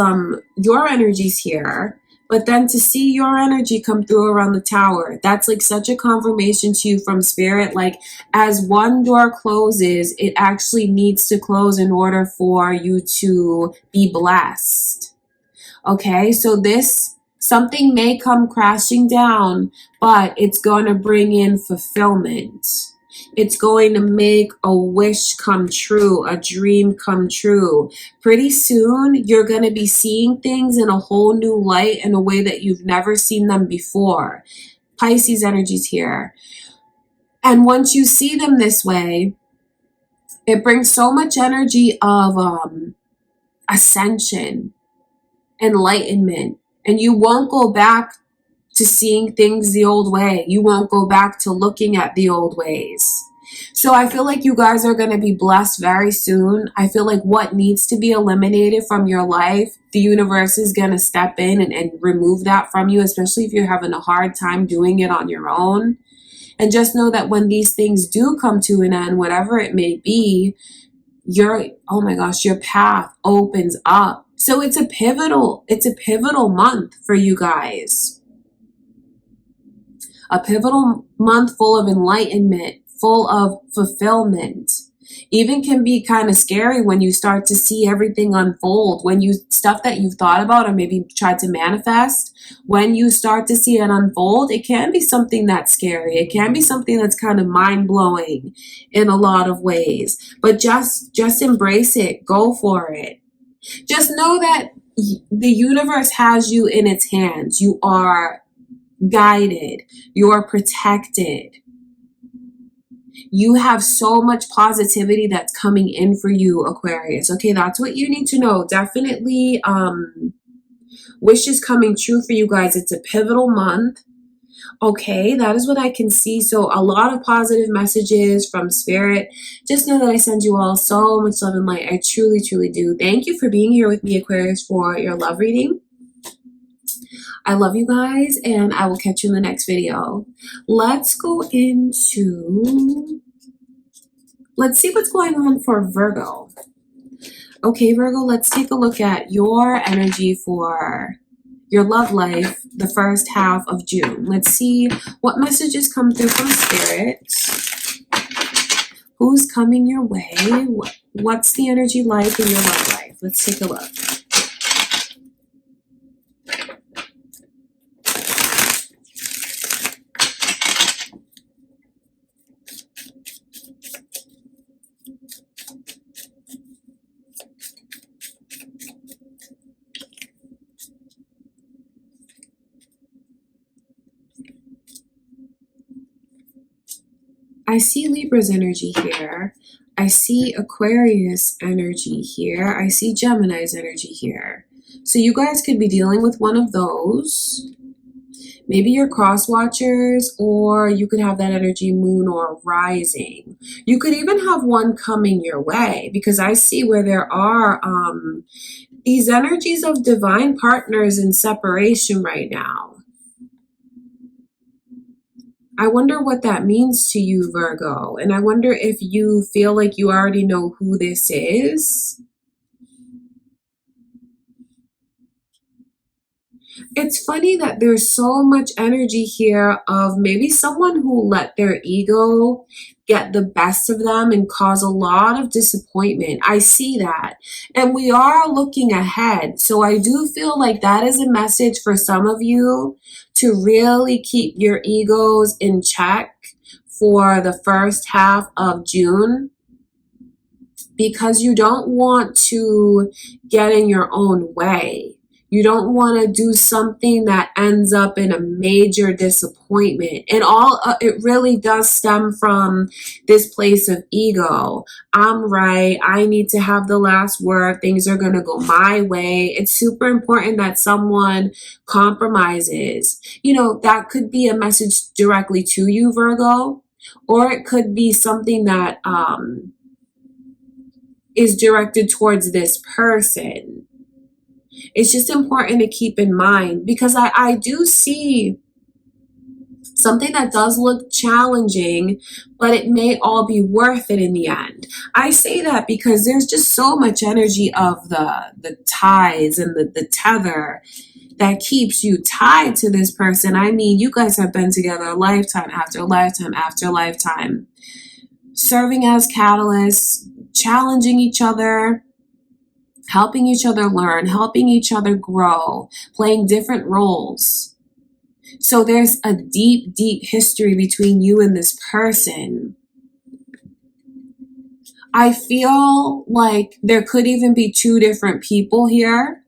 your energy's here, but then to see your energy come through around the tower, that's like such a confirmation to you from Spirit. Like, as one door closes, it actually needs to close in order for you to be blessed. Okay, so something may come crashing down, but it's going to bring in fulfillment. It's going to make a wish come true, a dream come true. Pretty soon, you're going to be seeing things in a whole new light, in a way that you've never seen them before. Pisces energy's here. And once you see them this way, it brings so much energy of ascension, enlightenment, and you won't go back to seeing things the old way. You won't go back to looking at the old ways. So I feel like you guys are going to be blessed very soon. I feel like what needs to be eliminated from your life, the universe is going to step in and remove that from you, especially if you're having a hard time doing it on your own. And just know that when these things do come to an end, whatever it may be, oh my gosh, your path opens up. So it's a pivotal month for you guys. A pivotal month full of enlightenment, full of fulfillment. Even can be kind of scary when you start to see everything unfold, when stuff that you've thought about or maybe tried to manifest, when you start to see it unfold, it can be something that's scary. It can be something that's kind of mind-blowing in a lot of ways. But just embrace it. Go for it. Just know that the universe has you in its hands. You are guided. You are protected. You have so much positivity that's coming in for you, Aquarius. Okay, that's what you need to know. Definitely wishes coming true for you guys. It's a pivotal month. Okay, that is what I can see. So a lot of positive messages from Spirit. Just know that I send you all so much love and light. I truly, truly do. Thank you for being here with me, Aquarius, for your love reading. I love you guys, and I will catch you in the next video. Let's see what's going on for Virgo. Okay, Virgo, let's take a look at your energy for your love life the first half of June. Let's see what messages come through from Spirit. Who's coming your way? What's the energy like in your love life? Let's take a look. I see Libra's energy here. I see Aquarius energy here. I see Gemini's energy here. So you guys could be dealing with one of those. Maybe you're cross watchers, or you could have that energy moon or rising. You could even have one coming your way, because I see where there are these energies of divine partners in separation right now. I wonder what that means to you, Virgo. And I wonder if you feel like you already know who this is. It's funny that there's so much energy here of maybe someone who let their ego get the best of them and cause a lot of disappointment. I see that. And we are looking ahead. So I do feel like that is a message for some of you to really keep your egos in check for the first half of June, because you don't want to get in your own way. You don't want to do something that ends up in a major disappointment. And it really does stem from this place of ego. I'm right. I need to have the last word. Things are going to go my way. It's super important that someone compromises. You know, that could be a message directly to you, Virgo, or it could be something that is directed towards this person. It's just important to keep in mind, because I do see something that does look challenging, but it may all be worth it in the end. I say that because there's just so much energy of the ties and the tether that keeps you tied to this person. I mean, you guys have been together lifetime after lifetime after lifetime, serving as catalysts, challenging each other, helping each other learn, helping each other grow, playing different roles. So there's a deep, deep history between you and this person. I feel like there could even be two different people here,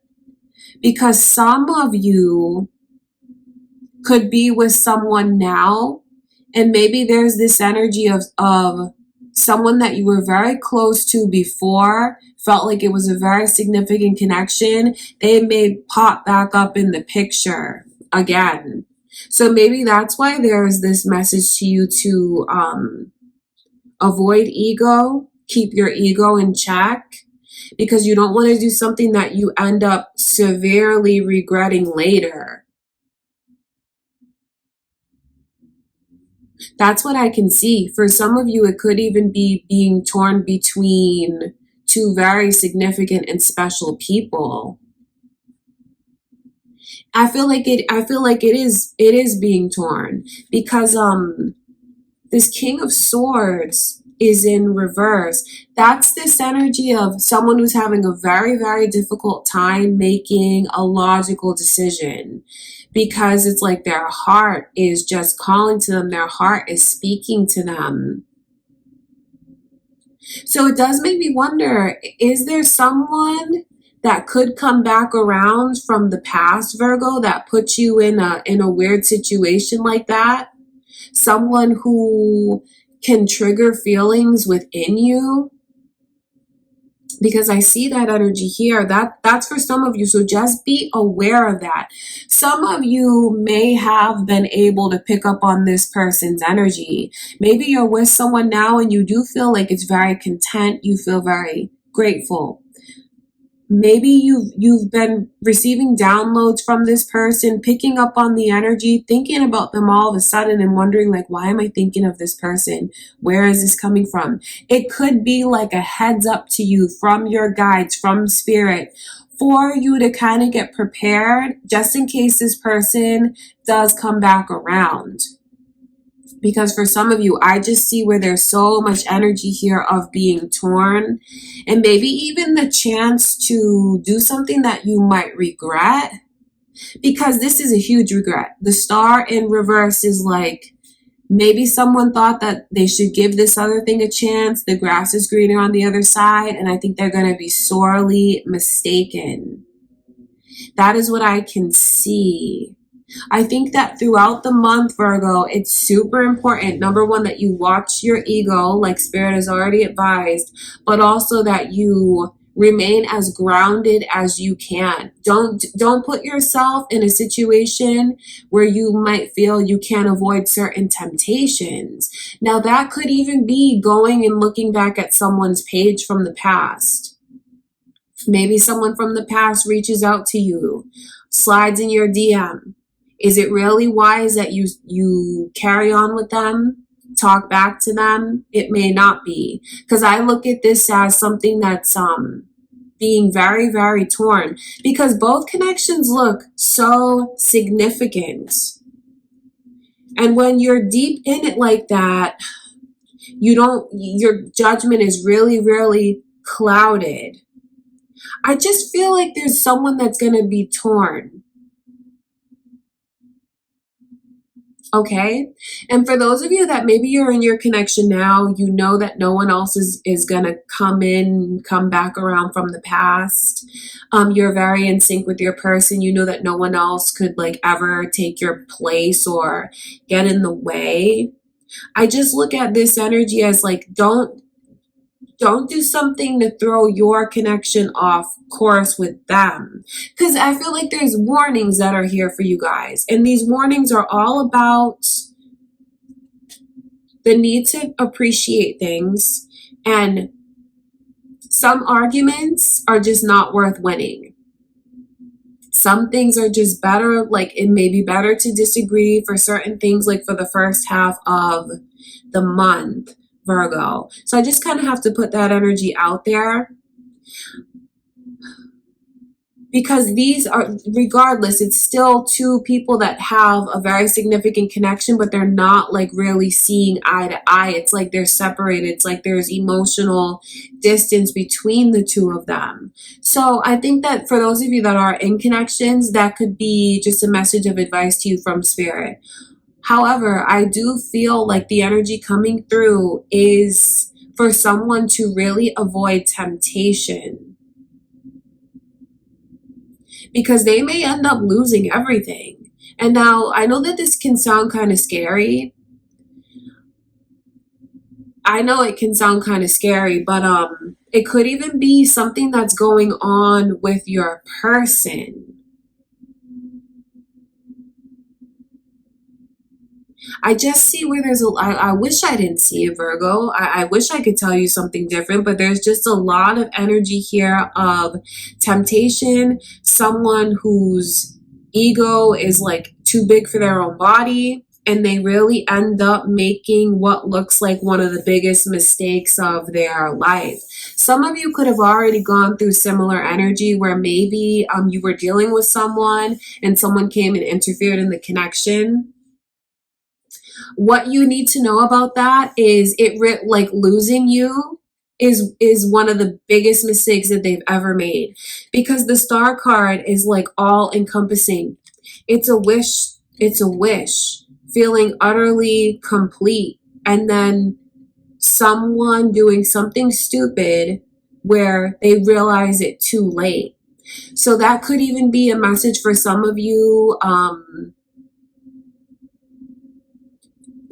because some of you could be with someone now, and maybe there's this energy of someone that you were very close to before, felt like it was a very significant connection. They may pop back up in the picture again. So maybe that's why there's this message to you to avoid ego, keep your ego in check, because you don't want to do something that you end up severely regretting later. That's what I can see. For some of you, it could even be being torn between two very significant and special people. I feel like it is being torn, because this King of Swords is in reverse. That's this energy of someone who's having a very, very difficult time making a logical decision, because it's like their heart is just calling to them. Their heart is speaking to them. So it does make me wonder, is there someone that could come back around from the past, Virgo, that puts you in a weird situation like that? Someone who can trigger feelings within you? Because I see that energy here. That's for some of you. So just be aware of that. Some of you may have been able to pick up on this person's energy. Maybe you're with someone now and you do feel like it's very content. You feel very grateful. Maybe you've been receiving downloads from this person, picking up on the energy, thinking about them all of a sudden and wondering, like, why am I thinking of this person? Where is this coming from? It could be like a heads up to you from your guides, from spirit, for you to kind of get prepared just in case this person does come back around. Because for some of you, I just see where there's so much energy here of being torn, and maybe even the chance to do something that you might regret, because this is a huge regret. The star in reverse is like, maybe someone thought that they should give this other thing a chance. The grass is greener on the other side, and I think they're going to be sorely mistaken. That is what I can see. I think that throughout the month, Virgo, it's super important, number one, that you watch your ego, like Spirit has already advised, but also that you remain as grounded as you can. Don't put yourself in a situation where you might feel you can't avoid certain temptations. Now, that could even be going and looking back at someone's page from the past. Maybe someone from the past reaches out to you, slides in your DM. Is it really wise that you carry on with them, talk back to them? It may not be, because I look at this as something that's being very, very torn, because both connections look so significant. And when you're deep in it like that, your judgment is really, really clouded. I just feel like there's someone that's going to be torn. Okay. And for those of you that maybe you're in your connection now, you know that no one else is going to come back around from the past. You're very in sync with your person. You know that no one else could like ever take your place or get in the way. I just look at this energy as like, don't do something to throw your connection off course with them. Because I feel like there's warnings that are here for you guys. And these warnings are all about the need to appreciate things and Some arguments are just not worth winning. Some things are just better, like it may be better to disagree for certain things, like for the first half of the month, Virgo. So I just kind of have to put that energy out there, because these are, regardless, it's still two people that have a very significant connection, but they're not like really seeing eye to eye. It's like they're separated. It's like there's emotional distance between the two of them. So I think that for those of you that are in connections, that could be just a message of advice to you from Spirit. However, I do feel like the energy coming through is for someone to really avoid temptation, because they may end up losing everything. And now I know that this can sound kind of scary. But it could even be something that's going on with your person. I just see where there's I wish I didn't see it, Virgo. I wish I could tell you something different, but there's just a lot of energy here of temptation, someone whose ego is like too big for their own body, and they really end up making what looks like one of the biggest mistakes of their life. Some of you could have already gone through similar energy where maybe you were dealing with someone and someone came and interfered in the connection. What you need to know about that is like losing you is one of the biggest mistakes that they've ever made, because the Star card is like all encompassing. It's a wish, feeling utterly complete, and then someone doing something stupid where they realize it too late. So that could even be a message for some of you,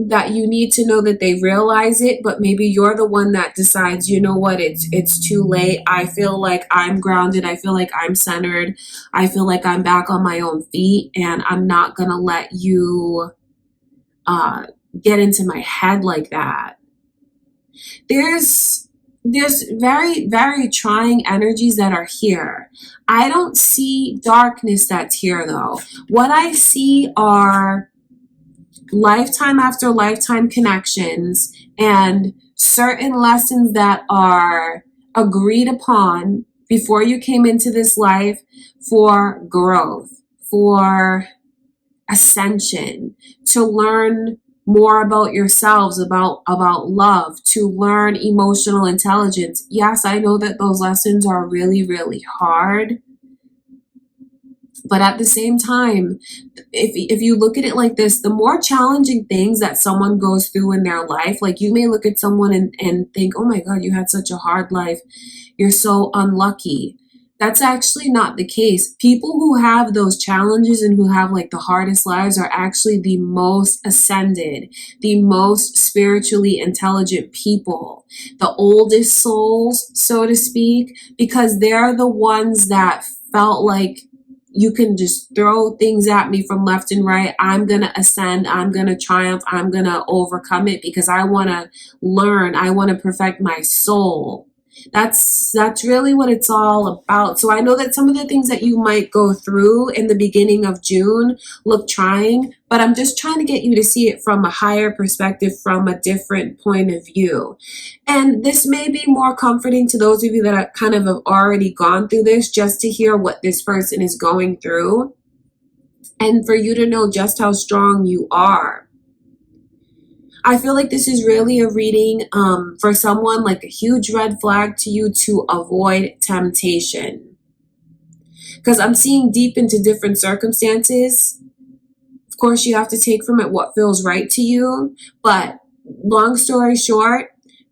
that you need to know that they realize it, but maybe you're the one that decides, you know what, it's too late. I feel like I'm grounded. I feel like I'm centered. I feel like I'm back on my own feet, and I'm not gonna let you get into my head like that. There's very, very trying energies that are here. I don't see darkness that's here though. What I see are lifetime after lifetime connections and certain lessons that are agreed upon before you came into this life for growth, for ascension, to learn more about yourselves, about love, to learn emotional intelligence. Yes, I know that those lessons are really, really hard. But at the same time, if you look at it like this, the more challenging things that someone goes through in their life, like you may look at someone and think, oh my God, you had such a hard life. You're so unlucky. That's actually not the case. People who have those challenges and who have like the hardest lives are actually the most ascended, the most spiritually intelligent people, the oldest souls, so to speak, because they're the ones that felt like, you can just throw things at me from left and right. I'm going to ascend. I'm going to triumph. I'm going to overcome it because I want to learn. I want to perfect my soul. That's really what it's all about. So I know that some of the things that you might go through in the beginning of June look trying, but I'm just trying to get you to see it from a higher perspective, from a different point of view. And this may be more comforting to those of you that are kind of have already gone through this, just to hear what this person is going through and for you to know just how strong you are. I feel like this is really a reading for someone, like a huge red flag to you to avoid temptation. Because I'm seeing deep into different circumstances. Of course, you have to take from it what feels right to you. But long story short,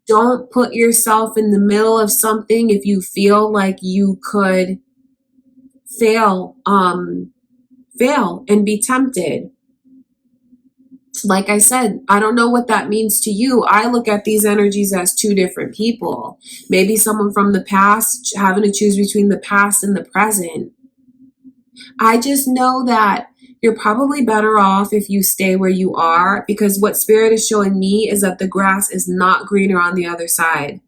don't put yourself in the middle of something if you feel like you could fail and be tempted. Like I said, I don't know what that means to you. I look at these energies as two different people. Maybe someone from the past, having to choose between the past and the present. I just know that You're probably better off if you stay where you are, because what Spirit is showing me is that the grass is not greener on the other side.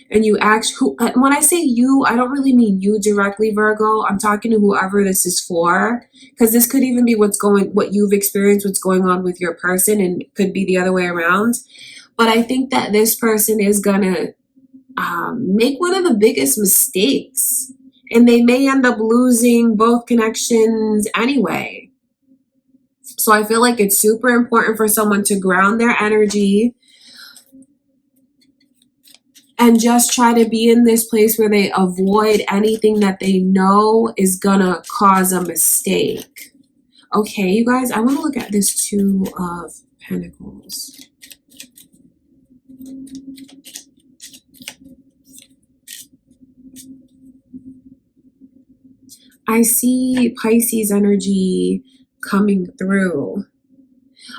And you actually, when I say you, I don't really mean you directly, Virgo. I'm talking to whoever this is for, because this could even be what you've experienced, what's going on with your person, and it could be the other way around. But I think that this person is gonna make one of the biggest mistakes, and they may end up losing both connections anyway. So I feel like it's super important for someone to ground their energy and just try to be in this place where they avoid anything that they know is gonna cause a mistake. Okay, you guys, I want to look at this Two of Pentacles. I see Pisces energy coming through.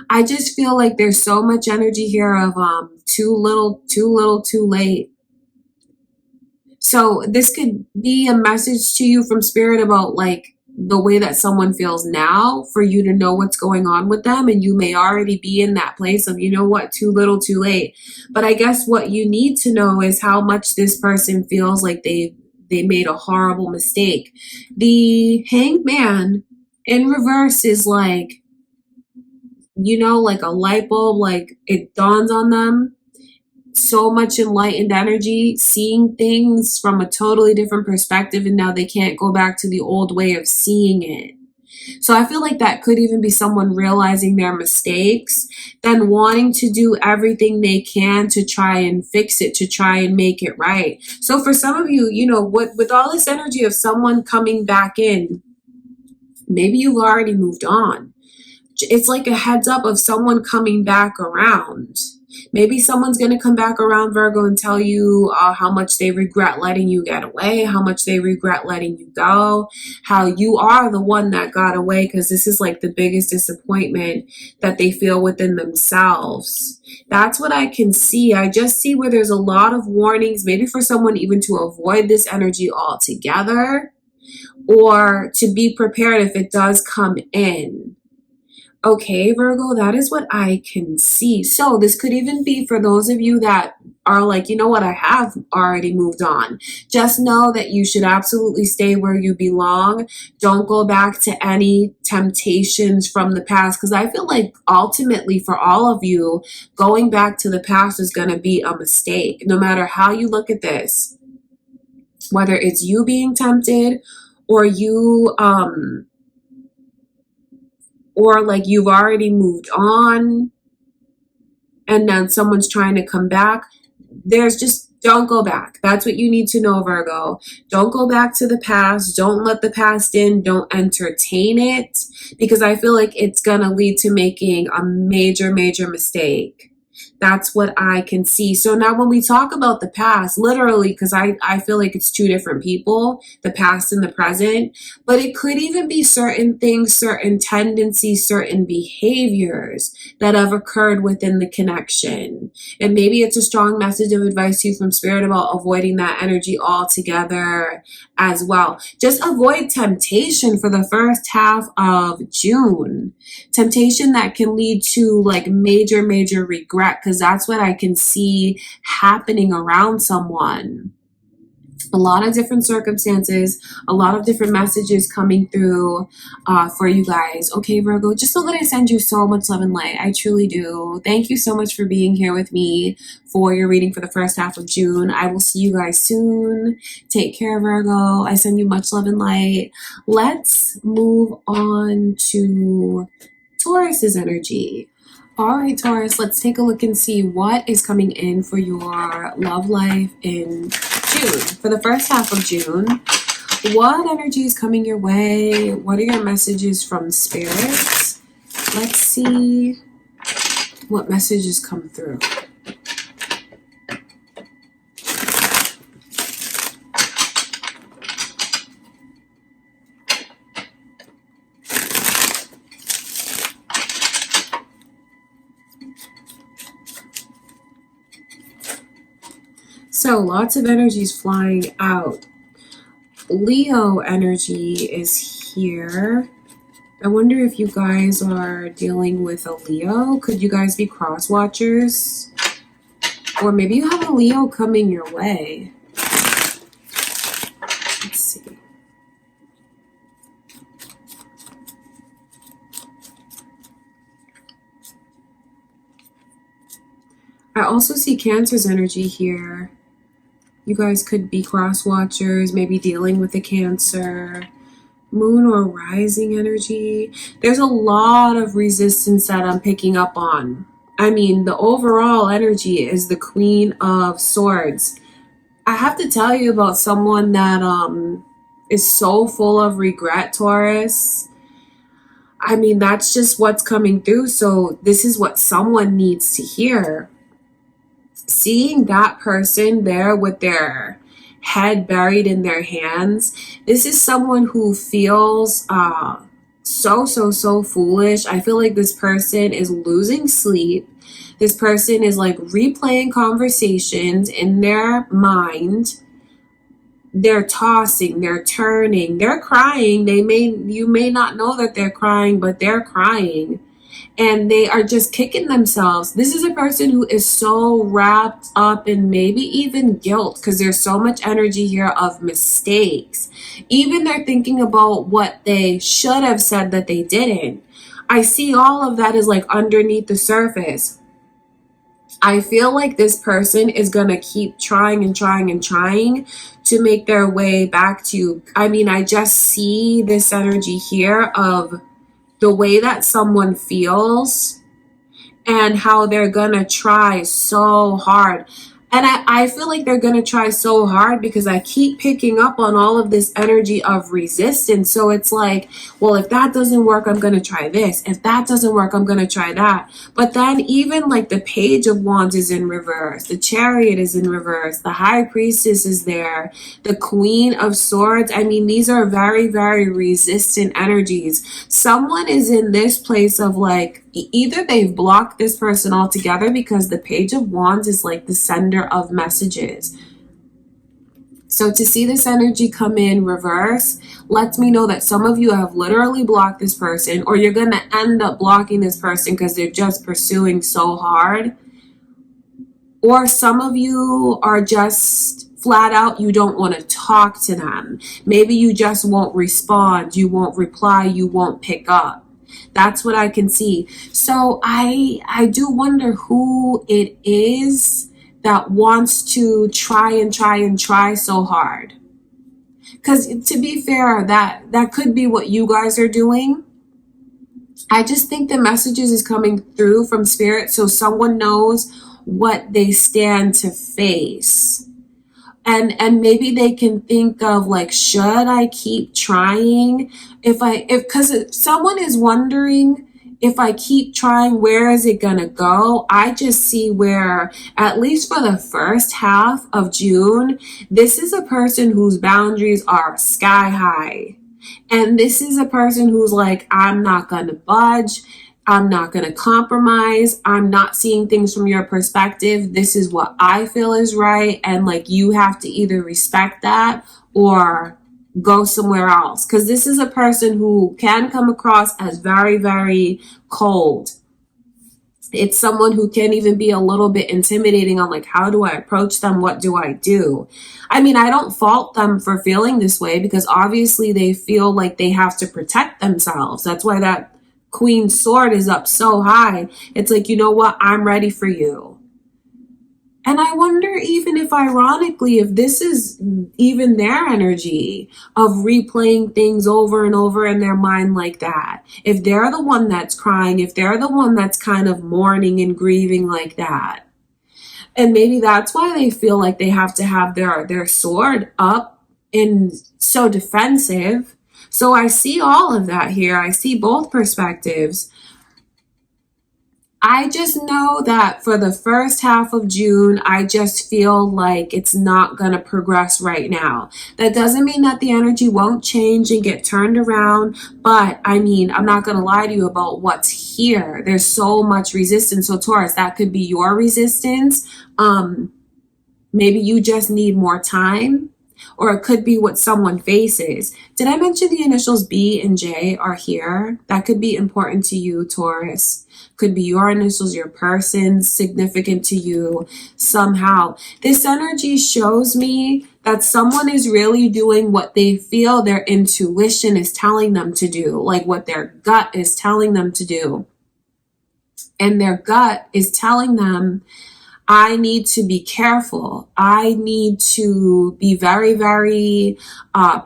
I just feel like there's so much energy here of too little, too late. So this could be a message to you from Spirit about like the way that someone feels now, for you to know what's going on with them, and you may already be in that place of, you know what, too little, too late. But I guess what you need to know is how much this person feels like they made a horrible mistake. The Hanged Man in reverse is like, you know, like a light bulb, like it dawns on them. So much enlightened energy, seeing things from a totally different perspective, and now they can't go back to the old way of seeing it. So I feel like that could even be someone realizing their mistakes, then wanting to do everything they can to try and fix it, to try and make it right. So for some of you, you know, with all this energy of someone coming back in, maybe you've already moved on. It's like a heads up of someone coming back around. Maybe someone's going to come back around, Virgo, and tell you how much they regret letting you get away, how much they regret letting you go, how you are the one that got away, because this is like the biggest disappointment that they feel within themselves. That's what I can see. I just see where there's a lot of warnings, maybe for someone even to avoid this energy altogether, or to be prepared if it does come in. Okay, Virgo, that is what I can see. So this could even be for those of you that are like, you know what, I have already moved on. Just know that you should absolutely stay where you belong. Don't go back to any temptations from the past, because I feel like ultimately for all of you, going back to the past is going to be a mistake. No matter how you look at this, whether it's you being tempted or you, or like you've already moved on and then someone's trying to come back, there's just, don't go back. That's what you need to know, Virgo. Don't go back to the past. Don't let the past in. Don't entertain it, because I feel like it's going to lead to making a major, major mistake. That's what I can see. So now when we talk about the past, literally, because I feel like it's two different people, the past and the present, but it could even be certain things, certain tendencies, certain behaviors that have occurred within the connection. And maybe it's a strong message of advice to you from Spirit about avoiding that energy altogether as well. Just avoid temptation for the first half of June. Temptation that can lead to like major, major regret, because that's what I can see happening around someone. A lot of different circumstances, a lot of different messages coming through for you guys. Okay, Virgo, just so that I send you so much love and light. I truly do. Thank you so much for being here with me for your reading for the first half of June. I will see you guys soon. Take care, Virgo. I send you much love and light. Let's move on to Taurus's energy. All right, Taurus, let's take a look and see what is coming in for your love life in June. For the first half of June, what energy is coming your way? What are your messages from Spirit? Let's see what messages come through. So lots of energies flying out. Leo energy is here. I wonder if you guys are dealing with a Leo. Could you guys be cross watchers? Or maybe you have a Leo coming your way. Let's see. I also see Cancer's energy here. You guys could be cross watchers, maybe dealing with a Cancer. Moon or rising energy. There's a lot of resistance that I'm picking up on. I mean, the overall energy is the Queen of Swords. I have to tell you about someone that is so full of regret, Taurus. I mean, that's just what's coming through. So this is what someone needs to hear. Seeing that person there with their head buried in their hands, this is someone who feels so foolish. I feel like this person is losing sleep. This person is like replaying conversations in their mind. They're tossing, they're turning, they're crying. You may not know that they're crying, but they're crying. And they are just kicking themselves. This is a person who is so wrapped up in maybe even guilt, because there's so much energy here of mistakes. Even they're thinking about what they should have said that they didn't. I see all of that is like underneath the surface. I feel like this person is going to keep trying and trying and trying to make their way back to you. I mean, I just see this energy here of the way that someone feels and how they're gonna try so hard. And I feel like they're gonna try so hard because I keep picking up on all of this energy of resistance. So it's like, well, if that doesn't work, I'm gonna try this. If that doesn't work, I'm gonna try that. But then even like the Page of Wands is in reverse, the Chariot is in reverse, the High Priestess is there, the Queen of Swords. I mean, these are very, very resistant energies. Someone is in this place of like, either they've blocked this person altogether, because the Page of Wands is like the sender of messages. So to see this energy come in reverse lets me know that some of you have literally blocked this person, or you're going to end up blocking this person because they're just pursuing so hard. Or some of you are just flat out, you don't want to talk to them. Maybe you just won't respond, you won't reply, you won't pick up. That's what I can see. So I do wonder who it is that wants to try and try so hard. Because to be fair, that could be what you guys are doing. I just think the messages is coming through from Spirit so someone knows what they stand to face. And maybe they can think of like, should I keep trying? Because someone is wondering, if I keep trying, where is it gonna go? I just see where, at least for the first half of June, this is a person whose boundaries are sky high. And this is a person who's like, I'm not gonna budge. I'm not going to compromise. I'm not seeing things from your perspective. This is what I feel is right. And like, you have to either respect that or go somewhere else. Because this is a person who can come across as very, very cold. It's someone who can even be a little bit intimidating on like, how do I approach them? What do I do? I mean, I don't fault them for feeling this way, because obviously they feel like they have to protect themselves. That's why that Queen Sword is up so high. It's like, you know what? I'm ready for you. And I wonder even if ironically, if this is even their energy of replaying things over and over in their mind like that. If they're the one that's crying, if they're the one that's kind of mourning and grieving like that. And maybe that's why they feel like they have to have their sword up and so defensive. So I see all of that here. I see both perspectives. I just know that for the first half of June, I just feel like it's not going to progress right now. That doesn't mean that the energy won't change and get turned around. But I mean, I'm not going to lie to you about what's here. There's so much resistance. So Taurus, that could be your resistance. Maybe you just need more time. or it could be what someone faces. Did I mention the initials B and J are here? That could be important to you, Taurus. Could be your initials, your person, significant to you somehow. This energy shows me that someone is really doing what they feel their intuition is telling them to do, like what their gut is telling them to do. And their gut is telling them, I need to be careful. I need to be very, very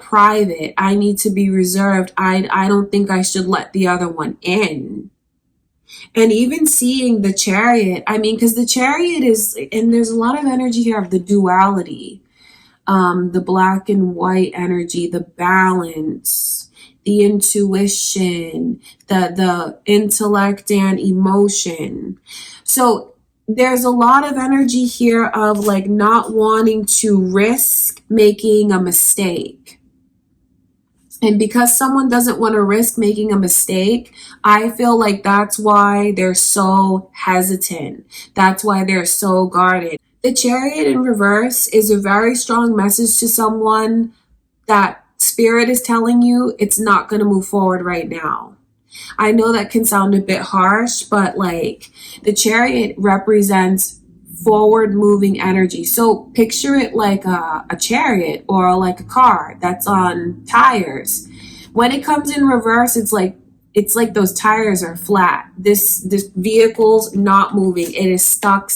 private. I need to be reserved. I don't think I should let the other one in. And even seeing the Chariot, I mean, because the Chariot is, and there's a lot of energy here of the duality, the black and white energy, the balance, the intuition, the intellect and emotion. So there's a lot of energy here of like not wanting to risk making a mistake. And because someone doesn't want to risk making a mistake, I feel like that's why they're so hesitant. That's why they're so guarded. The Chariot in reverse is a very strong message to someone that Spirit is telling you it's not going to move forward right now. I know that can sound a bit harsh, but like the Chariot represents forward moving energy. So picture it like a chariot or like a car that's on tires. When it comes in reverse, it's like those tires are flat. This vehicle's not moving. It is stuck.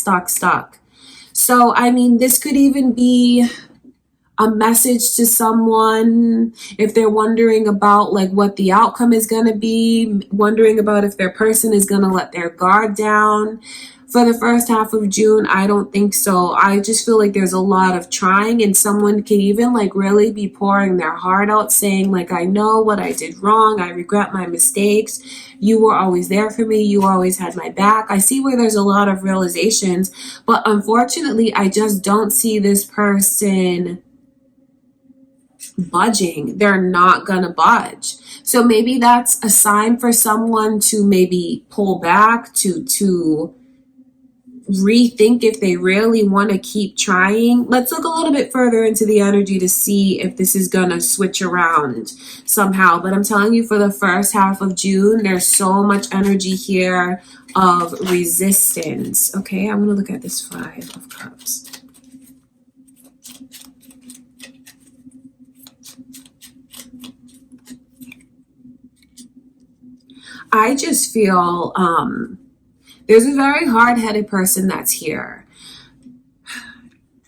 So I mean, this could even be a message to someone if they're wondering about like what the outcome is going to be, wondering about if their person is going to let their guard down. For the first half of June, I don't think so. I just feel like there's a lot of trying, and someone can even like really be pouring their heart out, saying like, I know what I did wrong. I regret my mistakes. You were always there for me. You always had my back. I see where there's a lot of realizations, but unfortunately, I just don't see this person budging. They're not gonna budge. So maybe that's a sign for someone to maybe pull back, to rethink if they really want to keep trying. Let's look a little bit further into the energy to see if this is gonna switch around somehow. But I'm telling you, for the first half of June, there's so much energy here of resistance. Okay, I'm gonna look at this 5 of Cups. I just feel there's a very hard-headed person that's here.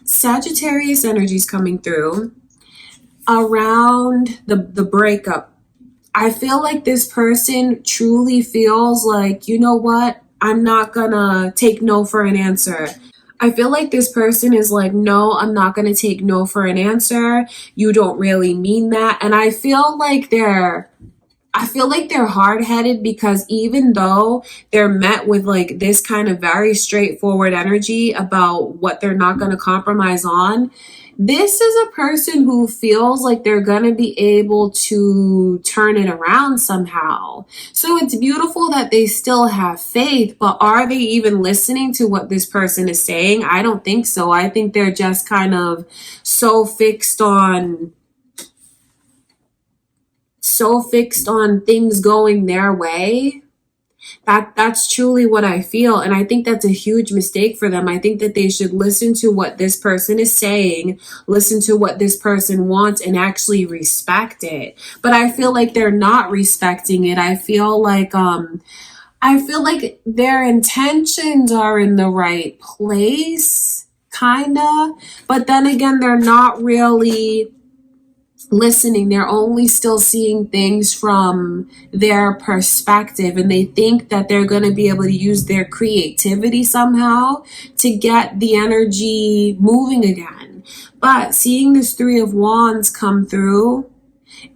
Sagittarius energy is coming through around the breakup. I feel like this person truly feels like, you know what? I'm not gonna take no for an answer. I feel like this person is like, no, I'm not gonna take no for an answer. You don't really mean that. And I feel like they're hard-headed because even though they're met with like this kind of very straightforward energy about what they're not going to compromise on, this is a person who feels like they're going to be able to turn it around somehow. So it's beautiful that they still have faith, but are they even listening to what this person is saying? I don't think so. I think they're just kind of so fixed on things going their way. That's truly what I feel. And I think that's a huge mistake for them. I think that they should listen to what this person is saying, listen to what this person wants, and actually respect it. But I feel like they're not respecting it. I feel like their intentions are in the right place, kinda. But then again, they're not really listening. They're only still seeing things from their perspective, and they think that they're going to be able to use their creativity somehow to get the energy moving again. But seeing this 3 of Wands come through,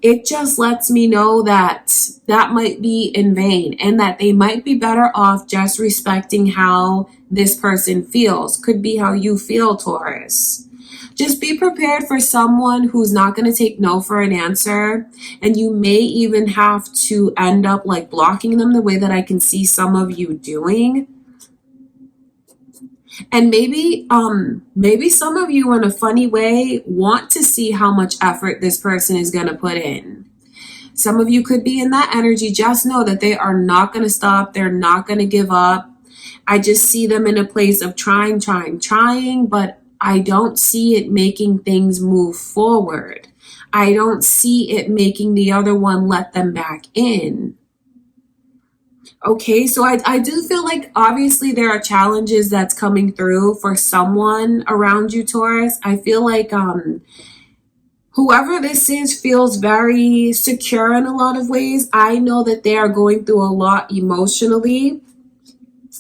it just lets me know that that might be in vain, and that they might be better off just respecting how this person feels. Could be how you feel, Taurus. Just be prepared for someone who's not going to take no for an answer. And you may even have to end up like blocking them the way that I can see some of you doing. And maybe some of you in a funny way want to see how much effort this person is going to put in. Some of you could be in that energy. Just know that they are not going to stop. They're not going to give up. I just see them in a place of trying, but I don't see it making things move forward. I don't see it making the other one let them back in. Okay, so I do feel like obviously there are challenges that's coming through for someone around you, Taurus. I feel like whoever this is feels very secure in a lot of ways. I know that they are going through a lot emotionally,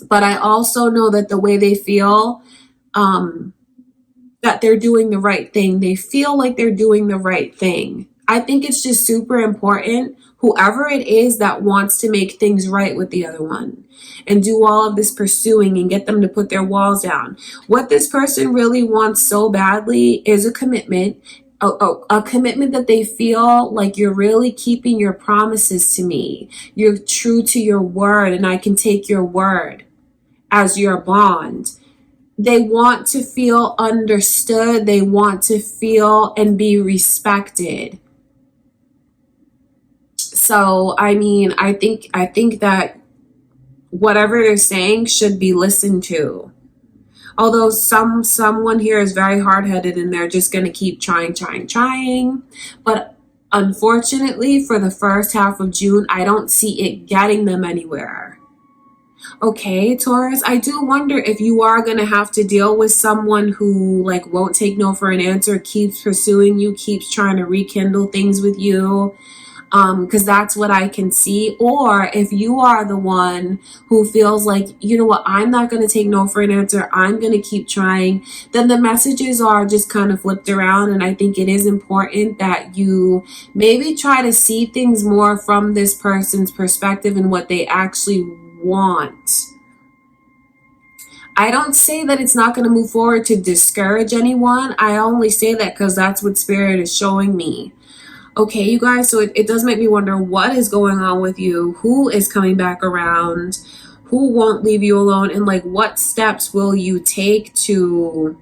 but I also know that the way they feel, that they're doing the right thing. They feel like they're doing the right thing. I think it's just super important, whoever it is that wants to make things right with the other one and do all of this pursuing and get them to put their walls down. What this person really wants so badly is a commitment, a commitment that they feel like you're really keeping your promises to me. You're true to your word, and I can take your word as your bond. They want to feel understood. They want to feel and be respected. So, I mean, I think that whatever they're saying should be listened to. Although someone here is very hard-headed and they're just going to keep trying. But unfortunately, for the first half of June, I don't see it getting them anywhere. Okay, Taurus, I do wonder if you are going to have to deal with someone who like won't take no for an answer, keeps pursuing you, keeps trying to rekindle things with you. Because that's what I can see. Or if you are the one who feels like, you know what, I'm not going to take no for an answer, I'm going to keep trying, then the messages are just kind of flipped around. And I think it is important that you maybe try to see things more from this person's perspective and what they actually want. I don't say that it's not going to move forward to discourage anyone. I only say that because that's what Spirit is showing me. Okay, you guys, so it does make me wonder what is going on with you, who is coming back around, who won't leave you alone, and like what steps will you take to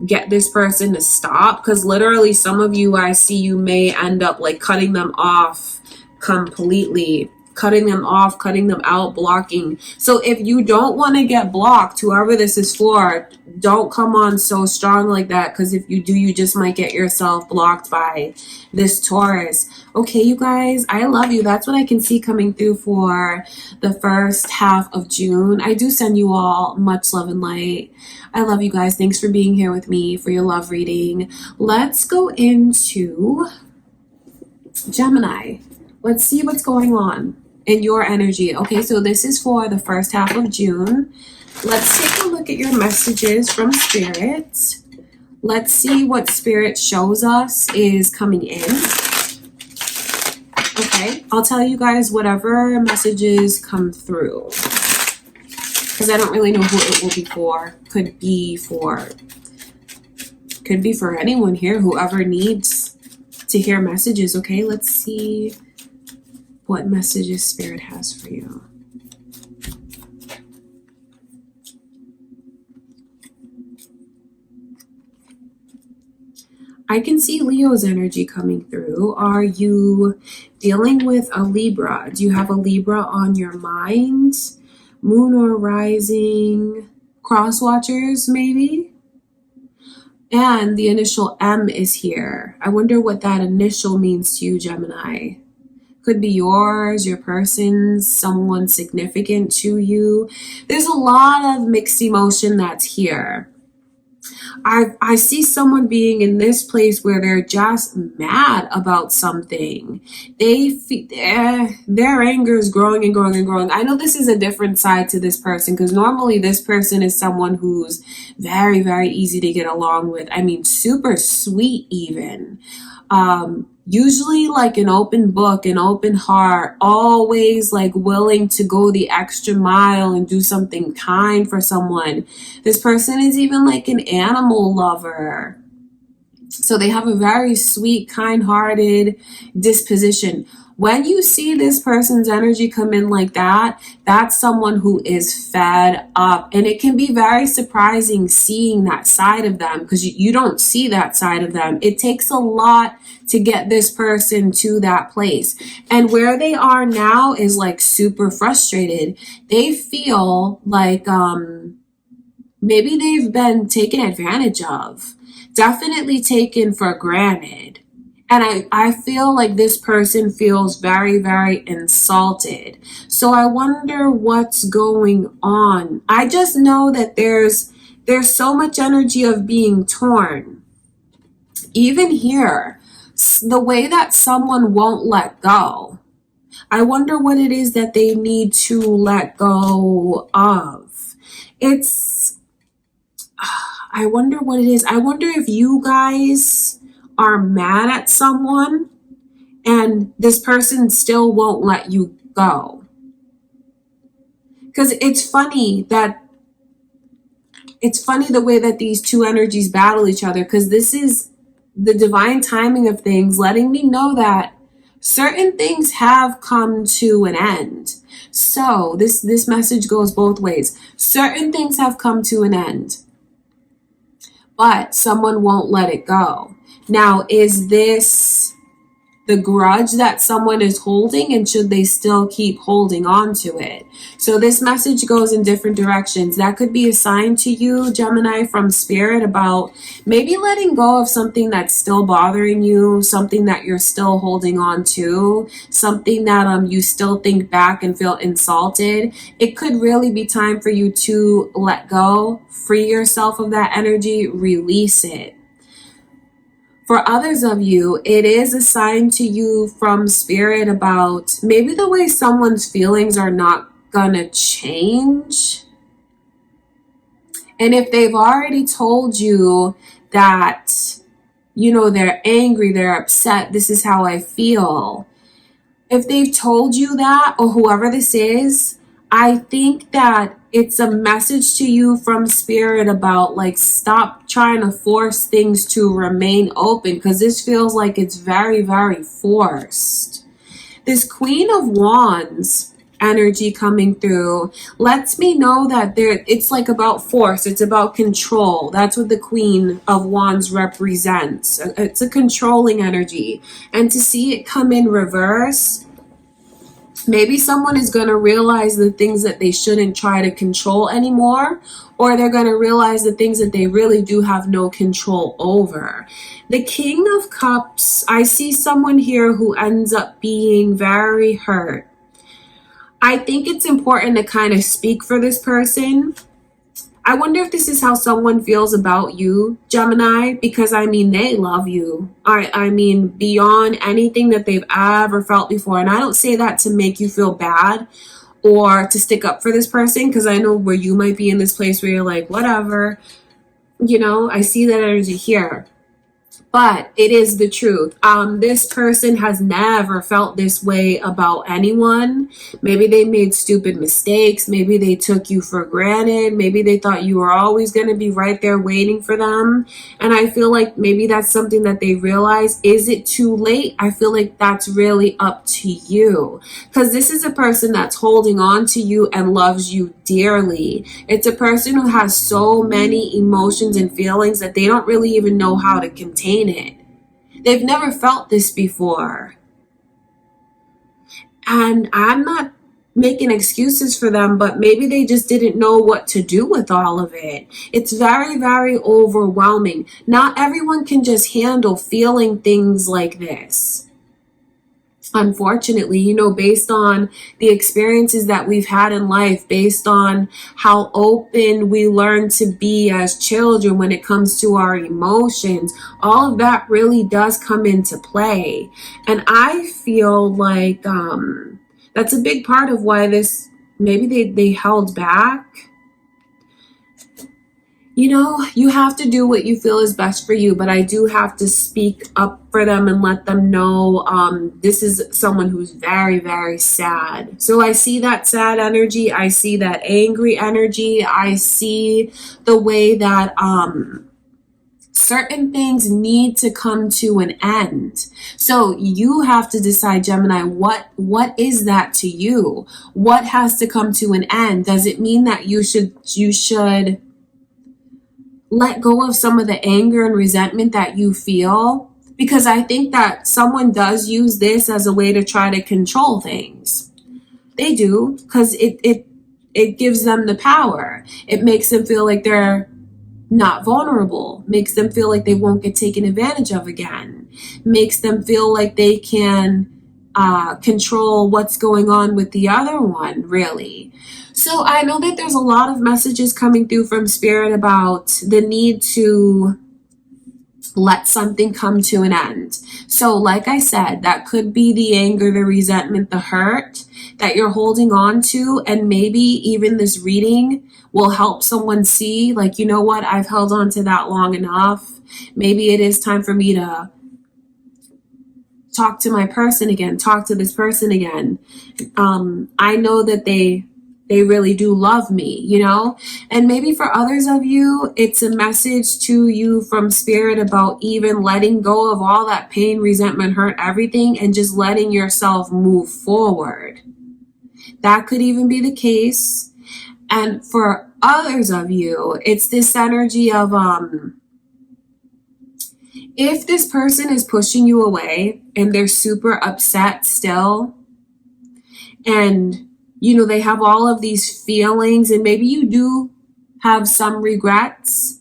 get this person to stop? Because literally some of you, I see you may end up like cutting them off completely, cutting them off, cutting them out, blocking. So if you don't want to get blocked, whoever this is for, don't come on so strong like that, because if you do, you just might get yourself blocked by this Taurus. Okay, you guys, I love you. That's what I can see coming through for the first half of June. I do send you all much love and light. I love you guys. Thanks for being here with me for your love reading. Let's go into Gemini. Let's see what's going on in your energy. Okay, so this is for the first half of June. Let's take a look at your messages from Spirit. Let's see what Spirit shows us is coming in. Okay, I'll tell you guys whatever messages come through, because I don't really know who it will be for. Could be for anyone here, whoever needs to hear messages. Okay, let's see what messages Spirit has for you. I can see Leo's energy coming through. Are you dealing with a Libra? Do you have a Libra on your mind? Moon or rising? Cross watchers, maybe? And the initial M is here. I wonder what that initial means to you, Gemini. Could be yours, your person's, someone significant to you. There's a lot of mixed emotion that's here. I see someone being in this place where they're just mad about something. Their anger is growing and growing and growing. I know this is a different side to this person, because normally this person is someone who's very, very easy to get along with. I mean, super sweet even. Usually like an open book, an open heart, always like willing to go the extra mile and do something kind for someone. This person is even like an animal lover. So they have a very sweet, kind-hearted disposition. When you see this person's energy come in like that, that's someone who is fed up. And it can be very surprising seeing that side of them, because you don't see that side of them. It takes a lot to get this person to that place. And where they are now is like super frustrated. They feel like maybe they've been taken advantage of, definitely taken for granted. And I feel like this person feels very, very insulted. So I wonder what's going on. I just know that there's so much energy of being torn. Even here, the way that someone won't let go. I wonder what it is that they need to let go of. I wonder what it is. I wonder if you guys are mad at someone and this person still won't let you go. Because it's funny the way that these two energies battle each other, because this is the divine timing of things letting me know that certain things have come to an end. So this message goes both ways. Certain things have come to an end, but someone won't let it go. Now, is this the grudge that someone is holding, and should they still keep holding on to it? So this message goes in different directions. That could be a sign to you, Gemini, from Spirit, about maybe letting go of something that's still bothering you, something that you're still holding on to, something that you still think back and feel insulted. It could really be time for you to let go, free yourself of that energy, release it. For others of you, it is a sign to you from Spirit about maybe the way someone's feelings are not gonna change. And if they've already told you that, they're angry, they're upset, this is how I feel. If they've told you that, or whoever this is, I think that it's a message to you from Spirit about, like, stop trying to force things to remain open, because this feels like it's very, very forced. This Queen of Wands energy coming through lets me know that it's like about force, it's about control. That's what the Queen of Wands represents. It's a controlling energy. And to see it come in reverse, maybe someone is going to realize the things that they shouldn't try to control anymore, or they're going to realize the things that they really do have no control over. The King of Cups, I see someone here who ends up being very hurt. I think it's important to kind of speak for this person. I wonder if this is how someone feels about you, Gemini, because they love you. I mean, beyond anything that they've ever felt before. And I don't say that to make you feel bad or to stick up for this person, because I know where you might be in this place where you're like, whatever, I see that energy here. But it is the truth. This person has never felt this way about anyone. Maybe they made stupid mistakes. Maybe they took you for granted. Maybe they thought you were always going to be right there waiting for them. And I feel like maybe that's something that they realize. Is it too late? I feel like that's really up to you. Because this is a person that's holding on to you and loves you dearly. It's a person who has so many emotions and feelings that they don't really even know how to contain it. They've never felt this before. And I'm not making excuses for them, but maybe they just didn't know what to do with all of it. It's very, very overwhelming. Not everyone can just handle feeling things like this. Unfortunately, based on the experiences that we've had in life, based on how open we learn to be as children when it comes to our emotions, all of that really does come into play. And I feel like that's a big part of why maybe they held back. You have to do what you feel is best for you, but I do have to speak up for them and let them know this is someone who's very, very sad. So I see that sad energy. I see that angry energy. I see the way that Certain things need to come to an end. So you have to decide, Gemini, what is that to you? What has to come to an end? Does it mean that you should let go of some of the anger and resentment that you feel? Because I think that someone does use this as a way to try to control things. They do, because it gives them the power. It makes them feel like they're not vulnerable, makes them feel like they won't get taken advantage of again, makes them feel like they can control what's going on with the other one, really. So I know that there's a lot of messages coming through from Spirit about the need to let something come to an end. So like I said, that could be the anger, the resentment, the hurt that you're holding on to. And maybe even this reading will help someone see, like, you know what, I've held on to that long enough. Maybe it is time for me to talk to my person again, talk to this person again. I know that they really do love me, you know? And maybe for others of you, it's a message to you from Spirit about even letting go of all that pain, resentment, hurt, everything, and just letting yourself move forward. That could even be the case. And for others of you, it's this energy of, if this person is pushing you away and they're super upset still, and you know, they have all of these feelings, and maybe you do have some regrets,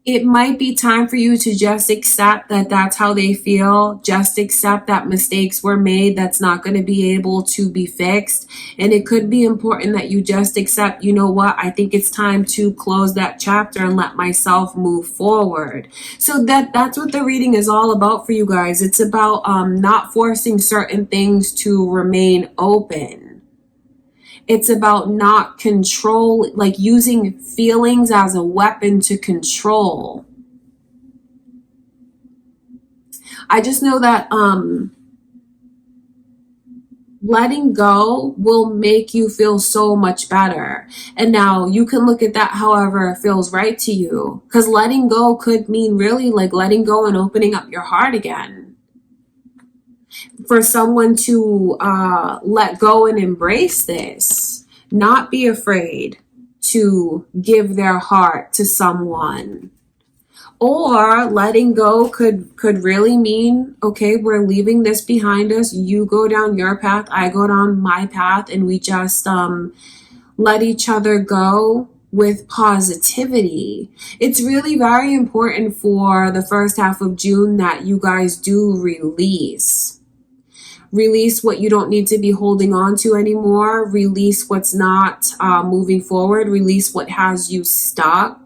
it might be time for you to just accept that that's how they feel. Just accept that mistakes were made. That's not going to be able to be fixed. And it could be important that you just accept, you know what, I think it's time to close that chapter and let myself move forward. So that's what the reading is all about for you guys. It's about not forcing certain things to remain open. It's about not control, like using feelings as a weapon to control. I just know that letting go will make you feel so much better. And now you can look at that however it feels right to you. Because letting go could mean really like letting go and opening up your heart again. For someone to let go and embrace this, not be afraid to give their heart to someone. Or letting go could really mean, okay, we're leaving this behind us. You go down your path, I go down my path, and we just let each other go with positivity. It's really very important for the first half of June that you guys do release. Release what you don't need to be holding on to anymore. Release what's not moving forward. Release what has you stuck.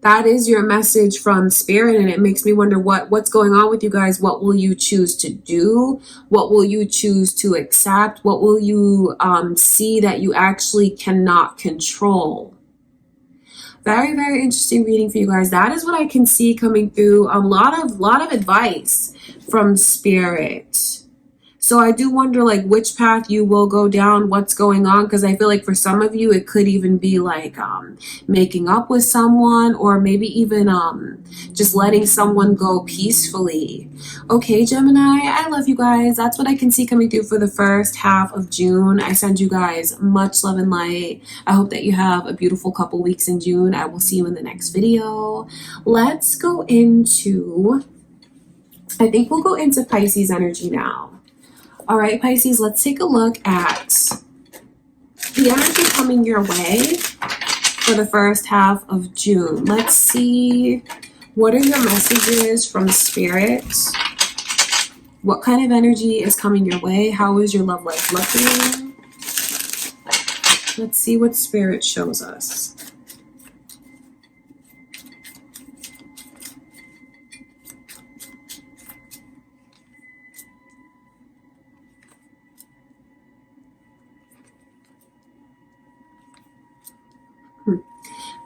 That is your message from Spirit, and it makes me wonder what's going on with you guys. What will you choose to do? What will you choose to accept? What will you see that you actually cannot control? Very, very interesting reading for you guys. That is what I can see coming through. A lot of advice from Spirit. So I do wonder like which path you will go down, what's going on, because I feel like for some of you it could even be like making up with someone, or maybe even just letting someone go peacefully. Okay, Gemini, I love you guys. That's what I can see coming through for the first half of June. I send you guys much love and light. I hope that you have a beautiful couple weeks in June. I will see you in the next video. Let's go into, I think we'll go into Pisces energy now. All right, Pisces, let's take a look at the energy coming your way for the first half of June. Let's see, what are your messages from Spirit? What kind of energy is coming your way? How is your love life looking? Let's see what Spirit shows us.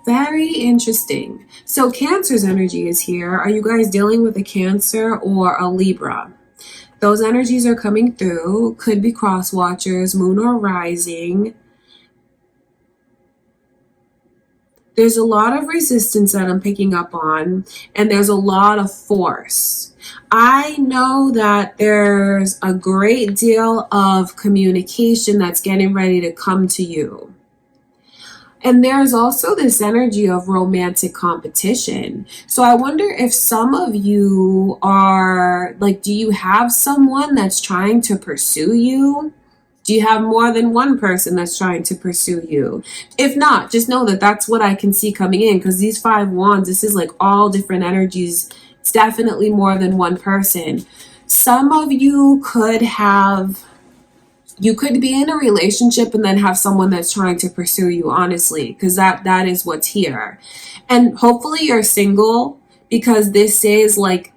Very interesting. So Cancer's energy is here. Are you guys dealing with a Cancer or a Libra? Those energies are coming through. Could be cross watchers, moon or rising. There's a lot of resistance that I'm picking up on, and there's a lot of force. I know that there's a great deal of communication that's getting ready to come to you. And there's also this energy of romantic competition. So I wonder if some of you are like, do you have someone that's trying to pursue you? Do you have more than one person that's trying to pursue you? If not, just know that that's what I can see coming in, because these 5 wands, this is like all different energies. It's definitely more than one person. Some of you could be in a relationship and then have someone that's trying to pursue you, honestly, because that is what's here. And hopefully you're single, because this is like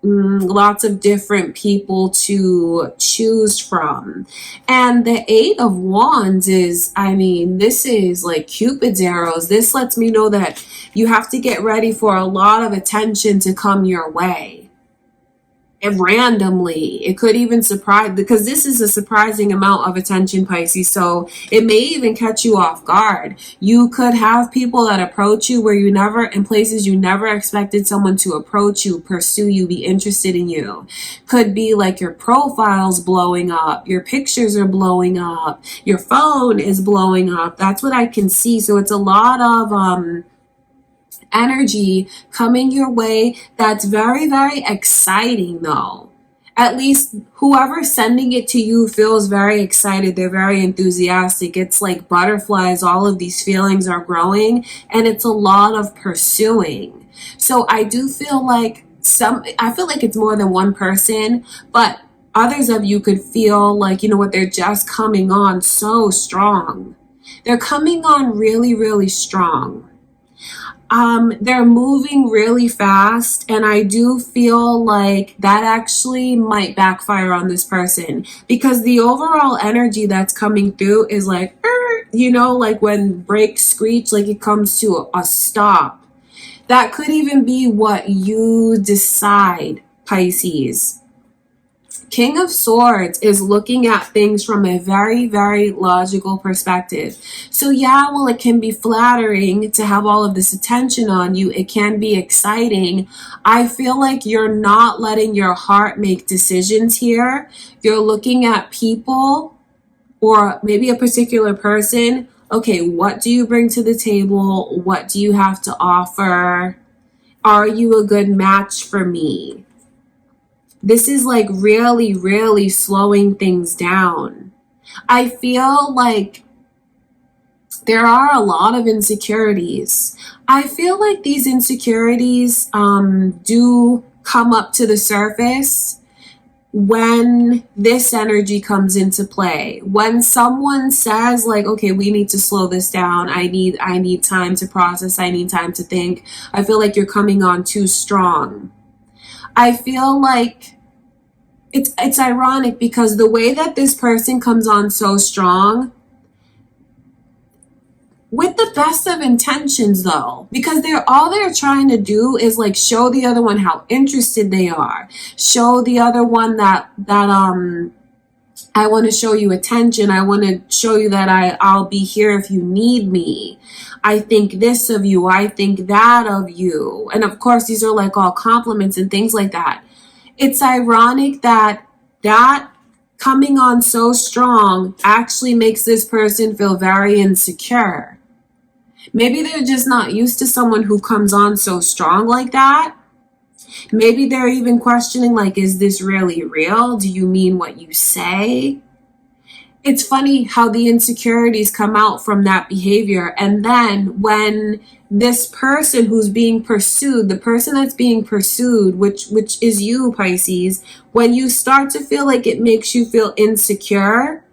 lots of different people to choose from. And the 8 of Wands is, I mean, this is like Cupid's arrows. This lets me know that you have to get ready for a lot of attention to come your way. And randomly, it could even surprise, because this is a surprising amount of attention, Pisces, so it may even catch you off guard. You could have people that approach you where you never, in places you never expected someone to approach you, pursue you, be interested in you. Could be like your profile's blowing up, your pictures are blowing up, your phone is blowing up. That's what I can see. So it's a lot of energy coming your way that's very, very exciting, though. At least whoever's sending it to you feels very excited. They're very enthusiastic. It's like butterflies. All of these feelings are growing, and it's a lot of pursuing. So I do feel like I feel like it's more than one person, but others of you could feel like, you know what, they're just coming on so strong. They're coming on really, really strong. They're moving really fast, and I do feel like that actually might backfire on this person, because the overall energy that's coming through is like, you know, like when brakes screech, like it comes to a stop. That could even be what you decide, Pisces. King of Swords is looking at things from a very, very logical perspective. So yeah, well, it can be flattering to have all of this attention on you. It can be exciting. I feel like you're not letting your heart make decisions here. You're looking at people, or maybe a particular person. Okay, what do you bring to the table? What do you have to offer? Are you a good match for me? This is like really, really slowing things down. I feel like there are a lot of insecurities. I feel like these insecurities do come up to the surface when this energy comes into play. When someone says like, okay, we need to slow this down. I need time to process. I need time to think. I feel like you're coming on too strong. I feel like it's ironic, because the way that this person comes on so strong, with the best of intentions though, because all they're trying to do is like show the other one how interested they are, show the other one that I want to show you attention. I want to show you that I'll be here if you need me. I think this of you. I think that of you. And of course, these are like all compliments and things like that. It's ironic that coming on so strong actually makes this person feel very insecure. Maybe they're just not used to someone who comes on so strong like that. Maybe they're even questioning, like, is this really real? Do you mean what you say? It's funny how the insecurities come out from that behavior. And then when this person who's being pursued, the person that's being pursued, which is you, Pisces, when you start to feel like it makes you feel insecure,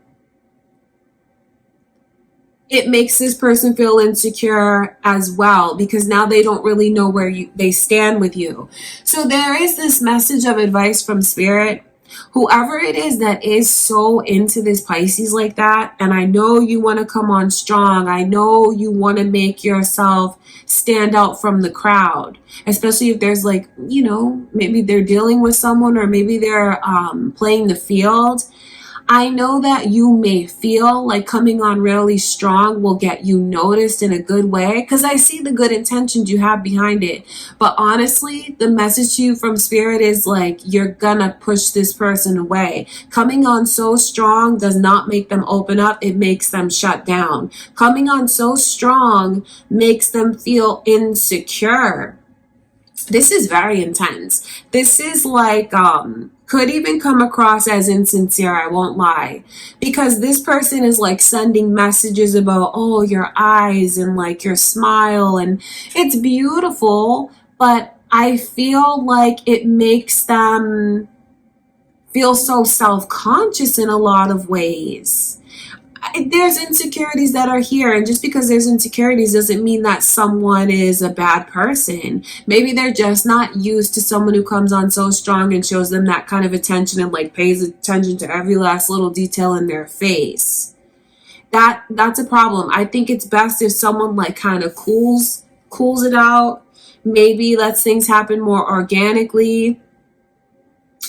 it makes this person feel insecure as well, because now they don't really know where they stand with you. So there is this message of advice from Spirit. Whoever it is that is so into this Pisces like that, and I know you want to come on strong. I know you want to make yourself stand out from the crowd, especially if there's like, you know, maybe they're dealing with someone, or maybe they're playing the field. I know that you may feel like coming on really strong will get you noticed in a good way, because I see the good intentions you have behind it. But honestly, the message to you from spirit is like, you're gonna push this person away. Coming on so strong does not make them open up. It makes them shut down. Coming on so strong makes them feel insecure. This is very intense. This is like, could even come across as insincere, I won't lie. Because this person is like sending messages about, oh, your eyes and like your smile, and it's beautiful, but I feel like it makes them feel so self-conscious in a lot of ways. There's insecurities that are here, and just because there's insecurities doesn't mean that someone is a bad person. Maybe they're just not used to someone who comes on so strong and shows them that kind of attention and like pays attention to every last little detail in their face. That's a problem. I think it's best if someone like kind of cools it out, maybe lets things happen more organically,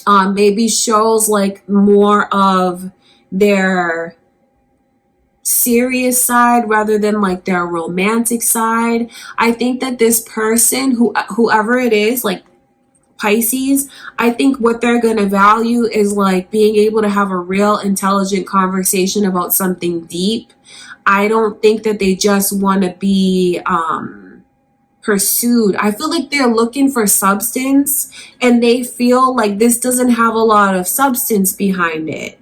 maybe shows like more of their serious side rather than like their romantic side. I think that this person, whoever it is, like Pisces, I think what they're going to value is like being able to have a real intelligent conversation about something deep. I don't think that they just want to be pursued. I feel like they're looking for substance, and they feel like this doesn't have a lot of substance behind it.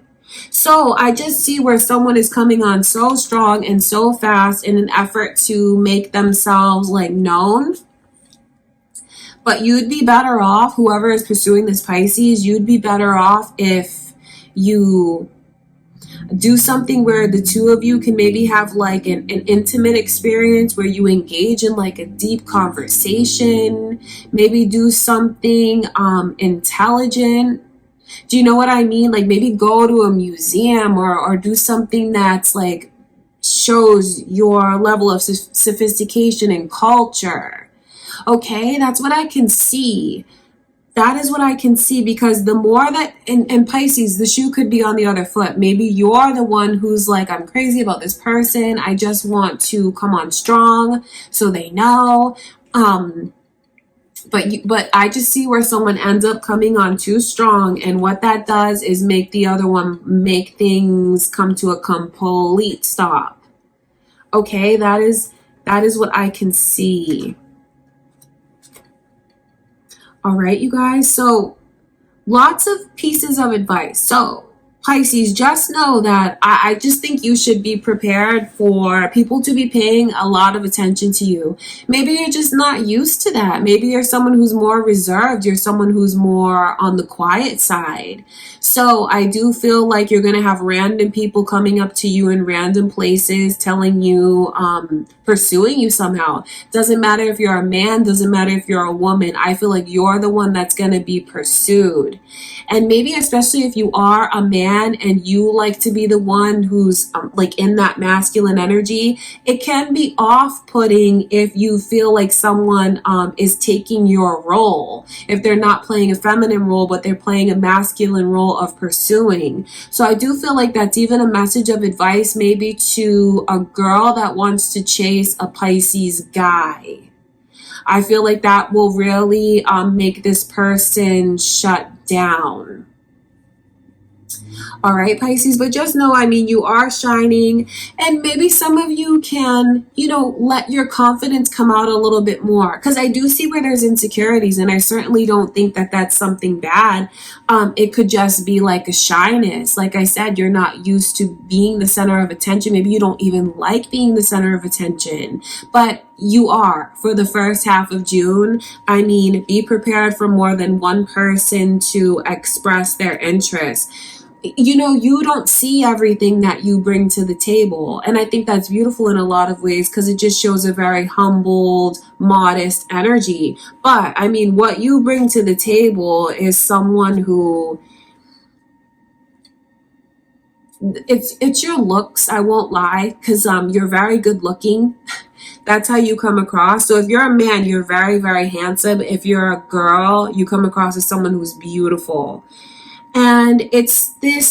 So I just see where someone is coming on so strong and so fast in an effort to make themselves like known. But you'd be better off, whoever is pursuing this Pisces, you'd be better off if you do something where the two of you can maybe have like an intimate experience where you engage in like a deep conversation. Maybe do something intelligent. Do you know what I mean? Like maybe go to a museum or do something that's like shows your level of sophistication and culture. Okay, that's what I can see. That is what I can see, because the more that, in Pisces, the shoe could be on the other foot. Maybe you're the one who's like, I'm crazy about this person. I just want to come on strong so they know. But I just see where someone ends up coming on too strong, and what that does is make the other one make things come to a complete stop. Okay, that is what I can see. All right, you guys. So lots of pieces of advice. So Pisces, just know that I just think you should be prepared for people to be paying a lot of attention to you. Maybe you're just not used to that. Maybe you're someone who's more reserved. You're someone who's more on the quiet side. So I do feel like you're going to have random people coming up to you in random places, telling you, pursuing you somehow. Doesn't matter if you're a man, doesn't matter if you're a woman. I feel like you're the one that's going to be pursued. And maybe especially if you are a man and you like to be the one who's like in that masculine energy, it can be off-putting if you feel like someone is taking your role. If they're not playing a feminine role, but they're playing a masculine role of pursuing. So I do feel like that's even a message of advice maybe to a girl that wants to chase a Pisces guy. I feel like that will really make this person shut down. All right, Pisces, but just know, I mean, you are shining, and maybe some of you can, let your confidence come out a little bit more, because I do see where there's insecurities, and I certainly don't think that that's something bad. It could just be like a shyness. Like I said, you're not used to being the center of attention. Maybe you don't even like being the center of attention, but you are for the first half of June. I mean, be prepared for more than one person to express their interest. You don't see everything that you bring to the table. And I think that's beautiful in a lot of ways, because it just shows a very humbled, modest energy. But I mean, what you bring to the table is someone who, it's your looks, I won't lie, because you're very good looking. That's how you come across. So if you're a man, you're very, very handsome. If you're a girl, you come across as someone who's beautiful. And it's this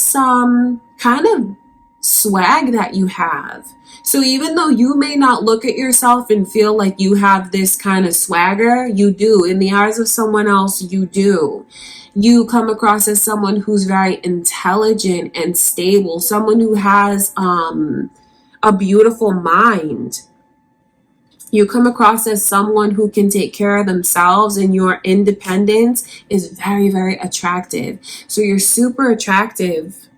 kind of swag that you have. So even though you may not look at yourself and feel like you have this kind of swagger, you do. In the eyes of someone else, you do. You come across as someone who's very intelligent and stable, someone who has a beautiful mind. You come across as someone who can take care of themselves, and your independence is very, very attractive. So you're super attractive.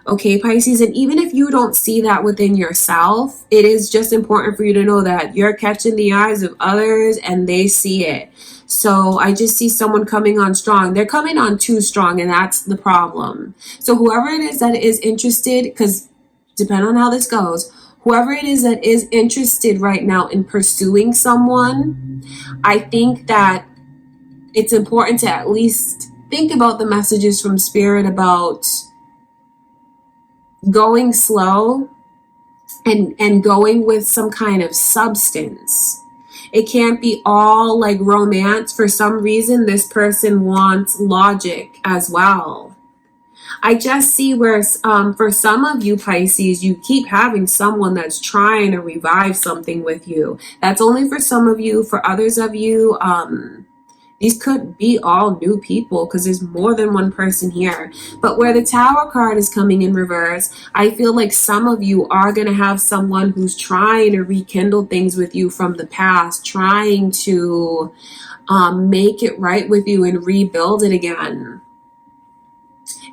Okay, Pisces, and even if you don't see that within yourself, it is just important for you to know that you're catching the eyes of others and they see it. So I just see someone coming on strong. They're coming on too strong, and that's the problem. So whoever it is that is interested, because depending on how this goes, whoever it is that is interested right now in pursuing someone, I think that it's important to at least think about the messages from Spirit about going slow and going with some kind of substance. It can't be all like romance. For some reason, this person wants logic as well. I just see where for some of you Pisces, you keep having someone that's trying to revive something with you. That's only for some of you. For others of you, these could be all new people, because there's more than one person here. But where the Tower card is coming in reverse, I feel like some of you are going to have someone who's trying to rekindle things with you from the past, trying to make it right with you and rebuild it again.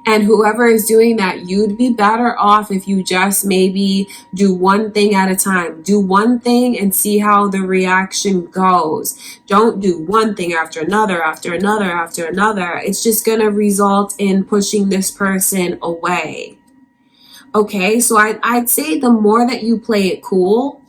And whoever is doing that, you'd be better off if you just maybe do one thing at a time. Do one thing and see how the reaction goes. Don't do one thing after another, after another, after another. It's just going to result in pushing this person away. Okay, so I'd say the more that you play it cool,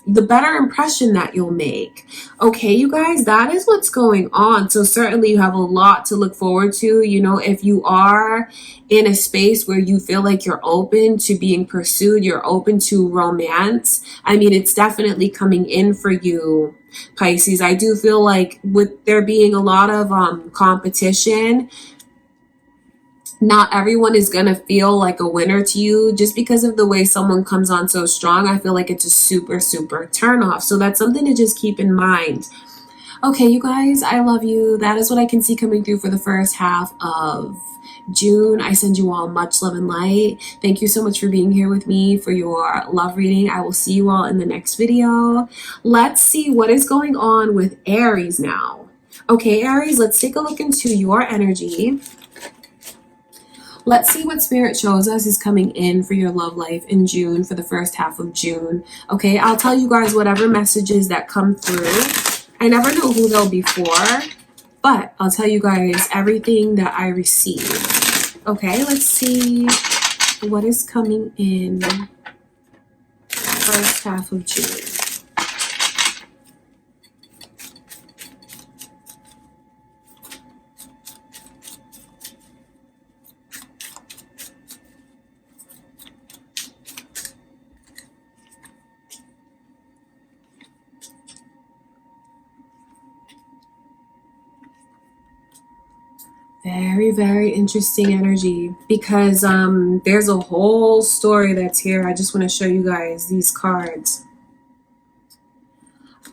the better impression that you'll make. Okay, you guys, that is what's going on. So certainly you have a lot to look forward to. You know, if you are in a space where you feel like you're open to being pursued, you're open to romance, I mean, it's definitely coming in for you, Pisces. I do feel like with there being a lot of competition, not everyone is going to feel like a winner to you just because of the way someone comes on so strong. I feel like it's a super, super turn off. So that's something to just keep in mind. Okay, you guys, I love you. That is what I can see coming through for the first half of June. I send you all much love and light. Thank you so much for being here with me for your love reading. I will see you all in the next video. Let's see what is going on with Aries now. Okay, Aries, let's take a look into your energy. Let's see what Spirit shows us is coming in for your love life in June, for the first half of June. Okay, I'll tell you guys whatever messages that come through. I never know who they'll be for, but I'll tell you guys everything that I receive. Okay, let's see what is coming in first half of June. Very, very interesting energy, because there's a whole story that's here. I just want to show you guys these cards.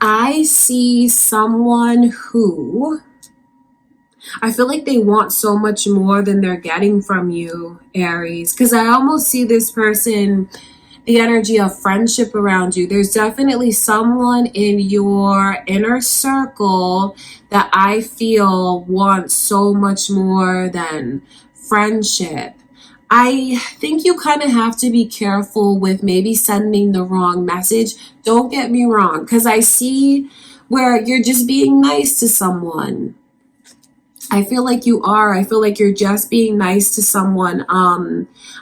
I see someone who, I feel like they want so much more than they're getting from you, Aries, because I almost see this person, the energy of friendship around you. There's definitely someone in your inner circle that I feel wants so much more than friendship. I think you kind of have to be careful with maybe sending the wrong message. Don't get me wrong, because I see where you're just being nice to someone. I feel like you are. I feel like you're just being nice to someone.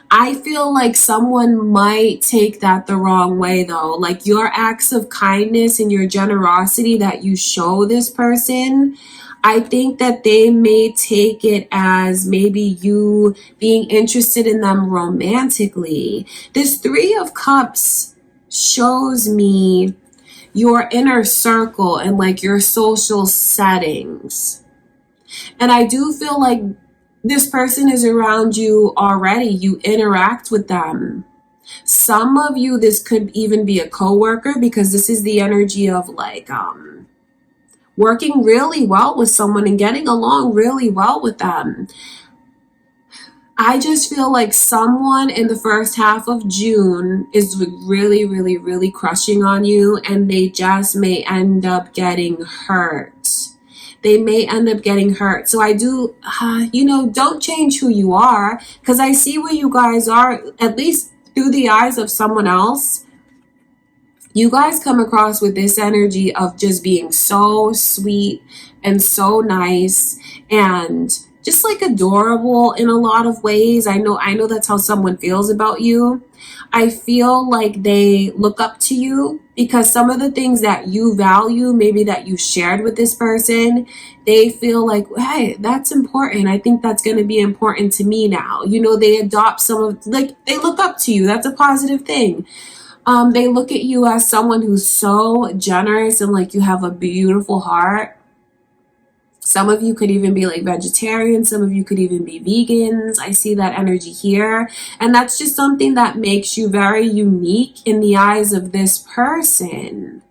I feel like someone might take that the wrong way, though. Like your acts of kindness and your generosity that you show this person, I think that they may take it as maybe you being interested in them romantically. This Three of Cups shows me your inner circle and like your social settings. And I do feel like this person is around you already. You interact with them. Some of you, this could even be a coworker, because this is the energy of like working really well with someone and getting along really well with them. I just feel like someone in the first half of June is really, really, really crushing on you, and they just may end up getting hurt. They may end up getting hurt. So I do, don't change who you are, because I see where you guys are, at least through the eyes of someone else. You guys come across with this energy of just being so sweet and so nice and just like adorable in a lot of ways. I know that's how someone feels about you. I feel like they look up to you because some of the things that you value, maybe that you shared with this person, they feel like, hey, that's important. I think that's going to be important to me now. They adopt some of, like, they look up to you. That's a positive thing. They look at you as someone who's so generous and like you have a beautiful heart. Some of you could even be like vegetarian. Some of you could even be vegans. I see that energy here. And that's just something that makes you very unique in the eyes of this person.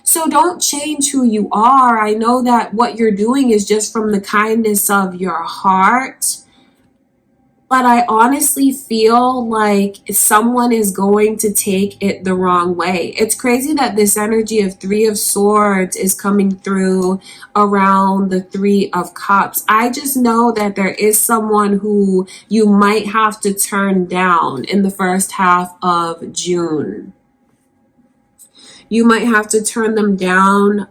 So don't change who you are. I know that what you're doing is just from the kindness of your heart. But I honestly feel like someone is going to take it the wrong way. It's crazy that this energy of 3 of Swords is coming through around the 3 of Cups. I just know that there is someone who you might have to turn down in the first half of June. You might have to turn them down,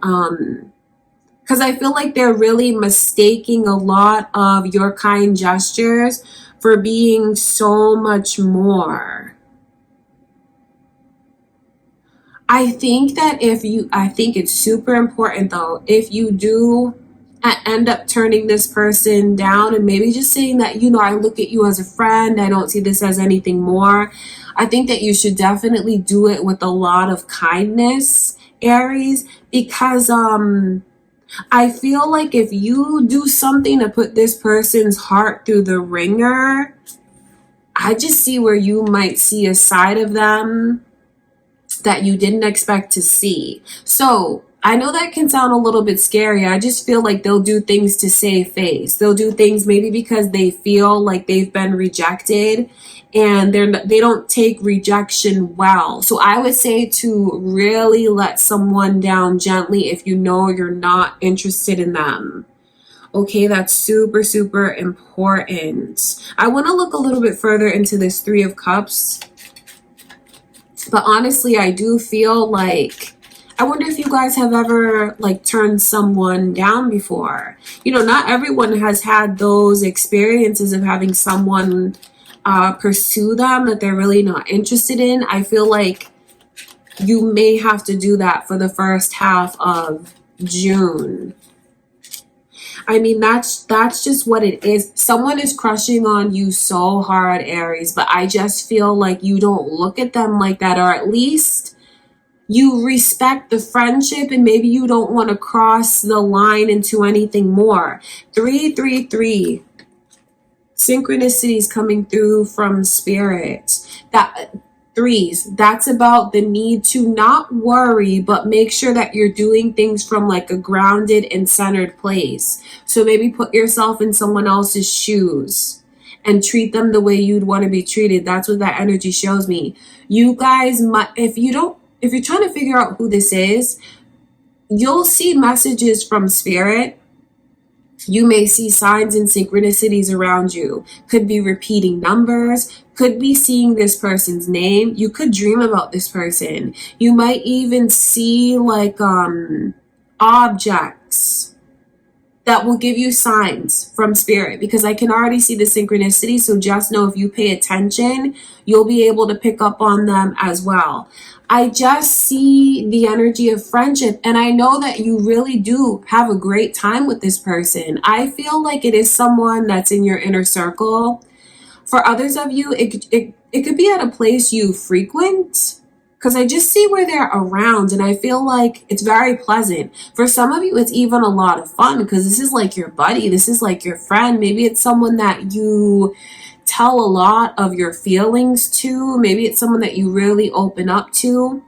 because I feel like they're really mistaking a lot of your kind gestures for being so much more. I think it's super important though, if you do end up turning this person down and maybe just saying that, I look at you as a friend, I don't see this as anything more. I think that you should definitely do it with a lot of kindness, Aries, because I feel like if you do something to put this person's heart through the ringer, I just see where you might see a side of them that you didn't expect to see. So I know that can sound a little bit scary. I just feel like they'll do things to save face. They'll do things maybe because they feel like they've been rejected and they don't take rejection well. So I would say to really let someone down gently if you know you're not interested in them. Okay, that's super, super important. I want to look a little bit further into this 3 of Cups. But honestly, I do feel like, I wonder if you guys have ever like turned someone down before. Not everyone has had those experiences of having someone pursue them that they're really not interested in. I feel like you may have to do that for the first half of June. I mean, that's just what it is. Someone is crushing on you so hard, Aries, but I just feel like you don't look at them like that, or at least you respect the friendship and maybe you don't want to cross the line into anything more. 333. Synchronicities coming through from Spirit. That 3s, that's about the need to not worry, but make sure that you're doing things from like a grounded and centered place. So maybe put yourself in someone else's shoes and treat them the way you'd want to be treated. That's what that energy shows me. You guys, if you're trying to figure out who this is, you'll see messages from Spirit. You may see signs and synchronicities around you. Could be repeating numbers, could be seeing this person's name. You could dream about this person. You might even see like objects that will give you signs from Spirit, because I can already see the synchronicity. So just know if you pay attention, you'll be able to pick up on them as well. I just see the energy of friendship, and I know that you really do have a great time with this person. I feel like it is someone that's in your inner circle. For others of you, it could be at a place you frequent, because I just see where they're around and I feel like it's very pleasant. For some of you, it's even a lot of fun because this is like your buddy. This is like your friend. Maybe it's someone that you tell a lot of your feelings to. Maybe it's someone that you really open up to.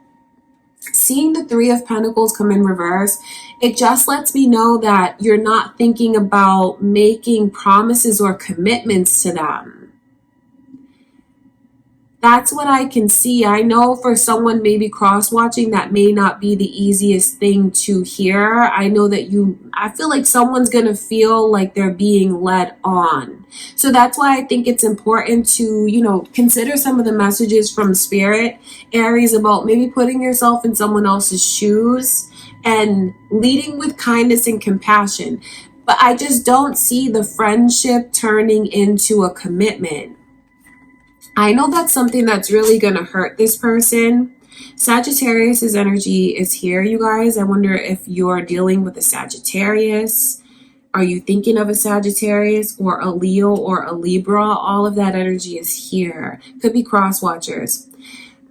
Seeing the Three of Pentacles come in reverse, it just lets me know that you're not thinking about making promises or commitments to them. That's what I can see. I know for someone maybe cross-watching, that may not be the easiest thing to hear. I know that I feel like someone's going to feel like they're being led on. So that's why I think it's important to, consider some of the messages from Spirit, Aries, about maybe putting yourself in someone else's shoes and leading with kindness and compassion. But I just don't see the friendship turning into a commitment. I know that's something that's really going to hurt this person. Sagittarius's energy is here, you guys. I wonder if you're dealing with a Sagittarius. Are you thinking of a Sagittarius or a Leo or a Libra? All of that energy is here. Could be cross watchers.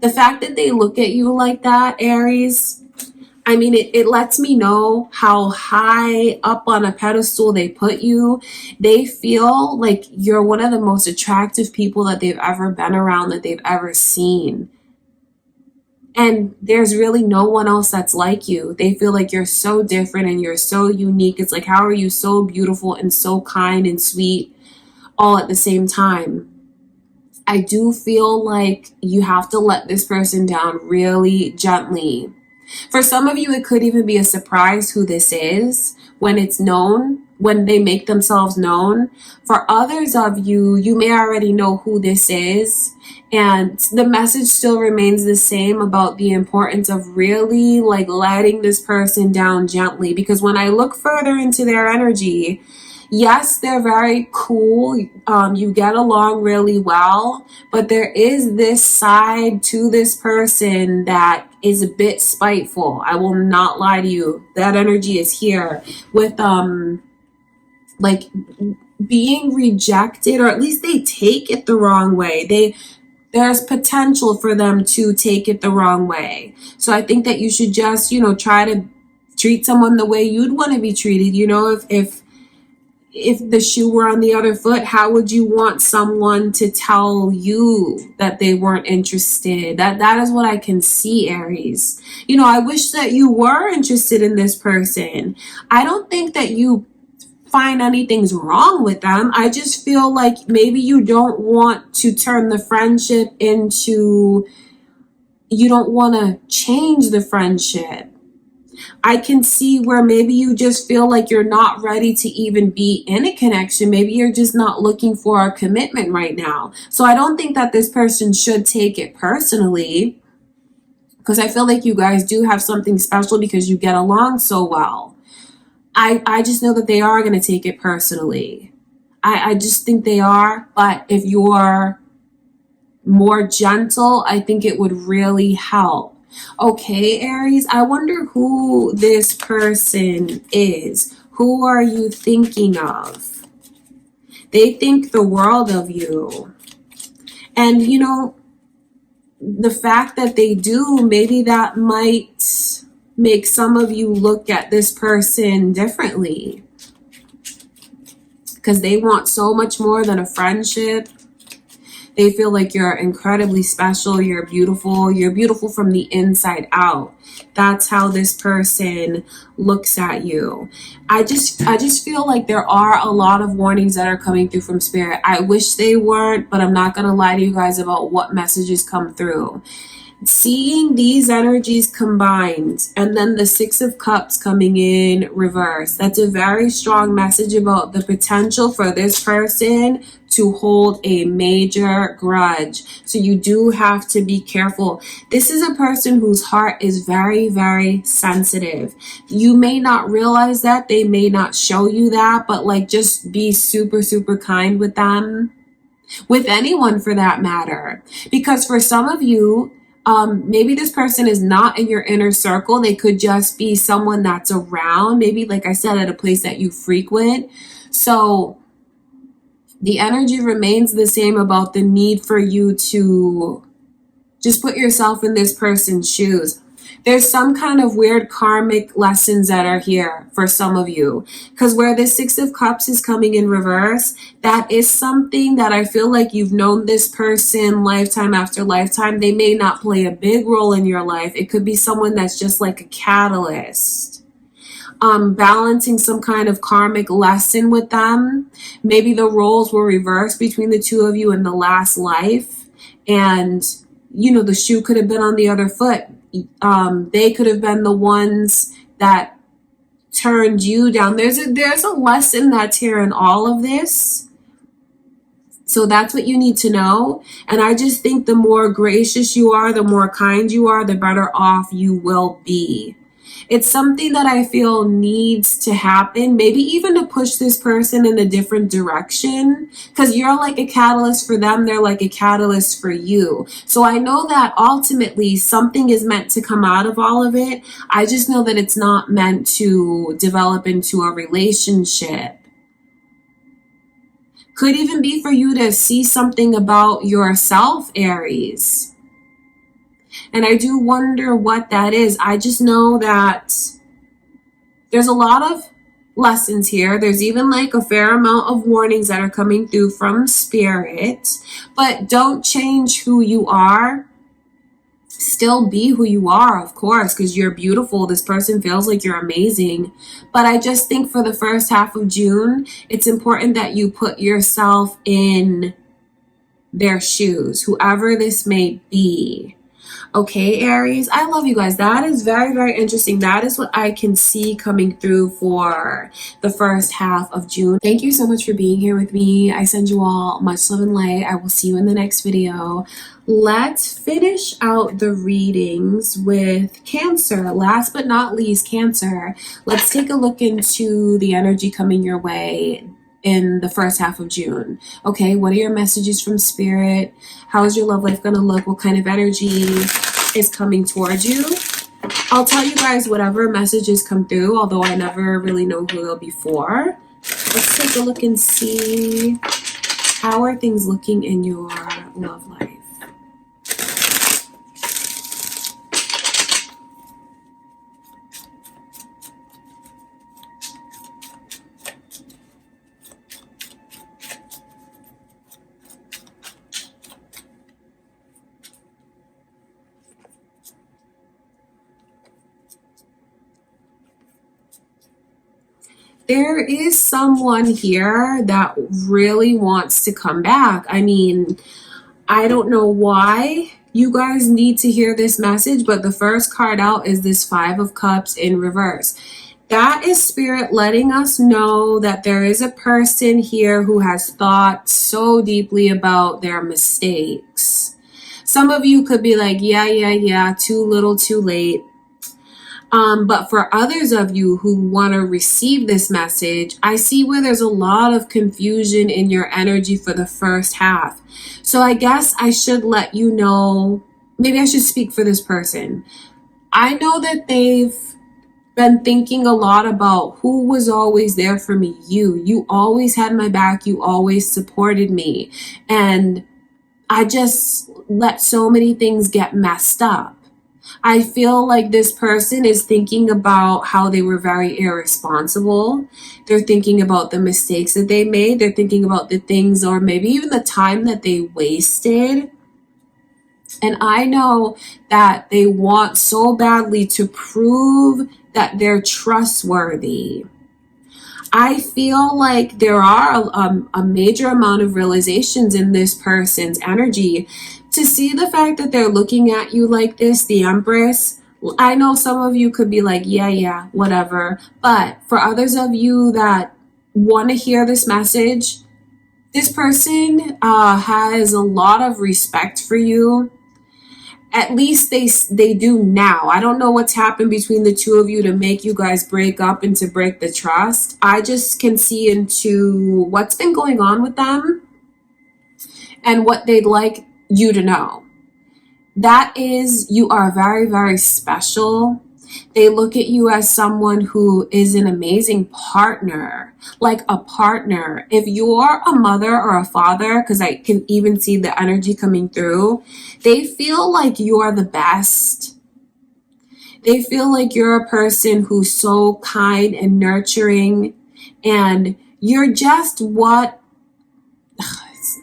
The fact that they look at you like that, Aries, I mean, it lets me know how high up on a pedestal they put you. They feel like you're one of the most attractive people that they've ever been around, that they've ever seen. And there's really no one else that's like you. They feel like you're so different and you're so unique. It's like, how are you so beautiful and so kind and sweet all at the same time? I do feel like you have to let this person down really gently. For some of you, it could even be a surprise who this is when it's known, when they make themselves known. For others of you, you may already know who this is. And the message still remains the same about the importance of really letting this person down gently. Because when I look further into their energy, yes, they're very cool. You get along really well, but there is this side to this person that is a bit spiteful. I will not lie to you. That energy is here with being rejected, or at least they take it the wrong way. There's potential for them to take it the wrong way. So I think that you should just, try to treat someone the way you'd want to be treated. If the shoe were on the other foot, how would you want someone to tell you that they weren't interested? That is what I can see, Aries. I wish that you were interested in this person. I don't think that you find anything's wrong with them. I just feel like maybe you don't want to turn the friendship into, you don't want to change the friendship. I can see where maybe you just feel like you're not ready to even be in a connection. Maybe you're just not looking for a commitment right now. So I don't think that this person should take it personally, because I feel like you guys do have something special because you get along so well. I just know that they are going to take it personally. I just think they are. But if you're more gentle, I think it would really help. Okay, Aries, I wonder who this person is. Who are you thinking of? They think the world of you. And, the fact that they do, maybe that might make some of you look at this person differently. Because they want so much more than a friendship. They feel like you're incredibly special. You're beautiful from the inside out. That's how this person looks at you. I just feel like there are a lot of warnings that are coming through from Spirit. I wish they weren't, but I'm not going to lie to you guys about what messages come through. Seeing these energies combined and then the Six of Cups coming in reverse, that's a very strong message about the potential for this person to hold a major grudge. So you do have to be careful. This is a person whose heart is very, very sensitive. You may not realize that. They may not show you that, but just be super, super kind with them. With anyone for that matter. Because for some of you, maybe this person is not in your inner circle. They could just be someone that's around, maybe like I said, at a place that you frequent. So the energy remains the same about the need for you to Just put yourself in this person's shoes. There's some kind of weird karmic lessons that are here for some of you. Because where the Six of Cups is coming in reverse, that is something that I feel like you've known this person lifetime after lifetime. They may not play a big role in your life. It could be someone that's just like a catalyst. Balancing some kind of karmic lesson with them. Maybe the roles were reversed between the two of you in the last life. And, you know, the shoe could have been on the other foot. They could have been the ones that turned you down. There's a lesson that's here in all of this. So that's what you need to know. And I just think the more gracious you are, the more kind you are, the better off you will be. It's something that I feel needs to happen, maybe even to push this person in a different direction, because you're like a catalyst for them. They're like a catalyst for you. So I know that ultimately something is meant to come out of all of it. I just know that it's not meant to develop into a relationship. Could even be for you to see something about yourself, Aries. And I do wonder what that is. I just know that there's a lot of lessons here. There's even like a fair amount of warnings that are coming through from Spirit. But don't change who you are. Still be who you are, of course, because you're beautiful. This person feels like you're amazing. But I just think for the first half of June, it's important that you put yourself in their shoes, whoever this may be. Okay, Aries, I love you guys. That is very, very interesting. That is what I can see coming through for the first half of June. Thank you so much for being here with me. I send you all much love and light. I will see you in the next video. Let's finish out the readings with Cancer. Last but not least, Cancer. Let's take a look into the energy coming your way in the first half of June. Okay, what are your messages from Spirit? How is your love life going to look? What kind of energy is coming towards you? I'll tell you guys whatever messages come through, although I never really know who they'll be for. Let's take a look and see, how are things looking in your love life? There is someone here that really wants to come back. I mean, I don't know why you guys need to hear this message, but the first card out is this Five of Cups in reverse. That is Spirit letting us know that there is a person here who has thought so deeply about their mistakes. Some of you could be like, yeah, too little, too late. But for others of you who want to receive this message, I see where there's a lot of confusion in your energy for the first half. So I guess I should let you know, maybe I should speak for this person. I know that they've been thinking a lot about who was always there for me. You always had my back. You always supported me. And I just let so many things get messed up. I feel like this person is thinking about how they were very irresponsible. They're thinking about the mistakes that they made. They're thinking about the things, or maybe even the time that they wasted. And I know that they want so badly to prove that they're trustworthy. I feel like there are a major amount of realizations in this person's energy. To see the fact that they're looking at you like this, the Empress, I know some of you could be like, yeah, whatever. But for others of you that want to hear this message, this person has a lot of respect for you. At least they do now. I don't know what's happened between the two of you to make you guys break up and to break the trust. I just can see into what's been going on with them and what they'd like you to know. That is, you are very, very special. They look at you as someone who is an amazing partner. like a partner. If you're a mother or a father, because I can even see the energy coming through, they feel like you're the best. They feel like you're a person who's so kind and nurturing, and you're just what,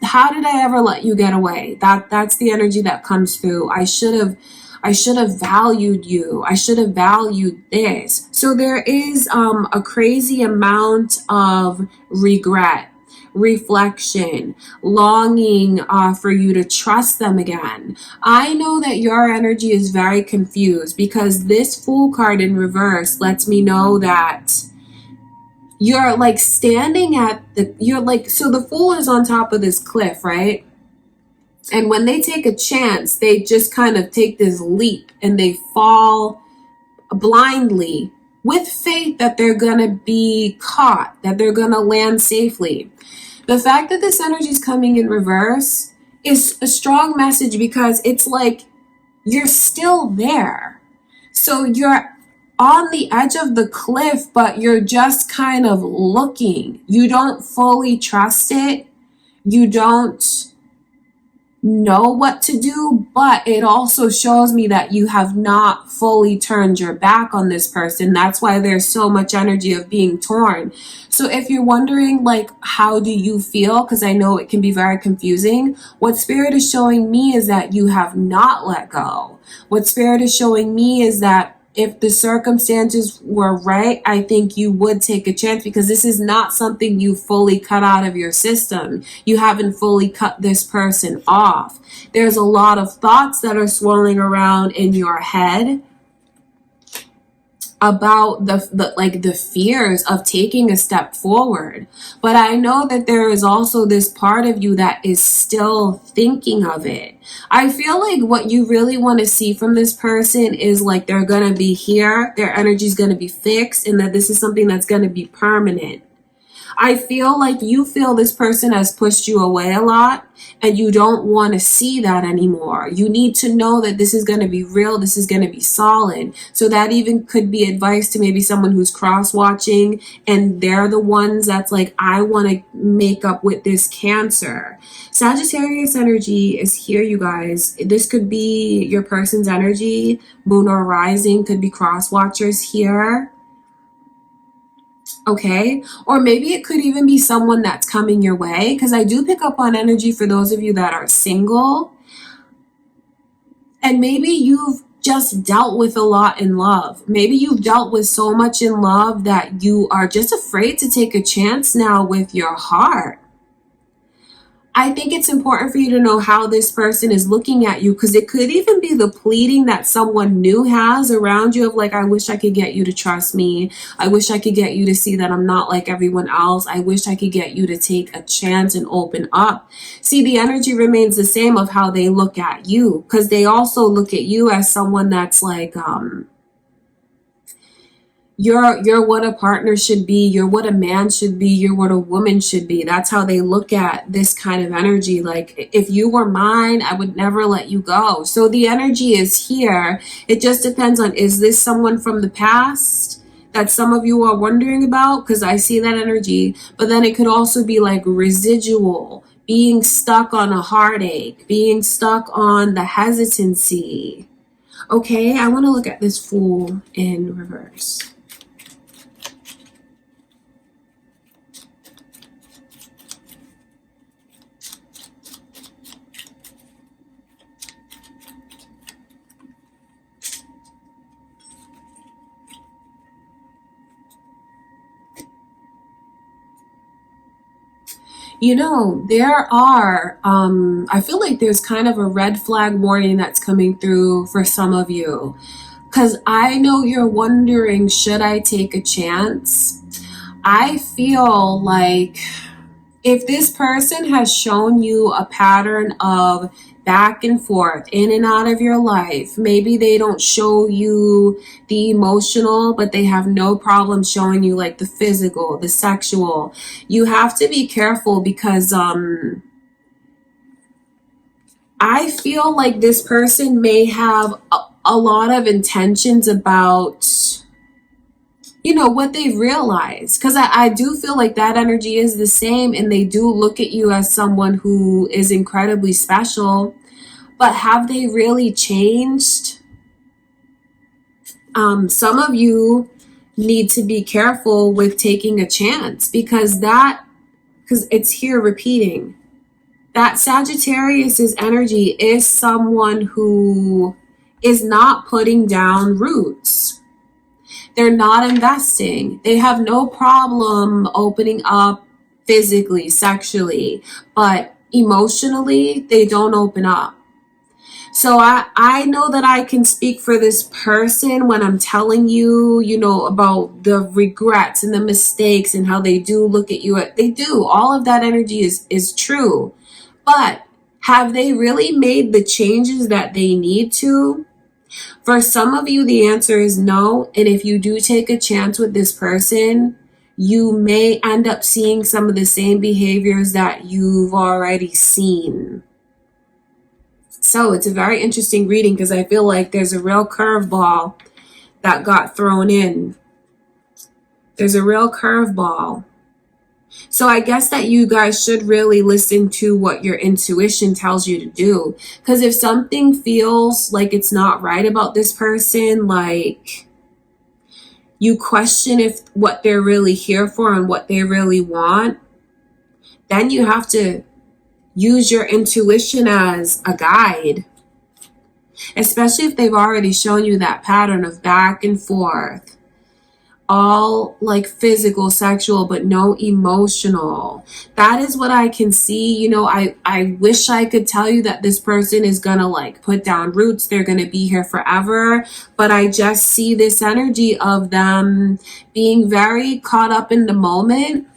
how did I ever let you get away? That's the energy that comes through. I should have valued you. I should have valued this. So there is a crazy amount of regret, reflection, longing for you to trust them again. I know that your energy is very confused because this Fool card in reverse lets me know that you're like standing at the, you're like, so the Fool is on top of this cliff, right? And when they take a chance, they just kind of take this leap and they fall blindly with faith that they're going to be caught, that they're going to land safely. The fact that this energy is coming in reverse is a strong message because it's like you're still there. So you're on the edge of the cliff, but you're just kind of looking. You don't fully trust it. You don't know what to do, but it also shows me that you have not fully turned your back on this person. That's why there's so much energy of being torn. So if you're wondering, like, how do you feel? Because I know it can be very confusing. What Spirit is showing me is that you have not let go. What Spirit is showing me is that if the circumstances were right, I think you would take a chance because this is not something you fully cut out of your system. You haven't fully cut this person off. There's a lot of thoughts that are swirling around in your head about the fears of taking a step forward. But I know that there is also this part of you that is still thinking of it. I feel like what you really want to see from this person is like they're going to be here, their energy is going to be fixed, and that this is something that's going to be permanent. I feel like you feel this person has pushed you away a lot and you don't want to see that anymore. You need to know that this is going to be real. This is going to be solid. So that even could be advice to maybe someone who's cross-watching and they're the ones that's like, I want to make up with this Cancer. Sagittarius energy is here, you guys. This could be your person's energy. Moon or rising could be cross-watchers here. Okay, or maybe it could even be someone that's coming your way, because I do pick up on energy for those of you that are single, and maybe you've just dealt with a lot in love. Maybe you've dealt with so much in love that you are just afraid to take a chance now with your heart. I think it's important for you to know how this person is looking at you, because it could even be the pleading that someone new has around you of like, I wish I could get you to trust me. I wish I could get you to see that I'm not like everyone else. I wish I could get you to take a chance and open up. See, the energy remains the same of how they look at you, because they also look at you as someone that's like, you're what a partner should be. You're what a man should be. You're what a woman should be. That's how they look at this kind of energy. Like, if you were mine, I would never let you go. So the energy is here. It just depends on, is this someone from the past that some of you are wondering about? Because I see that energy. But then it could also be like residual, being stuck on a heartache, being stuck on the hesitancy. Okay, I want to look at this Fool in reverse. You know, there are, I feel like there's kind of a red flag warning that's coming through for some of you. Because I know you're wondering, should I take a chance? I feel like if this person has shown you a pattern of back and forth, in and out of your life, maybe they don't show you the emotional, but they have no problem showing you like the physical, the sexual. You have to be careful because I feel like this person may have a lot of intentions about you know, what they've realized. Because I do feel like that energy is the same, and they do look at you as someone who is incredibly special. But have they really changed? Some of you need to be careful with taking a chance, because it's here repeating. That Sagittarius's energy is someone who is not putting down roots. They're not investing. They have no problem opening up physically, sexually, but emotionally, they don't open up. So I know that I can speak for this person when I'm telling you, you know, about the regrets and the mistakes and how they do look at you. They do. All of that energy is true. But have they really made the changes that they need to? For some of you, the answer is no. And if you do take a chance with this person, you may end up seeing some of the same behaviors that you've already seen. So it's a very interesting reading, because I feel like there's a real curveball that got thrown in. There's a real curveball. So I guess that you guys should really listen to what your intuition tells you to do. Because if something feels like it's not right about this person, like you question if what they're really here for and what they really want, then you have to use your intuition as a guide. Especially if they've already shown you that pattern of back and forth. All like physical, sexual, but no emotional. That is what I can see. You know, I wish I could tell you that this person is gonna like put down roots. They're gonna be here forever. But I just see this energy of them being very caught up in the moment.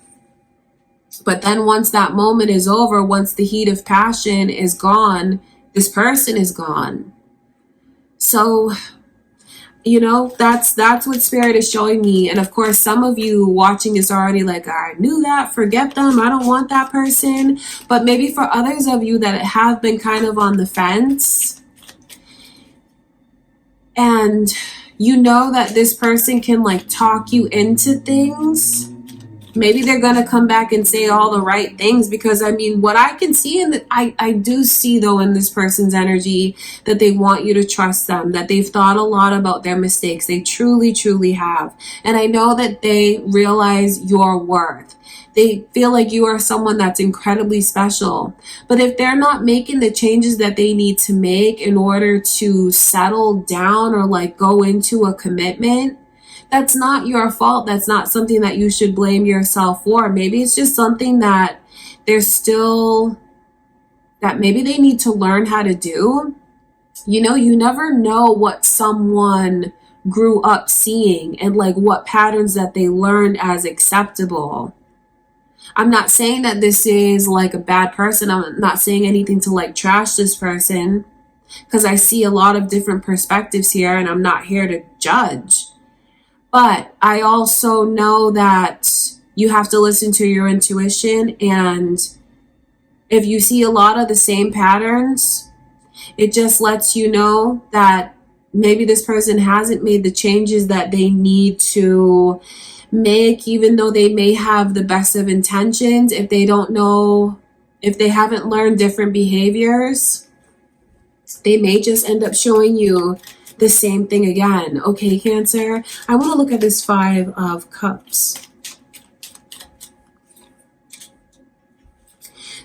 But then once that moment is over, once the heat of passion is gone, this person is gone. So, you know, that's what Spirit is showing me. And of course, some of you watching is already like, I knew that, forget them, I don't want that person. But maybe for others of you that have been kind of on the fence, and you know that this person can like talk you into things, maybe they're going to come back and say all the right things. Because I mean, what I can see I do see though in this person's energy that they want you to trust them, that they've thought a lot about their mistakes. They truly, truly have. And I know that they realize your worth. They feel like you are someone that's incredibly special. But if they're not making the changes that they need to make in order to settle down or like go into a commitment, that's not your fault. That's not something that you should blame yourself for. Maybe it's just something that maybe they need to learn how to do. You know, you never know what someone grew up seeing and like what patterns that they learned as acceptable. I'm not saying that this is like a bad person. I'm not saying anything to like trash this person, because I see a lot of different perspectives here and I'm not here to judge. But I also know that you have to listen to your intuition. And if you see a lot of the same patterns, it just lets you know that maybe this person hasn't made the changes that they need to make, even though they may have the best of intentions. If they don't know, if they haven't learned different behaviors, they may just end up showing you the same thing again. Okay, Cancer, I want to look at this 5 of Cups.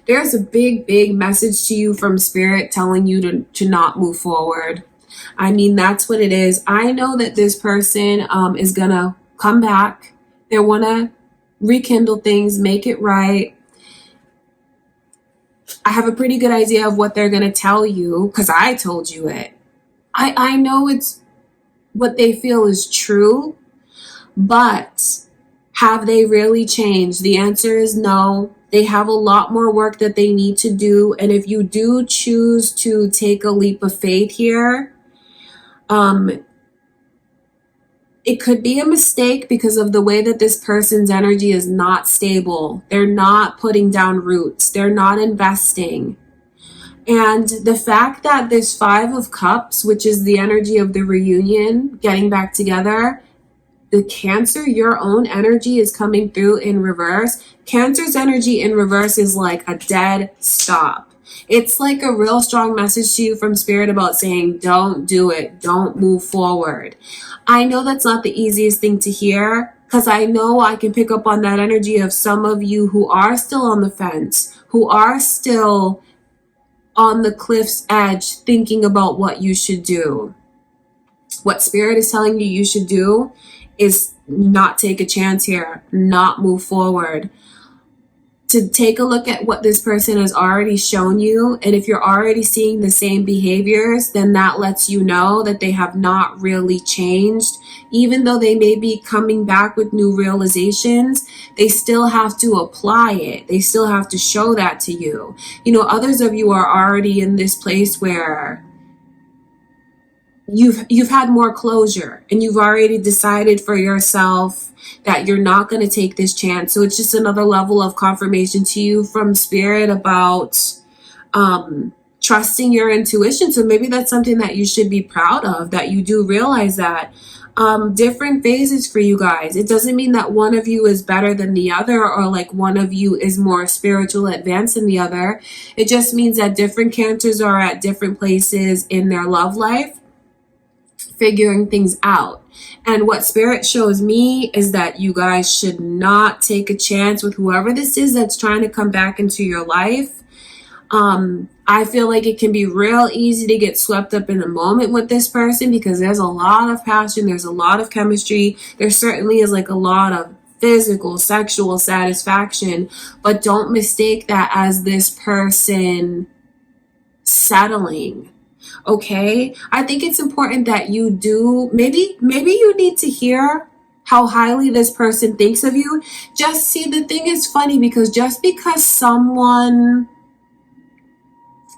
There's a big message to you from Spirit telling you to not move forward. I mean, that's what it is. I know that this person is going to come back. They want to rekindle things, make it right. I have a pretty good idea of what they're going to tell you, because I told you it. I know it's what they feel is true, but have they really changed? The answer is no. They have a lot more work that they need to do. And if you do choose to take a leap of faith here, it could be a mistake because of the way that this person's energy is not stable. They're not putting down roots. They're not investing. And the fact that this 5 of Cups, which is the energy of the reunion, getting back together, the Cancer, your own energy is coming through in reverse. Cancer's energy in reverse is like a dead stop. It's like a real strong message to you from Spirit about saying, don't do it. Don't move forward. I know that's not the easiest thing to hear, because I know I can pick up on that energy of some of you who are still on the fence, who are still on the cliff's edge thinking about what you should do. What Spirit is telling you should do is not take a chance here, not move forward. To take a look at what this person has already shown you, and if you're already seeing the same behaviors, then that lets you know that they have not really changed. Even though they may be coming back with new realizations, they still have to apply it. They still have to show that to you. You know, others of you are already in this place where you've had more closure, and you've already decided for yourself that you're not going to take this chance. So it's just another level of confirmation to you from Spirit about trusting your intuition. So maybe that's something that you should be proud of, that you do realize that. Different phases for you guys. It doesn't mean that one of you is better than the other, or like one of you is more spiritual advanced than the other. It just means that different Cancers are at different places in their love life, figuring things out. And what Spirit shows me is that you guys should not take a chance with whoever this is that's trying to come back into your life. I feel like it can be real easy to get swept up in the moment with this person, because there's a lot of passion, there's a lot of chemistry, there certainly is like a lot of physical, sexual satisfaction, but don't mistake that as this person settling. Okay, I think it's important that you do, maybe you need to hear how highly this person thinks of you. Just see, the thing is funny, because just because someone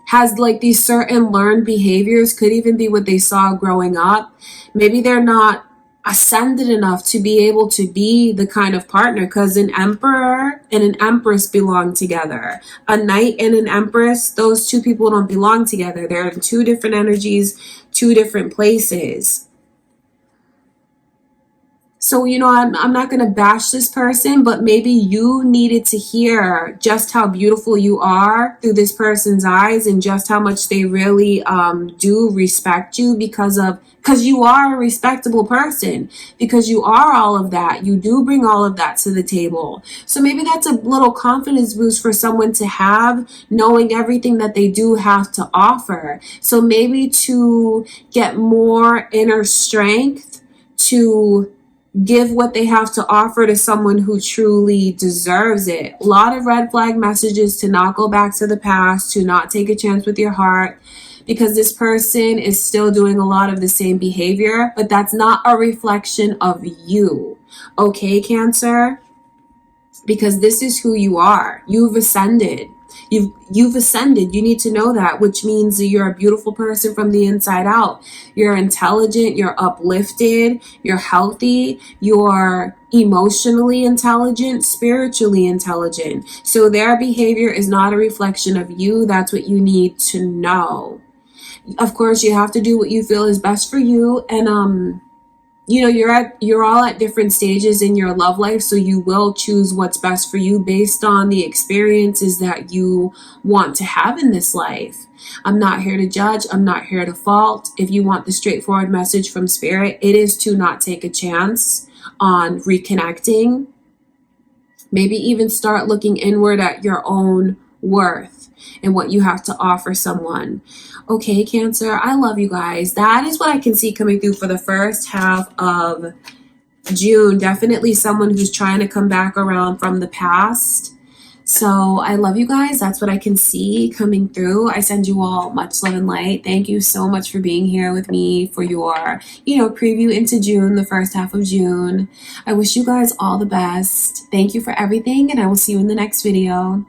has like these certain learned behaviors, could even be what they saw growing up, maybe they're not ascended enough to be able to be the kind of partner, because an emperor and an empress belong together. A knight and an empress, those two people don't belong together. They're in two different energies, two different places. So, you know, I'm not going to bash this person, but maybe you needed to hear just how beautiful you are through this person's eyes, and just how much they really do respect you, because you are a respectable person, because you are all of that. You do bring all of that to the table. So maybe that's a little confidence boost for someone to have, knowing everything that they do have to offer. So maybe to get more inner strength to give what they have to offer to someone who truly deserves it. A lot of red flag messages to not go back to the past, to not take a chance with your heart, because this person is still doing a lot of the same behavior, but that's not a reflection of you. Okay, Cancer? Because this is who you are. You've ascended. You've ascended. You need to know that, which means that you're a beautiful person from the inside out. You're intelligent, you're uplifted, you're healthy, you're emotionally intelligent, spiritually intelligent. So their behavior is not a reflection of you. That's what you need to know. Of course, you have to do what you feel is best for you, and you know, you're all at different stages in your love life, so you will choose what's best for you based on the experiences that you want to have in this life. I'm not here to judge. I'm not here to fault. If you want the straightforward message from Spirit, it is to not take a chance on reconnecting. Maybe even start looking inward at your own worth and what you have to offer someone. Okay, Cancer, I love you guys. That is what I can see coming through for the first half of June. Definitely someone who's trying to come back around from the past. So I love you guys. That's what I can see coming through. I send you all much love and light. Thank you so much for being here with me for your, preview into June, the first half of June. I wish you guys all the best. Thank you for everything, and I will see you in the next video.